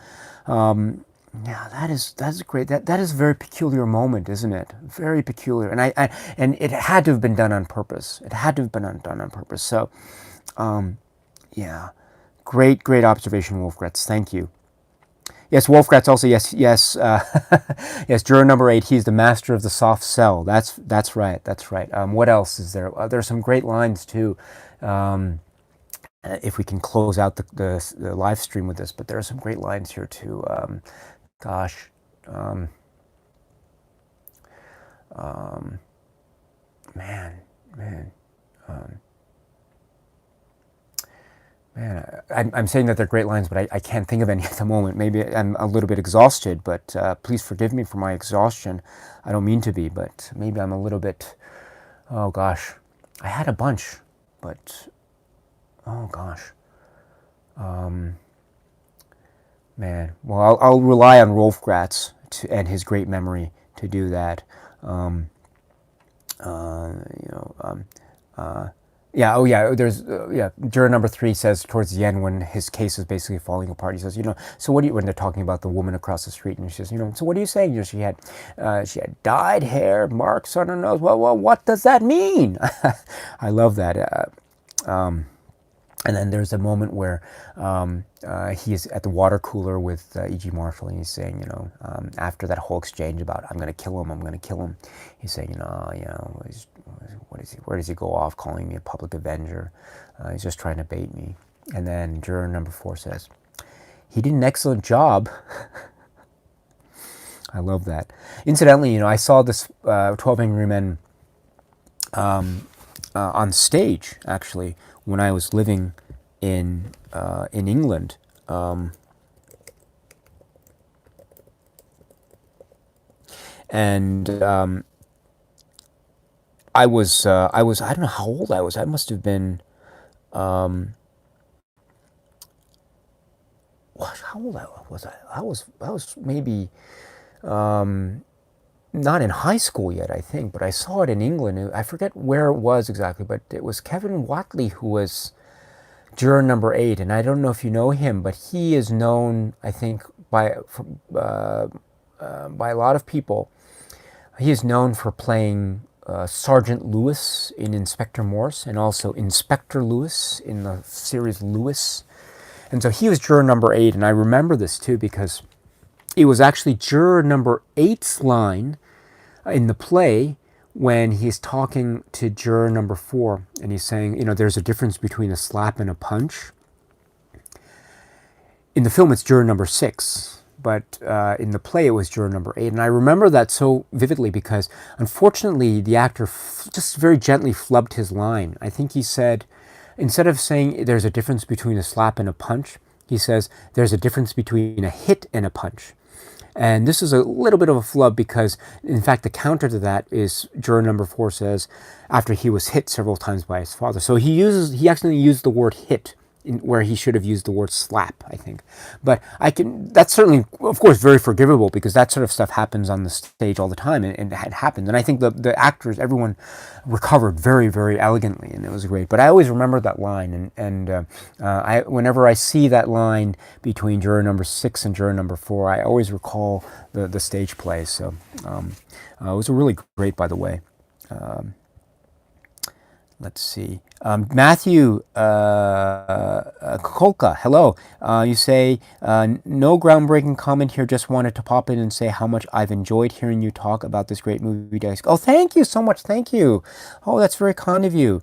Yeah, that's great. That is a very peculiar moment, isn't it? Very peculiar, and it had to have been done on purpose. It had to have been done on purpose. So, yeah, great observation, Wolfgratz. Thank you. Yes, Wolfgratz also. Yes, yes, yes. Juror number 8. He's the master of the soft sell. That's right. That's right. What else is there? There's some great lines too. If we can close out the live stream with this, but there are some great lines here too. Gosh, man, man, man. I'm saying that they're great lines, but I can't think of any at the moment. Maybe I'm a little bit exhausted, but please forgive me for my exhaustion. I don't mean to be, but maybe I'm a little bit. Oh gosh, I had a bunch, but oh gosh. Man, well, I'll rely on Wolfgratz and his great memory to do that. Yeah, oh yeah, there's, yeah, juror number 3 says towards the end when his case is basically falling apart, he says, so what do you, when they're talking about the woman across the street, and she says, so what are you saying? She had dyed hair, marks on her nose. Well, what does that mean? I love that. And then there's a moment where he's at the water cooler with E.G. Marshall, and he's saying, after that whole exchange about I'm going to kill him, he's saying, where does he go off calling me a public avenger? He's just trying to bait me. And then juror number 4 says, he did an excellent job. I love that. Incidentally, I saw this 12 Angry Men on stage, actually, when I was living in England. And I was I don't know how old I was. I must have been how old was I? I was maybe not in high school yet, I think, but I saw it in England. I forget where it was exactly, but it was Kevin Whatley who was juror number 8, and I don't know if you know him, but he is known, I think, by a lot of people. He is known for playing Sergeant Lewis in Inspector Morse, and also Inspector Lewis in the series Lewis. And so he was juror number 8, and I remember this too because it was actually juror number 8's line in the play when he's talking to juror number 4, and he's saying, there's a difference between a slap and a punch. In the film, it's juror number 6, but in the play, it was juror number 8. And I remember that so vividly because, unfortunately, the actor just very gently flubbed his line. I think he said, instead of saying there's a difference between a slap and a punch, he says there's a difference between a hit and a punch. And this is a little bit of a flub because, in fact, the counter to that is juror number 4 says, after he was hit several times by his father. So he accidentally used the word hit where he should have used the word slap, I think. But that's certainly, of course, very forgivable because that sort of stuff happens on the stage all the time, and it happened. And I think the actors, everyone recovered very, very elegantly, and it was great. But I always remember that line, and whenever I see that line between juror number 6 and juror number 4, I always recall the stage play. So it was really great, by the way. Let's see. Matthew Kolka, hello. You say, no groundbreaking comment here, just wanted to pop in and say how much I've enjoyed hearing you talk about this great movie. Oh, thank you so much. Thank you. Oh, that's very kind of you.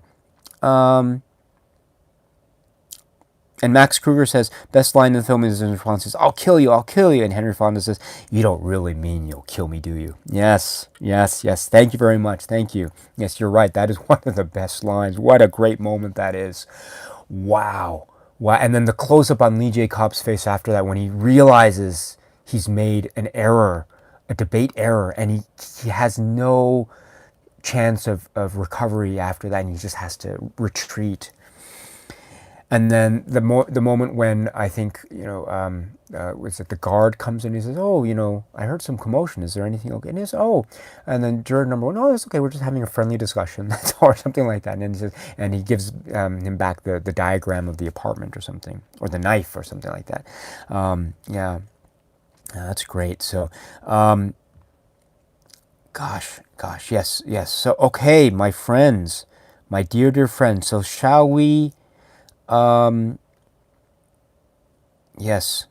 And Max Kruger says, best line in the film is in response is, I'll kill you, I'll kill you. And Henry Fonda says, you don't really mean you'll kill me, do you? Yes, yes, yes. Thank you very much. Thank you. Yes, you're right. That is one of the best lines. What a great moment that is. Wow. Wow. And then the close-up on Lee J. Cobb's face after that when he realizes he's made an error, a debate error, and he has no chance of recovery after that, and he just has to retreat. And then the moment when I think, was it the guard comes in, he says, oh, I heard some commotion. Is there anything okay? And he says, oh, and then juror number one, oh, it's okay. We're just having a friendly discussion. That's or something like that. And then he says, and he gives him back the diagram of the apartment or something, or the knife or something like that. Yeah, that's great. So, gosh, yes. So, okay, my friends, my dear friends. So shall we? Yes.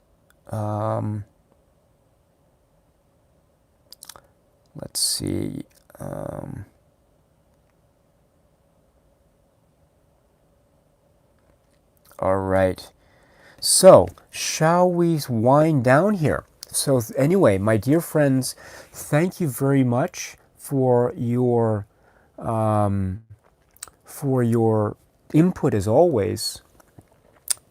Let's see. All right. So, shall we wind down here? So, anyway, my dear friends, thank you very much for your input as always.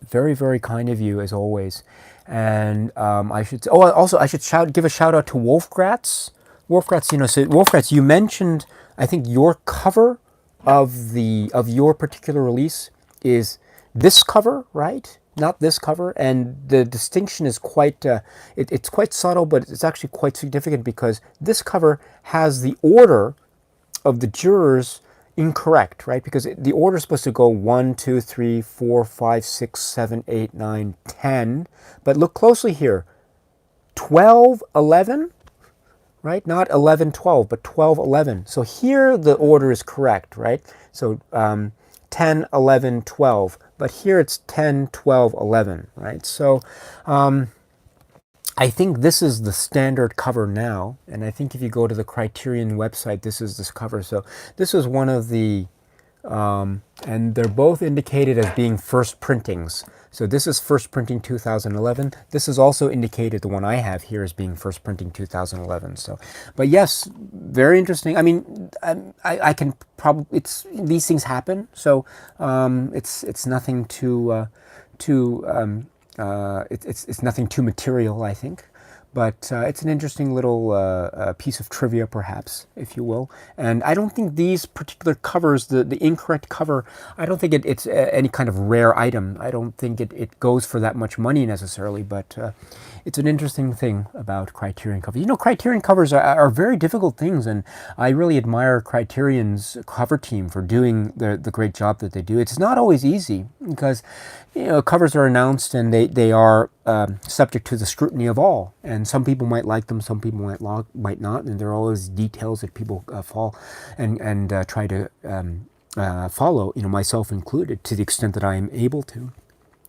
Very, very kind of you as always. And I should give a shout out to Wolfgratz. Wolfgratz, you mentioned, I think your cover of your particular release is this cover, right? Not this cover, and the distinction is quite it's quite subtle, but it's actually quite significant because this cover has the order of the jurors incorrect, right? Because the order is supposed to go 1, 2, 3, 4, 5, 6, 7, 8, 9, 10. But look closely here. 12, 11, right? Not 11, 12, but 12, 11. So here the order is correct, right? So 10, 11, 12. But here it's 10, 12, 11, right? So I think this is the standard cover now, and I think if you go to the Criterion website, this is this cover. So this is one of the, and they're both indicated as being first printings. So this is first printing 2011. This is also indicated, the one I have here, as being first printing 2011. So, but yes, very interesting. I mean, I can probably, these things happen. So it's nothing it's nothing too material, I think, but it's an interesting little piece of trivia, perhaps, if you will. And I don't think these particular covers, the incorrect cover, I don't think it's any kind of rare item. I don't think it goes for that much money necessarily, but it's an interesting thing about Criterion covers. Criterion covers are very difficult things, and I really admire Criterion's cover team for doing the great job that they do. It's not always easy because covers are announced and they are subject to the scrutiny of all, and some people might like them, some people might not, and there are always details that people fall and try to follow, myself included, to the extent that I am able to.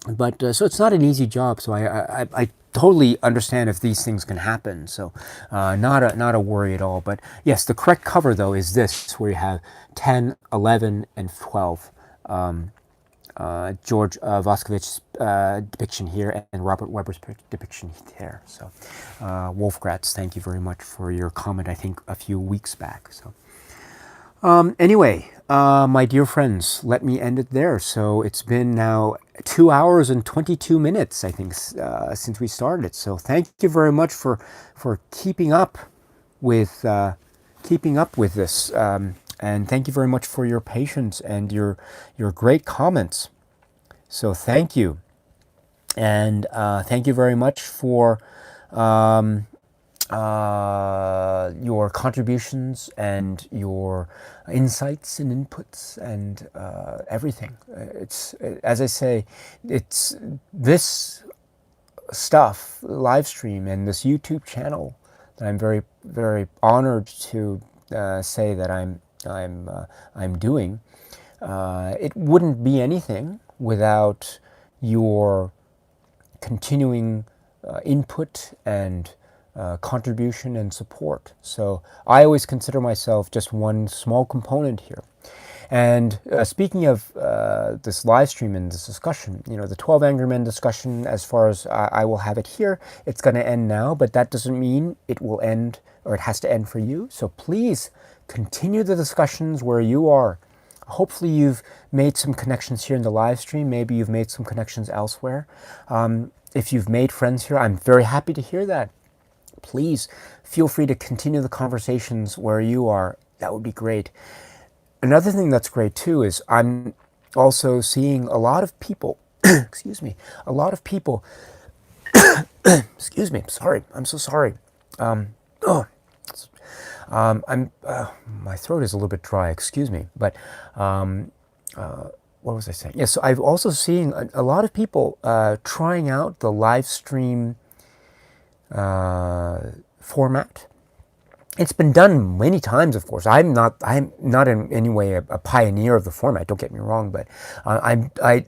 But so it's not an easy job. So I totally understand if these things can happen. So not a worry at all. But yes, the correct cover though is this, where you have 10, 11, and 12. George Voskovich's depiction here and Robert Webber's depiction there. So Wolfgratz, thank you very much for your comment, I think a few weeks back. So anyway, my dear friends, let me end it there. So it's been now 2 hours and 22 minutes, I think, since we started. So thank you very much for keeping up with this. And thank you very much for your patience and your great comments. So thank you. And thank you very much for your contributions and your insights and inputs and everything. It's, as I say, it's this stuff, Livestream and this YouTube channel, that I'm very, very honored to say that I'm doing. it wouldn't be anything without your continuing input and contribution and support. So I always consider myself just one small component here. And speaking of this live stream and this discussion, the 12 Angry Men discussion, as far as I will have it here, it's going to end now, but that doesn't mean it will end, or it has to end for you. So please continue the discussions where you are. Hopefully you've made some connections here in the live stream. Maybe you've made some connections elsewhere. If you've made friends here, I'm very happy to hear that. Please feel free to continue the conversations where you are. That would be great. Another thing that's great too is I'm also seeing a lot of people, excuse me, a lot of people, excuse me, sorry, I'm so sorry. My throat is a little bit dry, excuse me, but what was I saying? Yeah, so I've also seen a lot of people trying out the live stream format. It's been done many times, of course. I'm not in any way a pioneer of the format. Don't get me wrong, but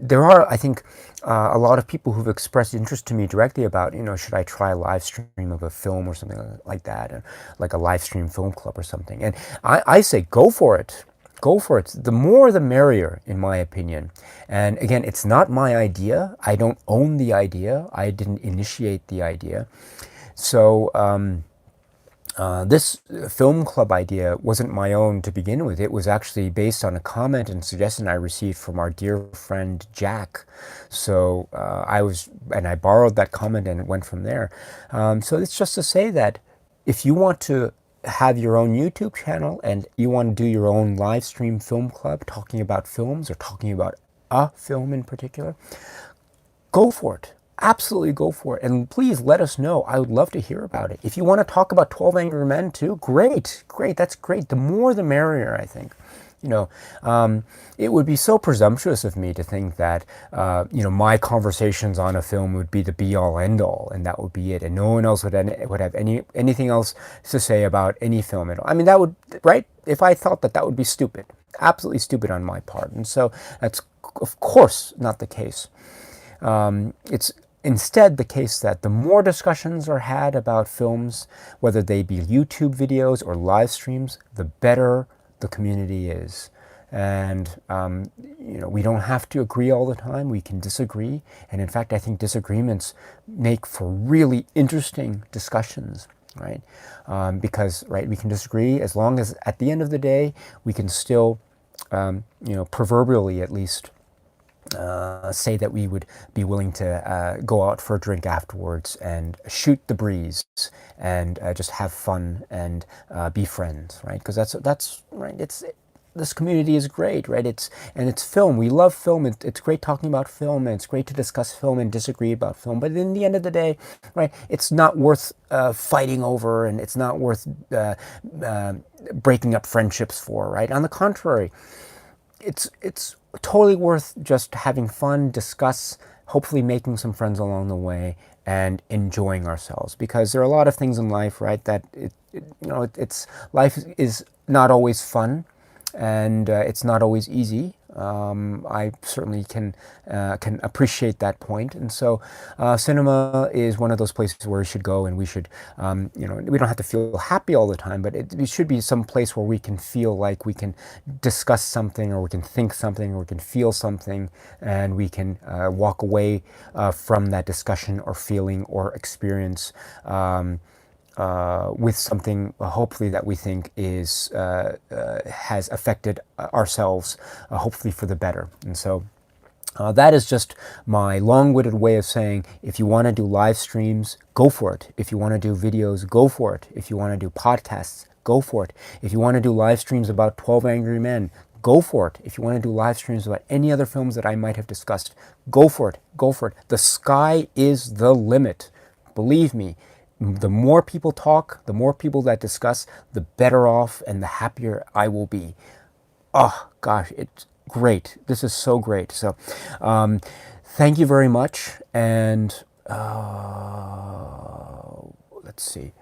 there are, I think, a lot of people who've expressed interest to me directly about, should I try a live stream of a film or something like that, like a live stream film club or something. And I say go for it. Go for it. The more the merrier, in my opinion. And again, it's not my idea. I don't own the idea. I didn't initiate the idea. So this film club idea wasn't my own to begin with. It was actually based on a comment and suggestion I received from our dear friend Jack. So I borrowed that comment and it went from there. So it's just to say that if you want to have your own YouTube channel and you want to do your own live stream film club talking about films or talking about a film in particular, go for it. Absolutely go for it. And please let us know. I would love to hear about it. If you want to talk about 12 Angry Men too, great. That's great. The more the merrier, I think. It would be so presumptuous of me to think that, my conversations on a film would be the be-all, end-all, and that would be it, and no one else would have anything else to say about any film at all. I mean, that would, right? If I thought that would be stupid. Absolutely stupid on my part. And so that's, of course, not the case. It's instead the case that the more discussions are had about films, whether they be YouTube videos or live streams, the better the community is. And, we don't have to agree all the time. We can disagree. And in fact, I think disagreements make for really interesting discussions, right? Because, right, we can disagree as long as at the end of the day, we can still, proverbially at least, say that we would be willing to go out for a drink afterwards and shoot the breeze and just have fun and be friends, right? Because that's right. This community is great, right? It's film. We love film. It's great talking about film, and it's great to discuss film and disagree about film. But in the end of the day, right, it's not worth fighting over, and it's not worth breaking up friendships for, right? On the contrary, it's totally worth just having fun, discuss, hopefully making some friends along the way, and enjoying ourselves. Because there are a lot of things in life, right, that life is not always fun, and it's not always easy. I certainly can appreciate that point, and so cinema is one of those places where we should go, and we should, we don't have to feel happy all the time, but it should be some place where we can feel like we can discuss something, or we can think something, or we can feel something, and we can walk away from that discussion or feeling or experience with something hopefully that we think is has affected ourselves, hopefully for the better. And so that is just my long-winded way of saying, if you want to do live streams, go for it. If you want to do videos, go for it. If you want to do podcasts, go for it. If you want to do live streams about 12 Angry Men, go for it. If you want to do live streams about any other films that I might have discussed, go for it. Go for it. The sky is the limit. Believe me. The more people talk, the more people that discuss, the better off and the happier I will be. Oh, gosh, it's great. This is so great. So, thank you very much. And let's see.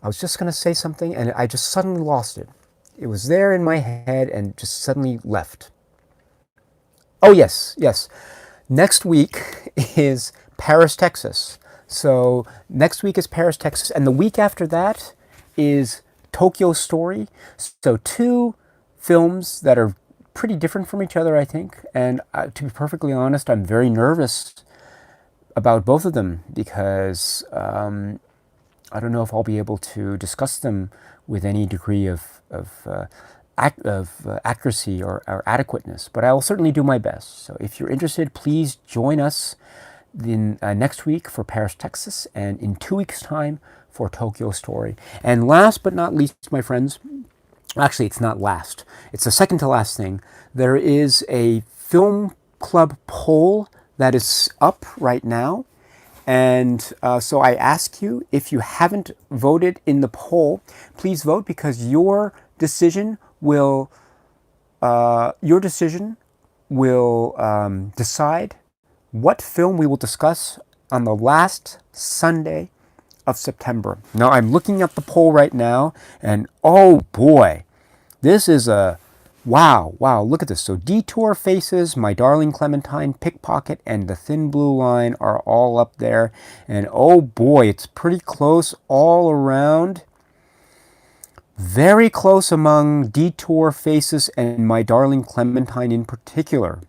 I was just going to say something and I just suddenly lost it. It was there in my head and just suddenly left. Oh, yes, yes. Next week is Paris, Texas. So next week is Paris, Texas. And the week after that is Tokyo Story. So two films that are pretty different from each other, I think. And to be perfectly honest, I'm very nervous about both of them because I don't know if I'll be able to discuss them with any degree of accuracy or adequateness, but I will certainly do my best. So if you're interested, please join us in, next week for Paris, Texas, and in 2 weeks' time for Tokyo Story. And last but not least, my friends, actually, it's not last. It's the second to last thing. There is a film club poll that is up right now. And so I ask you, if you haven't voted in the poll, please vote because decision will your decision will decide what film we will discuss on the last Sunday of September. Now I'm looking at the poll right now, and oh boy, this is a wow, look at this. So Detour, Faces, My Darling Clementine, Pickpocket, and The Thin Blue Line are all up there. And oh boy, it's pretty close all around. Very close among Detour, Faces, and My Darling Clementine in particular.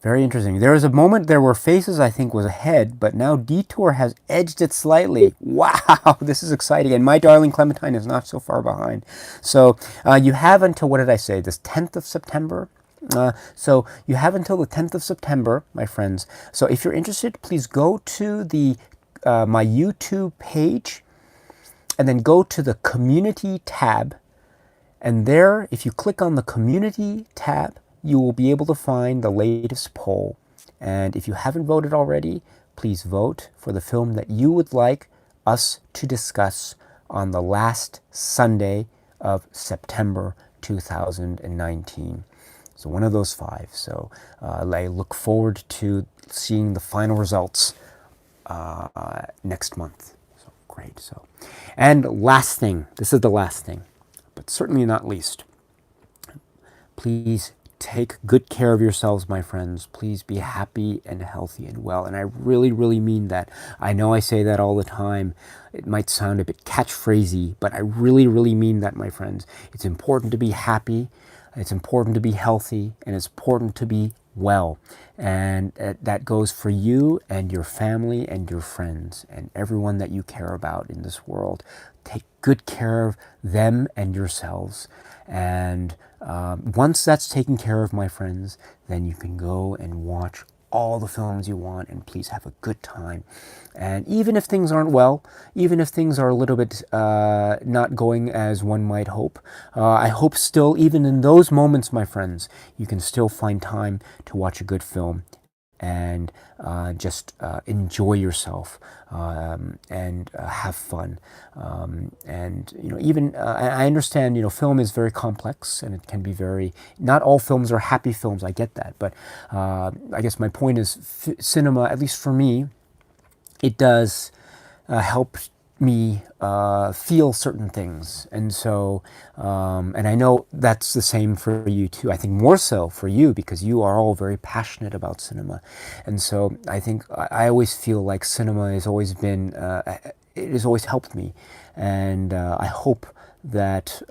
Very interesting. There was a moment there where Faces, I think, was ahead, but now Detour has edged it slightly. Wow, this is exciting. And My Darling Clementine is not so far behind. So you have until, what did I say, this 10th of September? So you have until the 10th of September, my friends. So if you're interested, please go to the my YouTube page and then go to the Community tab. And there, if you click on the Community tab, you will be able to find the latest poll. And if you haven't voted already, please vote for the film that you would like us to discuss on the last Sunday of September 2019. So one of those five. So I look forward to seeing the final results next month. So great. So, and last thing, this is the last thing, but certainly not least. Please take good care of yourselves, my friends. Please be happy and healthy and well. And I really, really mean that. I know I say that all the time. It might sound a bit catchphrasy, but I really, really mean that, my friends. It's important to be happy. It's important to be healthy, and it's important to be well. And that goes for you and your family and your friends and everyone that you care about in this world. Take good care of them and yourselves. And once that's taken care of, my friends, then you can go and watch all the films you want, and please have a good time. And even if things aren't well, even if things are a little bit not going as one might hope, I hope still, even in those moments, my friends, you can still find time to watch a good film and just enjoy yourself and have fun. And even I understand film is very complex, and it can be very, not all films are happy films, I get that, but I guess my point is cinema, at least for me, it does help me feel certain things. And so and I know that's the same for you too. I think more so for you because you are all very passionate about cinema. And so I think I always feel like cinema has always been it has always helped me. And I hope that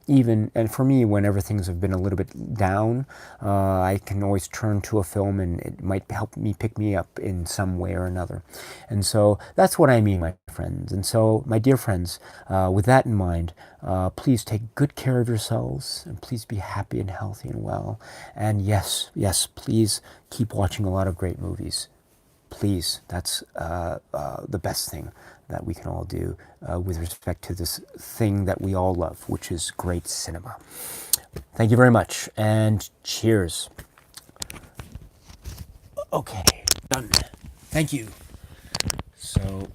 even, and for me, whenever things have been a little bit down, I can always turn to a film and it might help me pick me up in some way or another. And so that's what I mean, my friends. And so, my dear friends, with that in mind, please take good care of yourselves, and please be happy and healthy and well. And yes, please keep watching a lot of great movies. Please, that's the best thing that we can all do with respect to this thing that we all love, which is great cinema. Thank you very much, and cheers. Okay, done. Thank you. So,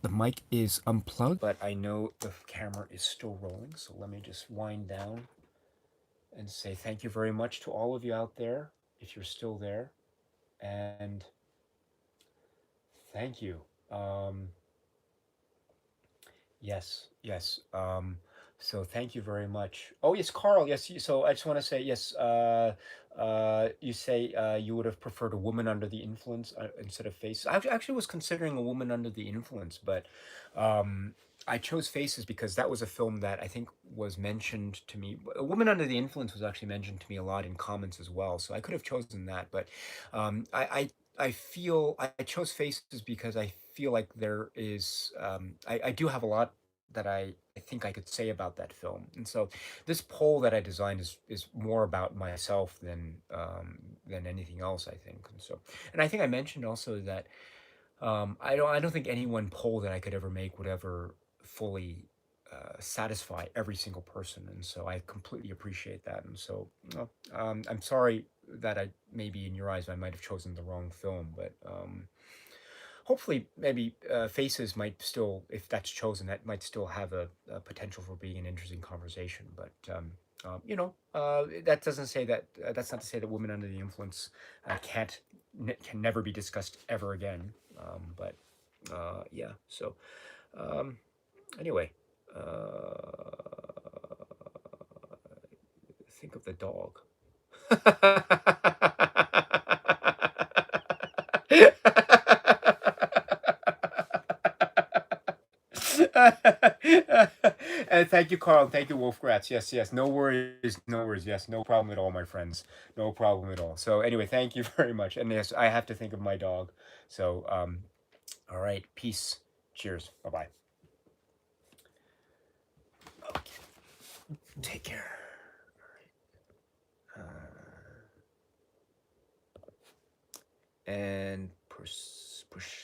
the mic is unplugged, but I know the camera is still rolling, so let me just wind down and say thank you very much to all of you out there, if you're still there, and thank you. Yes, yes. So thank you very much. Oh yes, Carl. Yes. So I just want to say yes. You say you would have preferred a woman under the influence instead of Faces. Actually was considering a woman under the influence, but um, I chose Faces because that was a film that I think was mentioned to me. A woman under the influence was actually mentioned to me a lot in comments as well. So I could have chosen that, but I feel I chose Faces because I feel like there is I do have a lot that I think I could say about that film. And so this poll that I designed is more about myself than anything else, I think. And so and I think I mentioned also that I don't think any one poll that I could ever make would ever fully satisfy every single person, and so I completely appreciate that. And so, I'm sorry that I maybe in your eyes I might have chosen the wrong film, but hopefully maybe Faces might still, if that's chosen, that might still have a potential for being an interesting conversation. But that doesn't say that that's not to say that Women Under the Influence can never be discussed ever again. But yeah. So um, anyway, think of the dog. And thank you, Carl. Thank you, Wolfgratz. Yes, yes. No worries. No worries. Yes, no problem at all, my friends. No problem at all. So anyway, thank you very much. And yes, I have to think of my dog. So all right. Peace. Cheers. Bye bye. Okay. Take care. And push